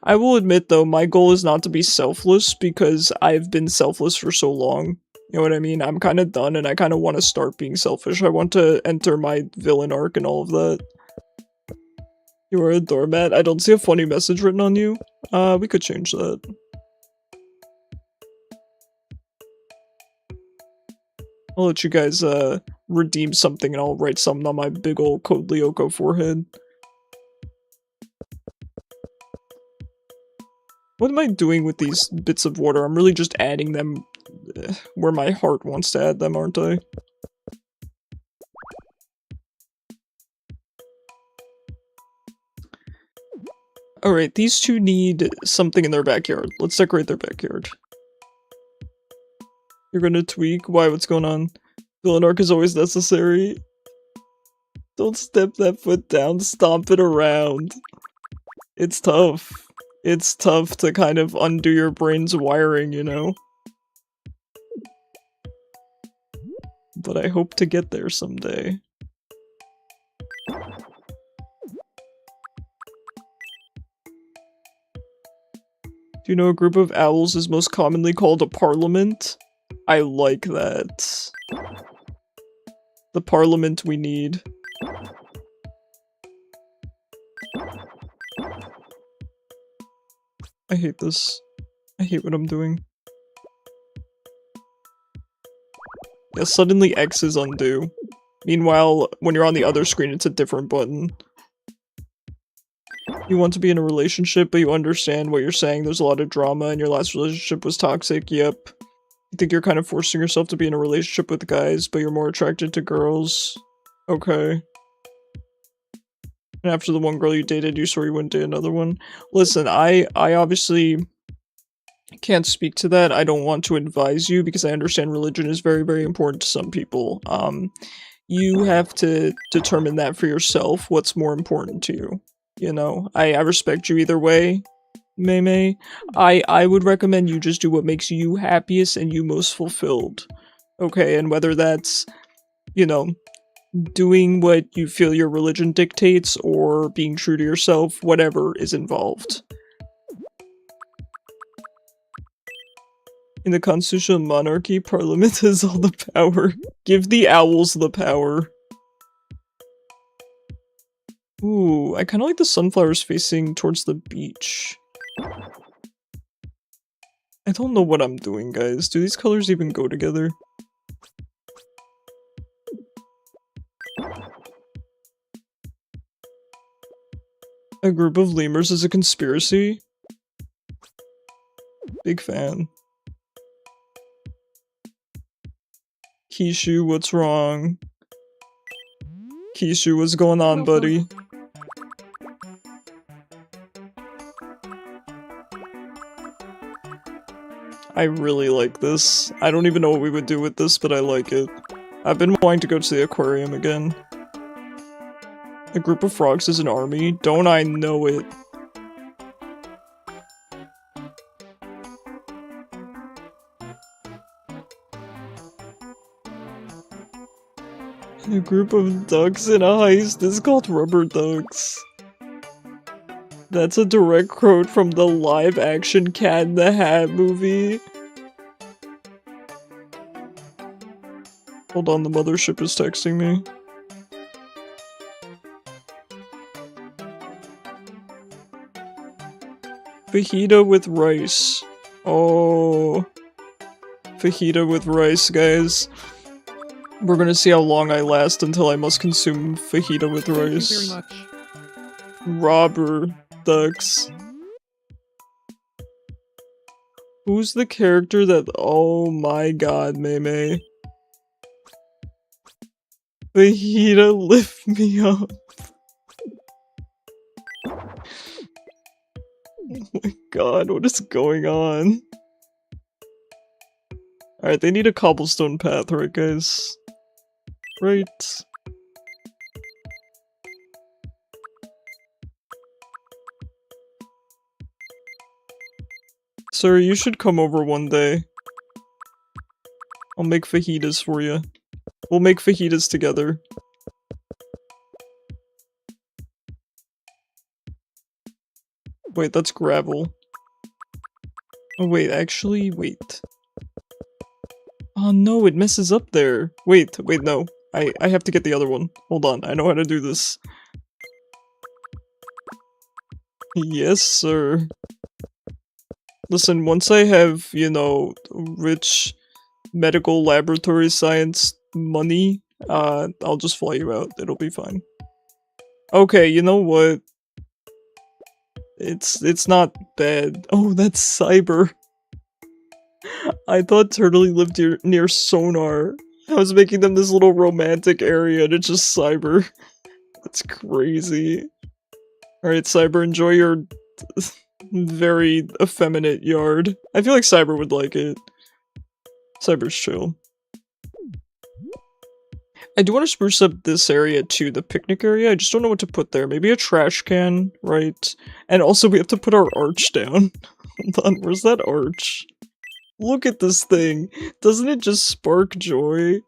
I will admit though, my goal is not to be selfless because I've been selfless for so long. You know what I mean? I'm kind of done and I kind of want to start being selfish. I want to enter my villain arc and all of that. You are a doormat? I don't see a funny message written on you. We could change that. I'll let you guys, redeem something and I'll write something on my big ol' Code Lyoko forehead. What am I doing with these bits of water? I'm really just adding them where my heart wants to add them, aren't I? Alright, these two need something in their backyard. Let's decorate their backyard. You're gonna tweak? Why? What's going on? Villain arc is always necessary. Don't step that foot down, stomp it around. It's tough. It's tough to kind of undo your brain's wiring, you know? But I hope to get there someday. Do you know a group of owls is most commonly called a parliament? I like that. The parliament we need. I hate this. I hate what I'm doing. Yeah, suddenly X is undo. Meanwhile, when you're on the other screen, it's a different button. You want to be in a relationship, but you understand what you're saying. There's a lot of drama, and your last relationship was toxic. Yep. You think you're kind of forcing yourself to be in a relationship with guys, but you're more attracted to girls. Okay. And after the one girl you dated, you swore you wouldn't date another one. Listen, I obviously can't speak to that. I don't want to advise you because I understand religion is very, very important to some people. You have to determine that for yourself, what's more important to you. You know, I respect you either way, Mei. I would recommend you just do what makes you happiest and you most fulfilled. Okay, and whether that's, you know, doing what you feel your religion dictates or being true to yourself, whatever is involved. In the constitutional monarchy, parliament has all the power. Give the owls the power. Ooh, I kinda like the sunflowers facing towards the beach. I don't know what I'm doing, guys. Do these colors even go together? A group of lemurs is a conspiracy? Big fan. Kishu, what's wrong? Kishu, what's going on, buddy? I really like this. I don't even know what we would do with this, but I like it. I've been wanting to go to the aquarium again. A group of frogs is an army? Don't I know it? A group of ducks in a heist is called rubber ducks. That's a direct quote from the live-action Cat in the Hat movie. Hold on, the mothership is texting me. Fajita with rice. Oh. Fajita with rice, guys. We're gonna see how long I last until I must consume fajita with rice. Thank you very much. Robber ducks. Who's the character that- oh my god, Mei. Fajita, lift me up. Oh my god, what is going on? Alright, they need a cobblestone path, right guys? Right. Sir, you should come over one day. I'll make fajitas for you. We'll make fajitas together. Wait, that's gravel. Oh wait, actually, wait. Oh no, it messes up there. Wait, no. I have to get the other one. Hold on, I know how to do this. Yes, sir. Listen, once I have, you know, rich medical laboratory science money, I'll just fly you out. It'll be fine. Okay, you know what? It's not bad. Oh, that's Cyber. I thought Turtley lived near Sonar. I was making them this little romantic area and it's just Cyber. That's crazy. Alright, Cyber, enjoy your very effeminate yard. I feel like Cyber would like it. Cyber's chill. I do want to spruce up this area too, the picnic area. I just don't know what to put there. Maybe a trash can, right? And also we have to put our arch down. Hold on, where's that arch? Look at this thing. Doesn't it just spark joy?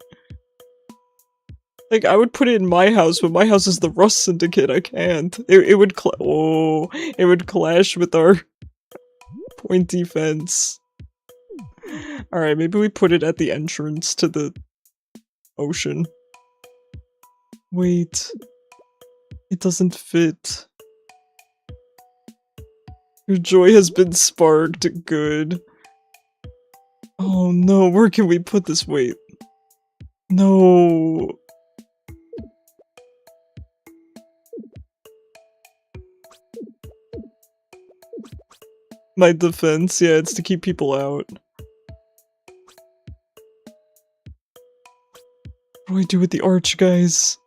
Like, I would put it in my house, but my house is the Rust Syndicate. I can't. It would it would clash with our pointy fence. Alright, maybe we put it at the entrance to the ocean. Wait. It doesn't fit. Your joy has been sparked. Good. Oh no, where can we put this? Wait. No. My defense, yeah, it's to keep people out. What do I do with the arch, guys?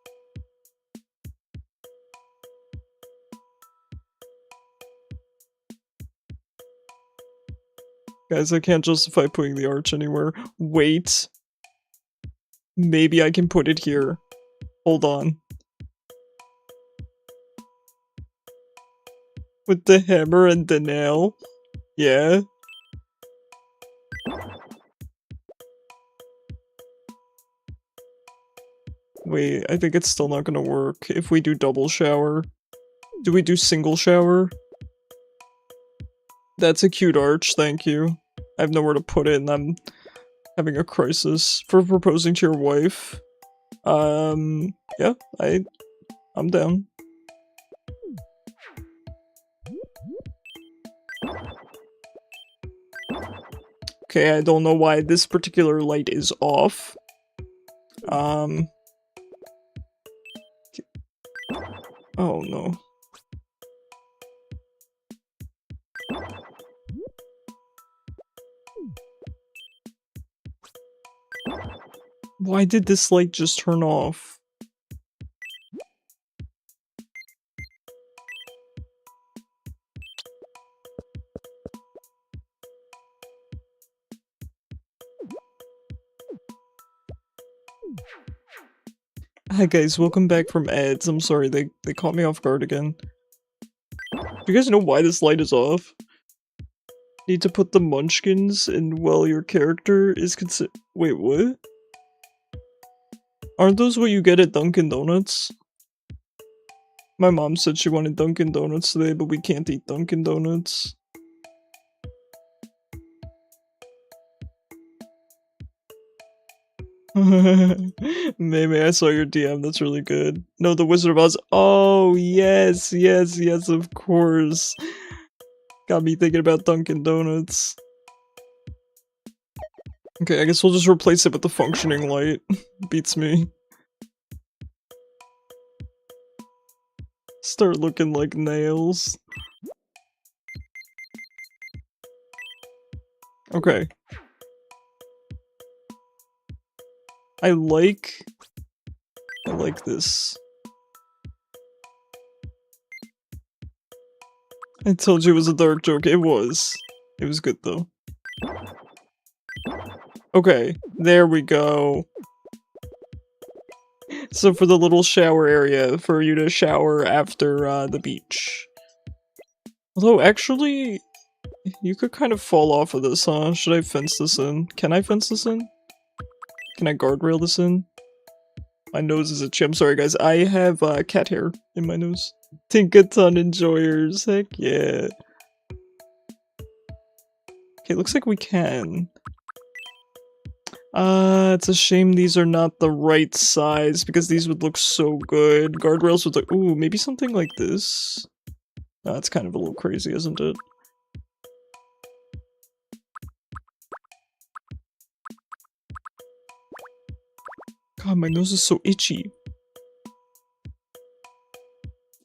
Guys, I can't justify putting the arch anywhere. Wait. Maybe I can put it here. Hold on. With the hammer and the nail? Yeah. Wait, I think it's still not gonna work if we do double shower. Do we do single shower? That's a cute arch, thank you. I have nowhere to put it and I'm having a crisis for proposing to your wife. Yeah, I'm down. Okay, I don't know why this particular light is off. Oh no. Why did this light just turn off? Hi guys, welcome back from ads. I'm sorry, they caught me off guard again. Do you guys know why this light is off? Need to put the munchkins in while your character is wait, what? Aren't those what you get at Dunkin' Donuts? My mom said she wanted Dunkin' Donuts today, but we can't eat Dunkin' Donuts. Maybe I saw your DM, that's really good. No, the Wizard of Oz. Oh, yes, yes, yes, of course. Got me thinking about Dunkin' Donuts. Okay, I guess we'll just replace it with the functioning light. Beats me. Start looking like nails. Okay. I like this. I told you it was a dark joke. It was. It was good though. Okay, there we go. So for the little shower area, for you to shower after the beach. Although actually, you could kind of fall off of this, huh? Should I fence this in? Can I fence this in? Can I guardrail this in? My nose is itchy. I'm sorry guys, I have cat hair in my nose. Tinkaton enjoyers, heck yeah. Okay, looks like we can. It's a shame these are not the right size because these would look so good. Guardrails would look- ooh, maybe something like this? That's kind of a little crazy, isn't it? God, my nose is so itchy.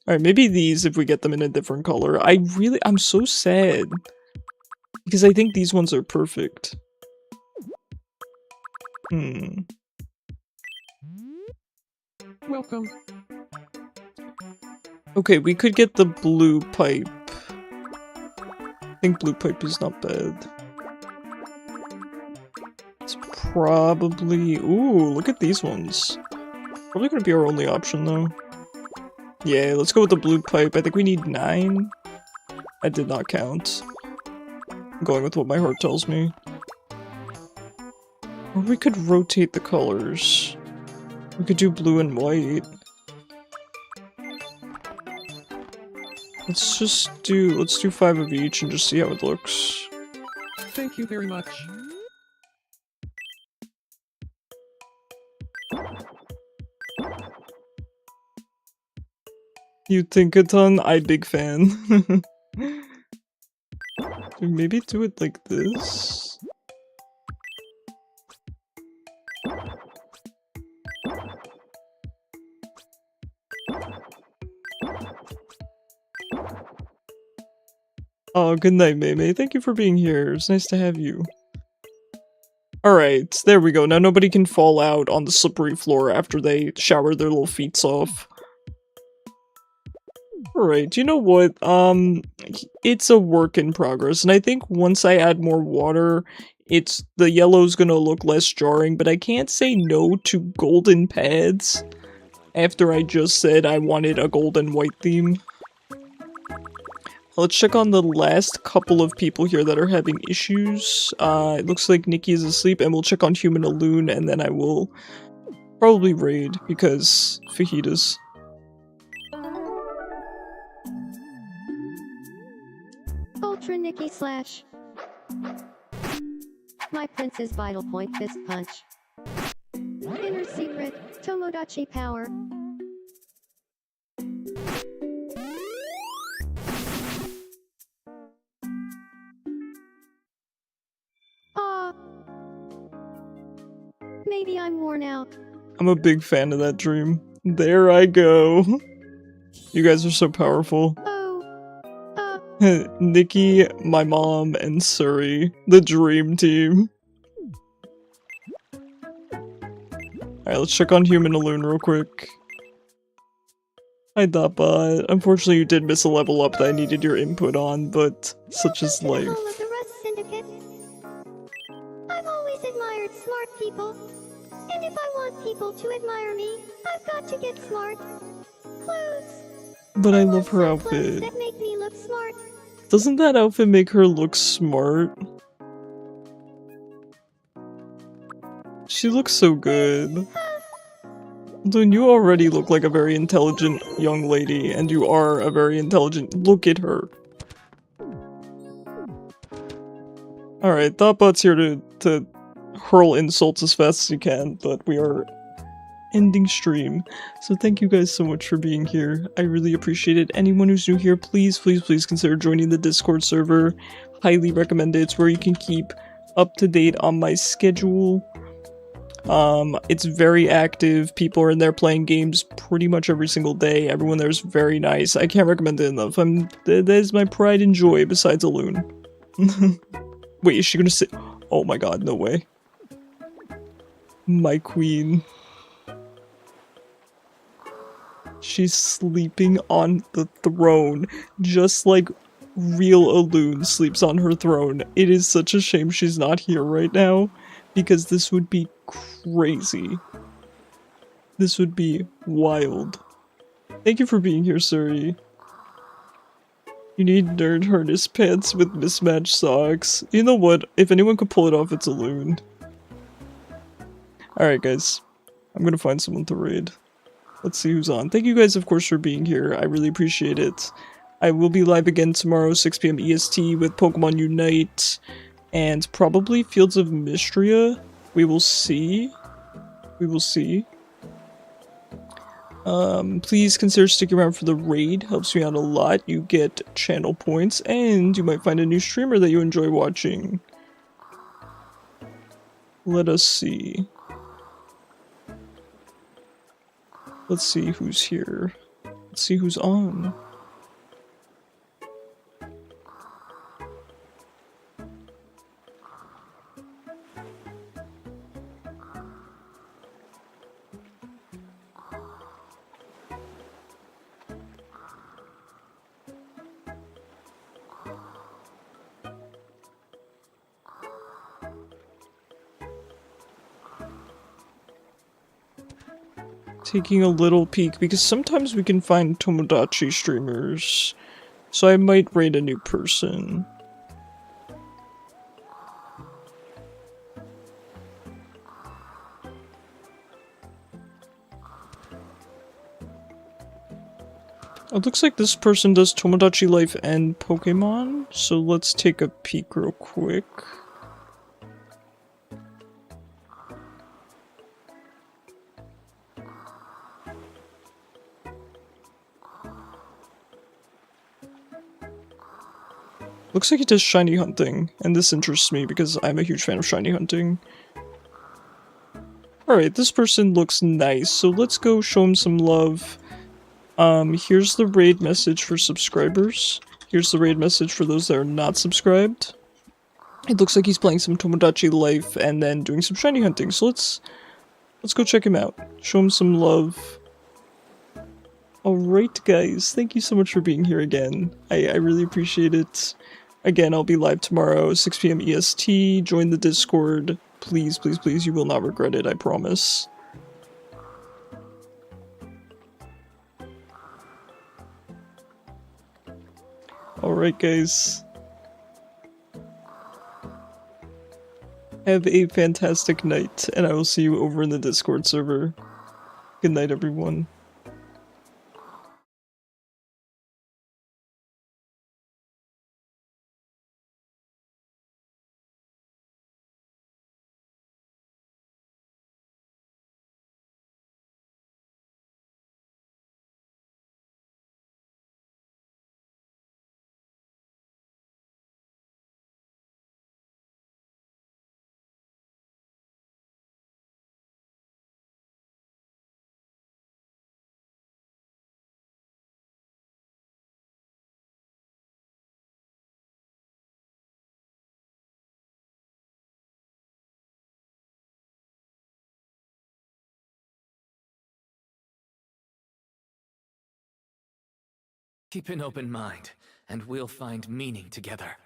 Alright, maybe these if we get them in a different color. I'm so sad. Because I think these ones are perfect. Welcome. Okay, we could get the blue pipe. I think blue pipe is not bad. It's probably... ooh, look at these ones. Probably gonna be our only option though. Yeah, let's go with the blue pipe. I think we need 9. I did not count. I'm going with what my heart tells me. Or we could rotate the colors. We could do blue and white. Let's do 5 of each and just see how it looks. Thank you very much. You think a ton? I big fan. Maybe do it like this? Oh, good night, Maymay. Thank you for being here. It's nice to have you. Alright, there we go. Now nobody can fall out on the slippery floor after they shower their little feet off. Alright, you know what? It's a work in progress, and I think once I add more water, the yellow's gonna look less jarring, but I can't say no to golden pads after I just said I wanted a gold and white theme. Let's check on the last couple of people here that are having issues. It looks like Nikki is asleep, and we'll check on Human Alloon, and then I will probably raid, because fajitas. Ultra Nikki slash. My Prince's Vital Point Fist Punch. Inner Secret, Tomodachi Power. Maybe I'm worn out. I'm a big fan of that dream. There I go. You guys are so powerful. Nikki, my mom, and Suri. The dream team. Alright, let's check on Human Alloon real quick. Hi, Dappa. Unfortunately, you did miss a level up that I needed your input on, but such is life. Home of the Rust Syndicate. I've always admired smart people. And if I want people to admire me, I've got to get smart. Clothes. But I love her some clothes outfit. that make me look smart. Doesn't that outfit make her look smart? She looks so good. Dude, you already look like a very intelligent young lady, and you are a very intelligent- look at her. Alright, Thoughtbot's here to hurl insults as fast as he can, but we are ending stream. So thank you guys so much for being here. I really appreciate it. Anyone who's new here, please consider joining the Discord server. Highly recommend it. It's where you can keep up to date on my schedule. It's very active. People are in there playing games pretty much every single day. Everyone there is very nice. I can't recommend it enough. That is my pride and joy besides Alloon. Wait, is she gonna sit? Oh my god, no way. My queen. She's sleeping on the throne, just like real Alloon sleeps on her throne. It is such a shame she's not here right now, because this would be crazy. This would be wild. Thank you for being here, Suri. You need nerd harness pants with mismatched socks. You know what? If anyone could pull it off, it's Alloon. Alright guys, I'm gonna find someone to raid. Let's see who's on. Thank you guys, of course, for being here. I really appreciate it. I will be live again tomorrow, 6 PM EST, with Pokemon Unite, and probably Fields of Mystria. We will see. We will see. Please consider sticking around for the raid. Helps me out a lot. You get channel points, and you might find a new streamer that you enjoy watching. Let us see. Let's see who's here. Let's see who's on. Taking a little peek, because sometimes we can find Tomodachi streamers, so I might raid a new person. It looks like this person does Tomodachi Life and Pokemon, so let's take a peek real quick. Looks like he does shiny hunting, and this interests me because I'm a huge fan of shiny hunting. Alright, this person looks nice, so let's go show him some love. Here's the raid message for subscribers. Here's the raid message for those that are not subscribed. It looks like he's playing some Tomodachi Life and then doing some shiny hunting, so let's go check him out. Show him some love. Alright guys, thank you so much for being here again. I really appreciate it. Again, I'll be live tomorrow, 6 PM EST. Join the Discord. Please, please, please, you will not regret it, I promise. Alright guys. Have a fantastic night, and I will see you over in the Discord server. Good night, everyone. Keep an open mind, and we'll find meaning together.